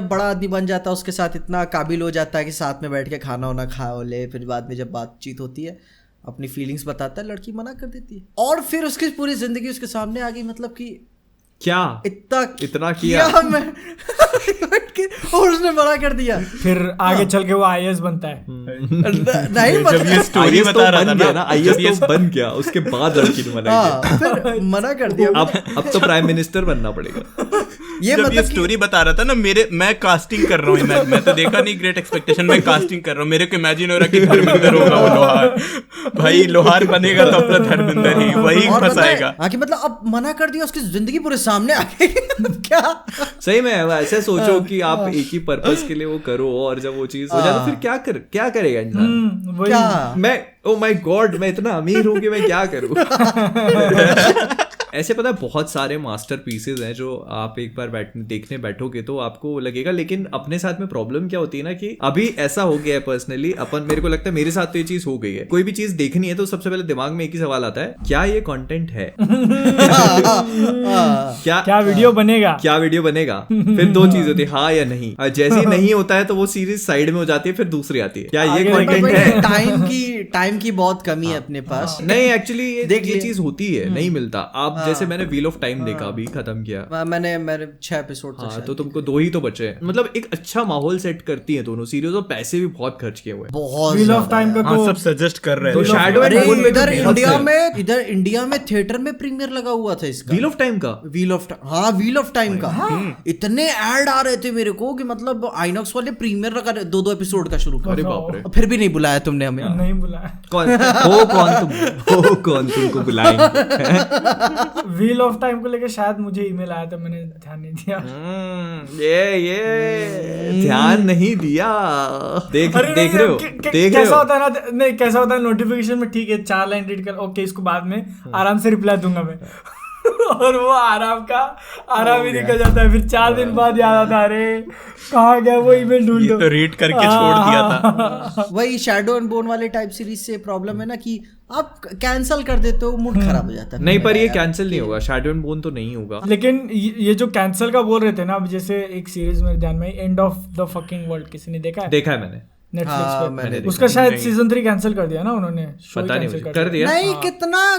बड़ा आदमी बन जाता है, उसके साथ इतना काबिल हो जाता है कि साथ में बैठ के खाना वाना खा ले, फिर बाद में जब बातचीत होती है, अपनी फीलिंग्स बताता है, लड़की मना कर देती है, और फिर उसकी पूरी जिंदगी उसके सामने आ गई। मतलब कि क्या इतना किया मैं और उसने मना कर दिया। फिर आगे चल के वो IAS बनता है। नहीं, जब ये स्टोरी बता रहा था ना, IAS तो बन गया, उसके बाद लड़की ने मना किया, फिर मना कर दिया। अब तो प्राइम मिनिस्टर बनना पड़ेगा। ये जब मतलब ये स्टोरी बता रहा था ना, मैं कास्टिंग कर रहा हूँ, मैं तो देखा नहीं ग्रेट एक्सपेक्टेशन, मैं कास्टिंग कर रहा हूँ। मेरे को इमेजिन हो रहा कि धर्मेंद्र होगा वो लोहार, भाई लोहार बनेगा तो अपना धर्मेंद्र ही वही फंसाएगा। हाँ, कि मतलब अब मना कर दिया, उसकी जिंदगी पूरे सामने आ गई। क्या सही में ऐसे सोचो कि आप एक ही पर्पस के लिए वो करो, और जब वो चीज हो जाए तो फिर क्या करेगा इंसान? क्या मैं ओ माय गॉड, मैं इतना अमीर हूँ कि मैं क्या करूँ। ऐसे पता है बहुत सारे मास्टर पीसेज हैं जो आप एक बार देखने बैठोगे तो आपको लगेगा, लेकिन अपने साथ में प्रॉब्लम क्या होती है ना कि अभी ऐसा हो गया है पर्सनली, मेरे को लगता है मेरे साथ तो ये चीज हो गई है। कोई भी चीज देखनी है तो सबसे पहले दिमाग में एक ही सवाल आता है, क्या ये कंटेंट है? क्या वीडियो बनेगा? फिर 2 चीज होती है, हाँ या नहीं। जैसे ही नहीं होता है तो वो सीरीज साइड में हो जाती है, फिर दूसरी आती है, क्या ये कंटेंट है? टाइम की बहुत कमी है अपने पास। नहीं, एक्चुअली ये चीज होती है, नहीं मिलता। आप जैसे मैंने व्हील ऑफ टाइम देखा, अभी खत्म किया मैंने 6 एपिसोड हाँ, तो तुमको 2 ही तो बचे हैं। मतलब एक अच्छा माहौल सेट करती है दोनों सीरीज, और पैसे भी बहुत खर्च किए हुए बहुत। व्हील ऑफ टाइम का तो सब सजेस्ट कर रहे हैं। शैडो एंड मून इधर इंडिया में थिएटर में प्रीमियर लगा हुआ था इसका, व्हील ऑफ टाइम का। व्हील ऑफ टाइम का इतने ऐड आ रहे थे मेरे को कि मतलब आइनॉक्स वाले प्रीमियर लगा 2 एपिसोड का शुरू कर। अरे बाप रे, फिर भी नहीं बुलाया तुमने हमें। नहीं बुलाया। कौन तुमको बुलाएंगे? व्हील ऑफ टाइम को लेकर शायद मुझे ईमेल आया था, मैंने ध्यान नहीं दिया। ये ध्यान नहीं दिया। देख रहे हो कैसा होता है ना, नहीं कैसा होता है नोटिफिकेशन में, ठीक है 4 लाइन रीड कर, ओके इसको बाद में आराम से रिप्लाई दूंगा मैं। और वो आराम ही निकल जाता है, फिर 4 दिन बाद याद आता है अरे कहाँ गया वो ईमेल, ढूंढ लो। तो रीड करके छोड़ दिया था। वही शैडो एंड बोन वाले टाइप सीरीज से प्रॉब्लम है ना कि आप कैंसिल कर देते हो, मूड खराब हो जाता है। नहीं पर ये कैंसिल नहीं होगा, शैडो एंड बोन तो नहीं होगा। लेकिन ये जो कैंसिल का बोल रहे थे ना, अब जैसे एक सीरीज मेरे ध्यान में, end of the fucking world, किसी ने देखा है? देखा है मैंने नेटफ्लिक्स पे। उसका शायद सीजन 3 कैंसिल कर दिया ना उन्होंने, पता नहीं कर दिया। नहीं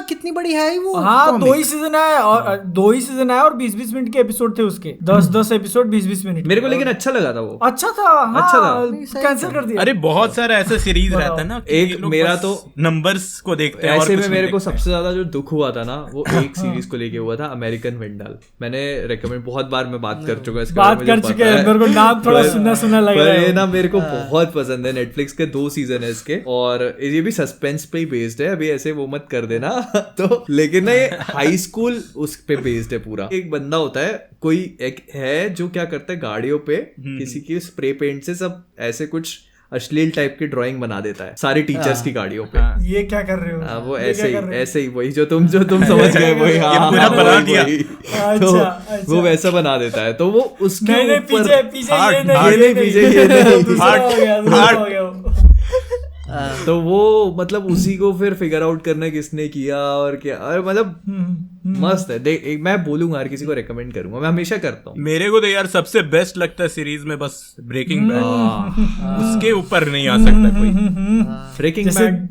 कितनी बड़ी है वो। हाँ 2 ही सीजन है, और 2 ही सीजन है और 20-20 मिनट के एपिसोड थे उसके, 10 एपिसोड 20-20 मिनट। मेरे को लेकिन अच्छा लगा था वो, अच्छा था। अच्छा था, कैंसिल कर दिया। अरे बहुत सारा ऐसा सीरीज रहता है ना, एक मेरा तो नंबर्स को देखते हैं। ऐसे में मेरे को सबसे ज्यादा जो दुख हुआ था ना, वो एक सीरीज को लेके हुआ था, अमेरिकन वेंडाल। मैंने रेकमेंड बहुत बार मैं बात कर चुका बात कर चुके हैं, मेरे को नाम थोड़ा सुना लग रहा है। ये ना मेरे को बहुत पसंद है। नेटफ्लिक्स के 2 सीजन है इसके, और ये भी सस्पेंस पे ही बेस्ड है। अभी ऐसे वो मत कर देना तो, लेकिन ना ये हाई स्कूल उस पे बेस्ड है पूरा। एक बंदा होता है, कोई एक है जो क्या करता है, गाड़ियों पे किसी की स्प्रे पेंट से सब ऐसे कुछ अश्लील टाइप की ड्राइंग बना देता है सारी टीचर्स की गाड़ियों पे। ये क्या कर रहे हो? वो ऐसे ही वही जो तुम समझ गए वही। पूरा बना दिया। तो वो वैसा बना देता है, तो वो उसके ऊपर पीछे तो वो मतलब उसी को फिर फिगर आउट करना किसने किया और क्या, और मतलब मस्त है। मैं बोलूंगा हर किसी को रेकमेंड करूंगा, मैं हमेशा करता हूँ। मेरे को तो यार सबसे बेस्ट लगता है सीरीज में बस ब्रेकिंग बैड, उसके ऊपर नहीं आ सकता कोई। ब्रेकिंग बैड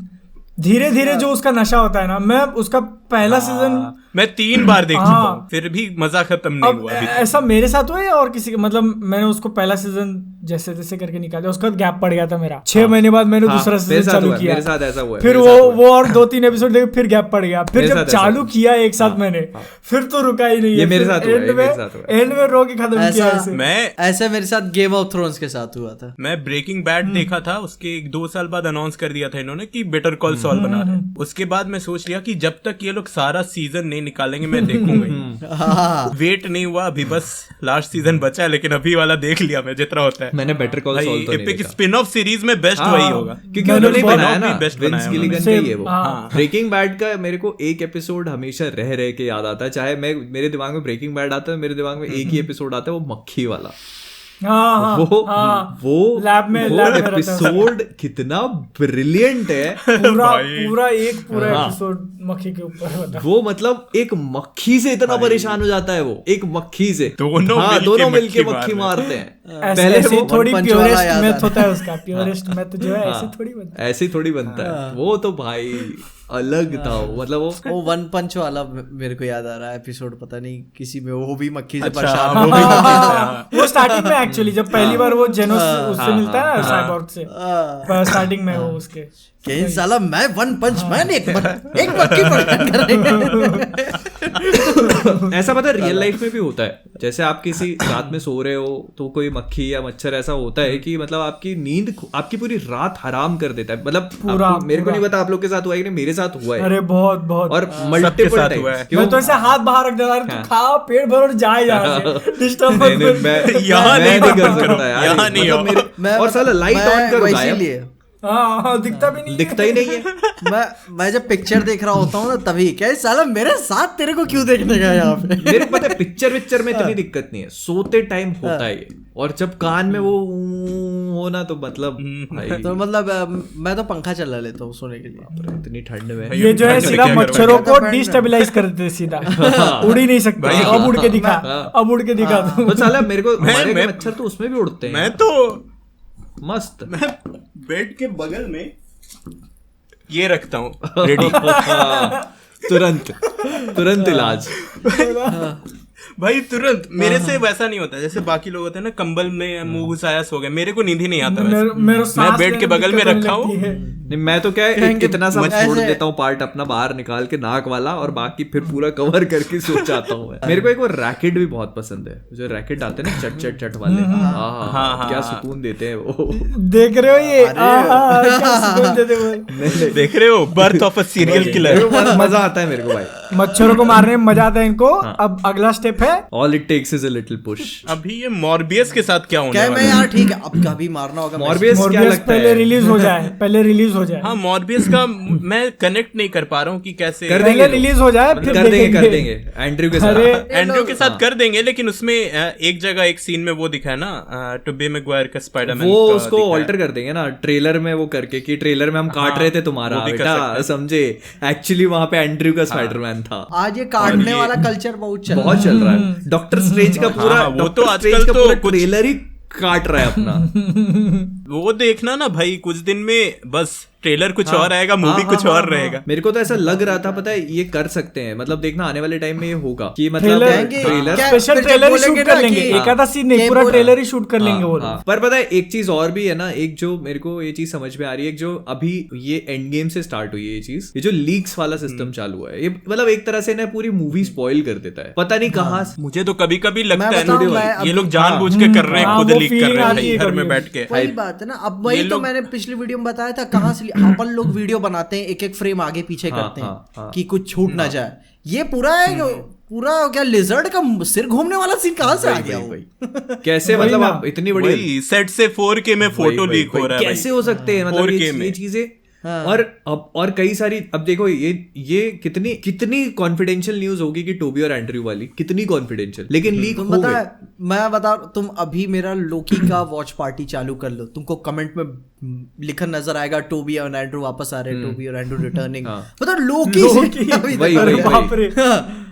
धीरे धीरे जो उसका नशा होता है ना, मैं उसका पहला सीजन मैं 3 बार देख चुका हूँ, फिर भी मजा खत्म नहीं हुआ। ऐसा मेरे साथ हुआ है और किसी, मतलब मैंने उसको पहला सीजन जैसे तैसे करके निकाला, उसका गैप पड़ गया था मेरा। 6 महीने बाद मैंने दूसरा सीजन चालू किया। मेरे साथ ऐसा हुआ है। फिर वो और 2-3 एपिसोड देखे, फिर गैप पड़ गया। फिर जब चालू किया एक साथ मैंने, फिर तो रुका ही नहीं। ये मेरे साथ हुआ, एंड में रो के खत्म किया। ऐसे मेरे साथ गेम ऑफ थ्रोन्स के साथ हुआ था। मैं ब्रेकिंग बैड देखा था, उसके 2 साल बाद अनाउंस कर दिया था इन्होंने कि बेटर कॉल सॉल बना रहे हैं। उसके बाद मैं सोच लिया कि जब तक ये लोग सारा सीजन नहीं निकालेंगे मैं देखूंगा। वेट नहीं हुआ, अभी बस लास्ट सीजन बचा है, लेकिन अभी वाला देख लिया मैं जितना होता है। मैंने बेटर कॉल सॉल तो नहीं एपिक देखा। स्पिन ऑफ सीरीज में बेस्ट वही होगा, क्योंकि उन्होंने बनाया ना, बेस्ट विंस बनाया गिलिगन का ही है वो। ब्रेकिंग बैड का मेरे को एक एपिसोड हमेशा रह के याद आता है, चाहे मेरे दिमाग में ब्रेकिंग बैड आता है, मेरे दिमाग में एक ही एपिसोड आता है, वो मक्खी वाला। वो एपिसोड कितना ब्रिलियंट है। पूरा एपिसोड मक्खी के ऊपर। वो मतलब एक मक्खी से इतना परेशान हो जाता है, वो एक मक्खी से दोनों मिलके मक्खी मारते हैं। पहले वो थोड़ी प्योरेस्ट मेथ होता है उसका, प्योरेस्ट मेथ जो है ऐसे थोड़ी बनता है। वो तो भाई अलग था, मतलब वो 1 पंच वाला मेरे को याद आ रहा है एपिसोड, पता नहीं किसी में वो भी मक्खी से परेशान वो स्टार्टिंग में एक्चुअली जब पहली बार वो जेनोस उससे मिलता है ना, साइबोर्ग से, स्टार्टिंग में वो उसके साला मैं 1 पंच मैन एक मक्खी परेशान कर रही है। ऐसा पता रियल लाइफ में भी होता है, जैसे आप किसी रात में सो रहे हो तो कोई मक्खी या मच्छर ऐसा होता है कि मतलब आपकी नींद, आपकी पूरी रात हराम कर देता है। मतलब मेरे को नहीं पता आप लोग के साथ हुआ है कि नहीं, मेरे साथ हुआ है। अरे बहुत और मल्टीपल टाइम मैं तो ऐसे हाथ बाहर रख देता हूं, खा पेट भर और जाए डिस्टर्ब मैं यहां नहीं कर सकता यार, यहां नहीं। और साला लाइट ऑन कर गायब, दिखता भी नहीं, दिखता ही नहीं है। मैं जब पिक्चर देख रहा होता हूँ ना तभी, क्या साला मेरे साथ तेरे को क्यों देखने गया यहाँ पे। मेरे को पता है पिक्चर में इतनी दिक्कत नहीं है, सोते टाइम होता है ये। और जब कान में वो होना तो मतलब तो मतलब मैं तो पंखा चला लेता हूँ सोने के लिए, इतनी ठंड में। ये जो है सीधा मच्छरों को डिस्टेबलाइज कर देते, सीधा उड़ ही नहीं सकते। अब उड़ के दिखा तो साला मेरे को मच्छर तो उसमें भी उड़ते हैं। मैं तो मस्त, मैं बेड के बगल में ये रखता हूँ रेडी। तुरंत इलाज। भाई तुरंत मेरे से वैसा नहीं होता जैसे बाकी लोग होते हैं ना, कंबल में मुंह घुसाया सो गए, मेरे को नींद ही नहीं आता मैं बेड के बगल में रखा हूँ। नहीं मैं तो क्या है इतना सा छोड़ देता हूँ पार्ट अपना बाहर निकाल के नाक वाला, और बाकी फिर पूरा कवर करके सो जाता हूँ। मेरे को एक वो रैकेट भी बहुत पसंद है, जो रैकेट आते हैं ना चट चट चट वाले, क्या सुकून देते हैं वो। देख रहे हो ये क्या सुकून देते वो, देख रहे हो birth of a serial killer. मजा आता है मेरे को भाई, मच्छरों को मारने में मजा आता है इनको। अब अगला स्टेप है all it takes is a little push. अभी ये मॉर्बियस के साथ क्या होने वाला है? यार ठीक है, अब कभी मारना होगा मॉर्बियस। क्या लगता पहले है रिलीज हो जाए, पहले रिलीज हो जाए। हाँ मॉर्बियस का मैं कनेक्ट नहीं कर पा रहा हूँ कि कैसे पहले रिलीज हो जाए फिर कर देंगे एंड्रयू के साथ। एंड्रयू के साथ कर देंगे, लेकिन उसमें एक जगह एक सीन में वो दिखा है ना टोबी मैग्वायर का स्पाइडरमैन, वो उसको ऑल्टर कर देंगे ना ट्रेलर में, वो करके कि ट्रेलर में हम काट रहे थे तुम्हारा बेटा, समझे एक्चुअली वहां पे एंड्रयू का स्पाइडरमैन था। आज ये काटने वाला कल्चर बहुत चल रहा है। डॉक्टर स्ट्रेंज का पूरा वो तो आजकल तो ट्रेलर ही काट रहा है अपना। वो देखना ना भाई, कुछ दिन में बस ट्रेलर कुछ और आएगा, मूवी कुछ और रहेगा। मेरे को तो ऐसा लग रहा था, पता है ये कर सकते हैं, मतलब देखना आने वाले टाइम में ये होगा कि मतलब ट्रेलर स्पेशल ट्रेलर ही शूट कर लेंगे, एक आधा सीन नहीं पूरा ट्रेलर ही शूट कर लेंगे वो। पर पता है एक चीज और भी है ना, एक जो मेरे को ये चीज समझ में आ रही है, जो अभी ये एंड गेम से स्टार्ट हुई है ये चीज, ये जो लीक्स वाला सिस्टम चालू हुआ है, ये मतलब एक तरह से ना पूरी मूवी स्पॉइल कर देता है, पता नहीं कहाँ। मुझे तो कभी कभी लगता है ये लोग जानबूझ के कर रहे हैं, खुद लीक कर रहे हैं घर में बैठ के। वही बात है ना, अब वही तो मैंने पिछली वीडियो में बताया था, कहाँ से अपन लोग वीडियो बनाते हैं, एक एक फ्रेम आगे पीछे करते हैं कि कुछ छूट ना जाए। ये पूरा है पूरा क्या लिजर्ड का सिर घूमने वाला सीन कहाँ से आ गया भाई? कैसे मतलब आप इतनी बड़ी सेट से 4K में फोटो लीक हो रहा है, कैसे हो सकते हैं मतलब ये चीजें? और कई सारी, अब देखो ये कितनी कॉन्फिडेंशियल न्यूज होगी कि टोबी और एंड्रयू वाली, कितनी कॉन्फिडेंशियल, लेकिन लीक हो गई। मैं बता, तुम अभी मेरा लोकी का वॉच पार्टी चालू कर लो, तुमको कमेंट में लिखा नजर आएगा टोबी और एंड्रयू वापस आ रहे हैं, टोबी और एंड्रयू रिटर्निंग। मतलब लोकी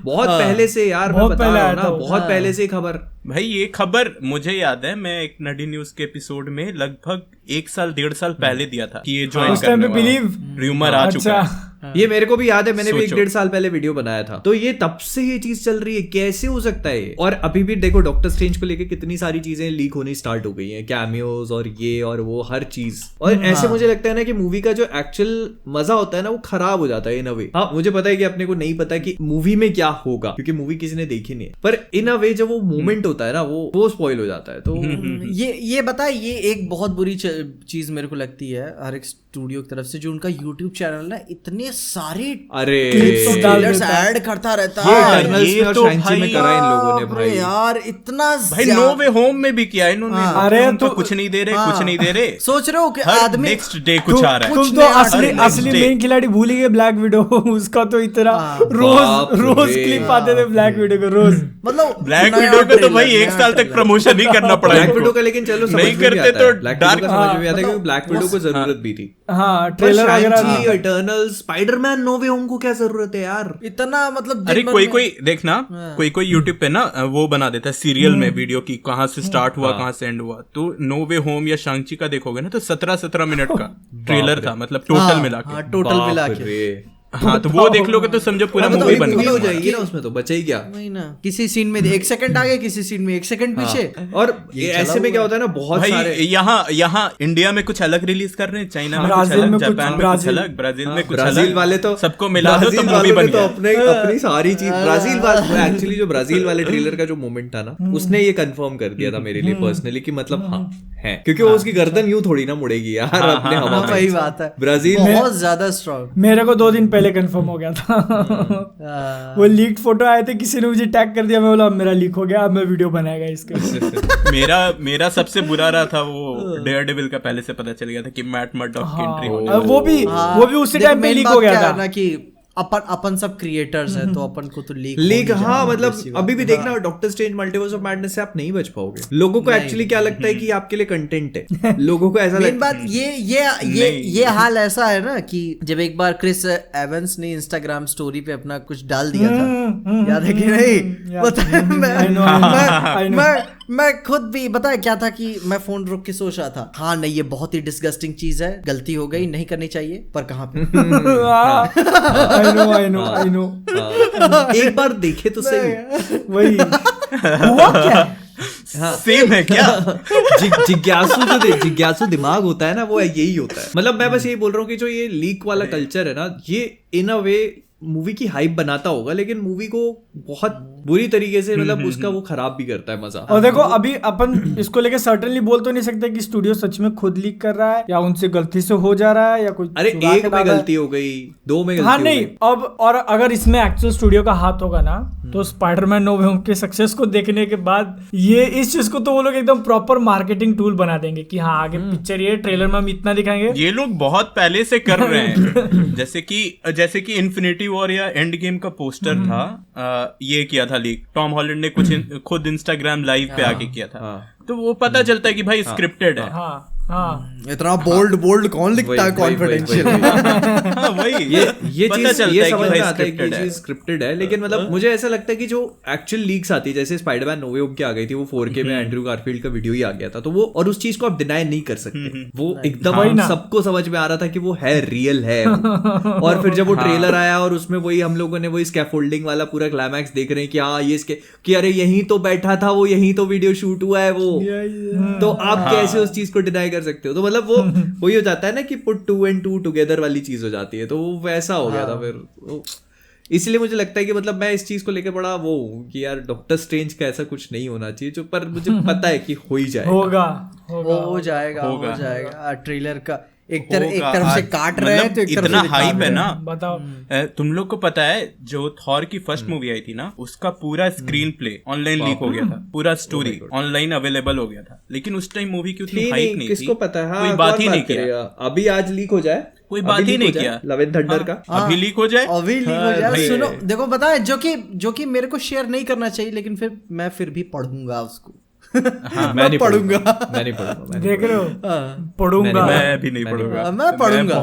बहुत पहले से यार, मैं बता रहा हूं ना, बहुत पहले से खबर। भाई ये खबर मुझे याद है, मैं एक नडी न्यूज के एपिसोड में लगभग 1-1.5 साल पहले दिया था कि ये ज्वाइन करने वाला रूमर आ चुका है। ये मेरे को भी याद है, मैंने भी 1-1.5 साल पहले वीडियो बनाया था, तो ये तब से ये चीज चल रही है, कैसे हो सकता है? और अभी भी देखो डॉक्टर स्ट्रेंज को लेके कितनी सारी चीजें लीक होनी स्टार्ट हो गई हैं, कैमियोज और ये और वो हर चीज। और ऐसे मुझे लगता है ना कि मूवी का जो एक्चुअल मजा होता है ना, वो खराब हो जाता है इन अ वे। हाँ मुझे पता है कि अपने को नहीं पता कि मूवी में क्या होगा, क्योंकि मूवी किसी ने देखी नहीं है, पर इन अ वे जब वो मोमेंट होता है ना, वो स्पॉइल हो जाता है। तो ये बता, ये एक बहुत बुरी चीज मेरे को लगती है हर एक स्टूडियो की तरफ से, जो उनका यूट्यूब चैनल ना इतने सारे ऐड करता रहता है। ये तो भाई में करा इन लोगों ने भाई यार, इतना भाई नो वे होम में भी किया इन्होंने। अरे तो कुछ नहीं दे रहे, कुछ नहीं दे रहे। सोच रहे हो कि आदमी नेक्स्ट डे कुछ आ रहा है। तुम तो असली मेन खिलाड़ी भूल ही गए, ब्लैक विडो। उसका तो इतना रोज क्लिप आते थे ब्लैक विडो को, रोज। मतलब ब्लैक विडो का तो भाई 1 साल तक प्रमोशन ही करना पड़ा। ब्लैक विडो का लेकिन चलो नहीं करते तो डार्क समझ में आता है, क्योंकि ब्लैक विडो को जरूरत भी थी। हाँ ट्रेलर वगैरह, इटर्नल, स्पाइडरमैन, नो वे होम को क्या जरूरत है यार? इतना मतलब अरे कोई देखना, कोई यूट्यूब पे ना वो बना देता है सीरियल में वीडियो की, कहाँ से स्टार्ट हुआ कहाँ से एंड हुआ। तो नो वे होम या शांग-ची का देखोगे ना, तो 17 मिनट का ट्रेलर था, मतलब टोटल मिला के। हाँ तो वो देख लोगे तो समझो पूरा मूवी बन गया हो जाएगी ना, उसमें तो बचा ही क्या। वही ना, किसी सीन में 1 सेकंड आगे, किसी सीन में 1 सेकंड पीछे। और ऐसे में क्या होता है ना, बहुत सारे यहाँ इंडिया में कुछ अलग रिलीज कर रहे हैं, चाइना में कुछ अलग, जापान में कुछ अलग, ब्राजील में कुछ अलग। ब्राजील वाले तो सबको मिला दो तो मूवी बन गया। अपनी सारी चीज ब्राजील वाले, एक्चुअली जो ब्राजील वाले ट्रेलर का जो मोमेंट था ना, उसने ये कंफर्म कर दिया था मेरे लिए पर्सनली कि मतलब हाँ है, क्योंकि वो उसकी गर्दन यूं थोड़ी ना मुड़ेगी यार अपने हवा में। वही बात है, ब्राजील बहुत ज्यादा स्ट्रॉन्ग। मेरे को 2 दिन पहले कंफर्म हो गया था। वो लीक फोटो आए थे, किसी ने मुझे टैग कर दिया, मैं बोला मेरा लीक हो गया, अब मैं वीडियो बनाएगा इसके। मेरा सबसे बुरा रहा था वो डेयरडेविल का, पहले से पता चल गया था कि मैट मर्डॉक की एंट्री होने वाली है। वो भी उसी टाइम पे लीक हो गया था ना कि अपन सब क्रिएटर्स हैं, तो अपन को तो लीक हाँ मतलब अभी भी देखना, doctor strange multiverse of madness से आप नहीं बच पाओगे। लोगों को एक्चुअली क्या लगता है कि आपके लिए कंटेंट है, लोगों को ऐसा लगता है। बात ये हाल ऐसा है ना कि जब एक बार क्रिस एवंस ने इंस्टाग्राम स्टोरी पे अपना कुछ डाल दिया था, याद है कि नहीं? मैं खुद भी बताया क्या था कि मैं फोन रोक के सोच रहा था, हाँ नहीं ये बहुत ही डिस्गस्टिंग चीज है, गलती हो गई, नहीं करनी चाहिए, पर कहाँ पे। I know. एक बार देखे तो सही। वही हुआ क्या? सेम है क्या? जिज्ञासु दिमाग होता है ना, वो यही होता है। मतलब मैं बस यही बोल रहा हूँ कि जो ये लीक वाला कल्चर है ना, ये इन अ वे मूवी की हाइप बनाता होगा, लेकिन मूवी को बहुत बुरी तरीके से मतलब उसका वो खराब भी करता है मजा। और देखो अभी अपन इसको लेके सर्टेनली बोल तो नहीं सकते कि स्टूडियो सच में खुद लीक कर रहा है या उनसे गलती से हो जा रहा है या कुछ। अरे एक में गलती हो गई, 2 में गलती हाँ हो नहीं गई। अब और अगर इसमें एक्चुअल स्टूडियो का हाथ होगा ना, तो स्पाइडरमैन नो वे होम के सक्सेस को देखने के बाद ये इस चीज को तो वो लोग एकदम प्रॉपर मार्केटिंग टूल बना देंगे कि हाँ आगे पिक्चर ये ट्रेलर में हम इतना दिखाएंगे। ये लोग बहुत पहले से कर रहे हैं। जैसे कि इन्फिनिटी वॉर या एंड गेम का पोस्टर था, ये किया था लीक, टॉम हॉलैंड ने कुछ खुद इंस्टाग्राम लाइव पे आके किया था, तो वो पता चलता है कि भाई स्क्रिप्टेड है। हाँ इतना बोल्ड कौन लिखता है कॉन्फिडेंशियल। वही ये पता चीज चलता ये है कि समझ भाई में आता है कि ये scripted है। चीज स्क्रिप्टेड है, लेकिन मतलब मुझे ऐसा लगता है कि जो एक्चुअल लीक्स आती है, जैसे स्पाइडरमैन नो वे होम की आ गई थी, वो 4K में एंड्रू गारफील्ड का वीडियो ही आ गया था, तो वो और उस चीज को आप डिनाई नहीं कर सकते, वो एकदम सबको समझ में आ रहा था कि वो है, रियल है। और फिर जब वो ट्रेलर आया और उसमें वही हम लोगों ने वही स्कैफोल्डिंग वाला पूरा क्लाइमैक्स देख रहे हैं कि हाँ ये कि अरे यहीं तो बैठा था वो, यहीं तो वीडियो शूट हुआ है वो, तो आप कैसे उस चीज को डिनाई कर सकते हो। तो मतलब वो वही हो जाता है ना कि पुट 2 and 2 टुगेदर वाली चीज हो जाती है, तो वो वैसा हो गया था फिर। इसलिए मुझे लगता है कि मतलब मैं इस चीज को लेकर बड़ा वो हूं कि यार डॉक्टर स्ट्रेंज का ऐसा कुछ नहीं होना चाहिए, जो पर मुझे पता है कि हो ही जाएगा, हो जाएगा ट्रेलर का एक तरफ से काट रहे हैं, तो एक तरफ इतना से हाइप है ना। बताओ तुम लोग को पता है जो थॉर की फर्स्ट मूवी आई थी ना, उसका पूरा स्क्रीन प्ले ऑनलाइन लीक हो गया था, पूरा स्टोरी ऑनलाइन अवेलेबल हो गया था, लेकिन उस टाइम मूवी की उतनी हाइप नहीं थी, किसको पता है। कोई बात ही नहीं किया। अभी आज लीक हो जाए, कोई बात ही नहीं किया। लव एंड थंडर का अभी लीक हो जाए। सुनो देखो पता है जो कि मेरे को शेयर नहीं करना चाहिए, लेकिन फिर मैं फिर भी पढ़ूंगा उसको। मैं नहीं पढ़ूंगा। देख रहे हो, पढ़ूंगा। मैं भी नहीं पढ़ूंगा। मैं पढ़ूंगा।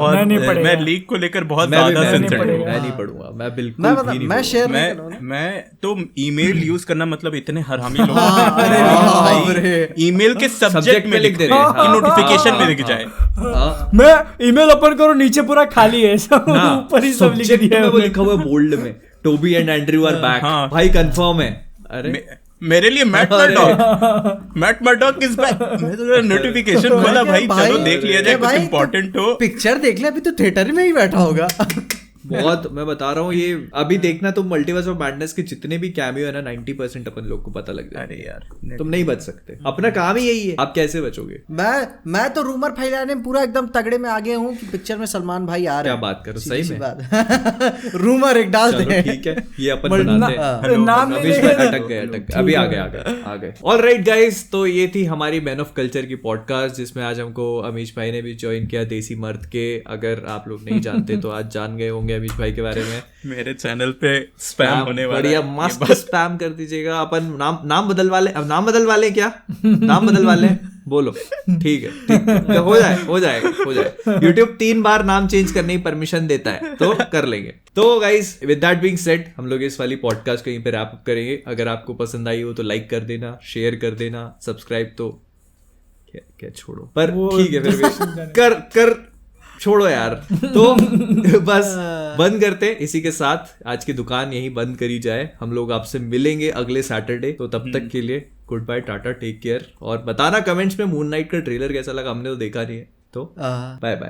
मैं लीक को लेकर बहुत ज्यादा सेंसिटिव हूं। मैं नहीं पढ़ूंगा, मैं बिल्कुल भी नहीं। मैं शेयर नहीं करूंगा। मैं तो ईमेल यूज करना मतलब इतने हरामी लोग ईमेल के सब्जेक्ट में लिख दे रहे हैं कि नोटिफिकेशन में लिख जाए। मैं ईमेल ओपन करो, नीचे पूरा खाली है, सब ऊपर ही सब लिख दिया है, वो लिखा हुआ है बोल्ड में, Toby and Andrew are back. भाई कंफर्म है। अरे मेरे लिए मैट मर्डॉक इज बैक। मैं तो नोटिफिकेशन बोला भाई चलो देख लिया जाए, कुछ इंपॉर्टेंट हो। पिक्चर देख ले, अभी तो थिएटर में ही बैठा होगा। बहुत मैं बता रहा हूँ, ये अभी देखना तुम मल्टीवर्स ऑफ मैडनेस के जितने भी कैमियो है ना, 90% अपन लोग को पता लग जाए। अरे यार तुम नहीं बच सकते, अपना काम ही यही है, आप कैसे बचोगे। मैं तो रूमर फैलाने में पूरा एकदम तगड़े में आगे हूँ कि पिक्चर में सलमान भाई आ रहे हैं। क्या बात करो, सही में बात। रूमर एक डाल दे, ठीक है, ये अपन बनाते हैं। नाम अटक गए अभी आ गए। ऑलराइट गाइस, तो ये थी हमारी मैन ऑफ कल्चर की पॉडकास्ट, जिसमें आज हमको अमीश भाई ने भी ज्वाइन किया, देसी मर्द के। अगर आप लोग नहीं जानते तो आज जान गए होंगे अमीश भाई के बारे में। मेरे चैनल पे स्पैम होने वाला है, बढ़िया मस्त स्पैम कर दीजिएगा। अपन नाम बदलवा ले क्या नाम बदलवा ले, बोलो ठीक है, हो जाएगा। YouTube 3 बार नाम चेंज करने की परमिशन देता है, तो कर लेंगे। तो guys with that being said, हम लोग इस वाली पॉडकास्ट को यहीं पे रैप अप करेंगे। अगर आपको पसंद आई हो तो लाइक कर देना, शेयर कर देना, सब्सक्राइब तो क्या छोड़ो, पर ठीक है फिर भी कर छोड़ो यार। तो बस बंद करते हैं इसी के साथ, आज की दुकान यहीं बंद करी जाए। हम लोग आपसे मिलेंगे अगले सैटरडे, तो तब तक के लिए goodbye, tata, take care. और बताना कमेंट्स में मून नाइट का ट्रेलर कैसा लगा, हमने तो देखा नहीं है, तो बाय बाय।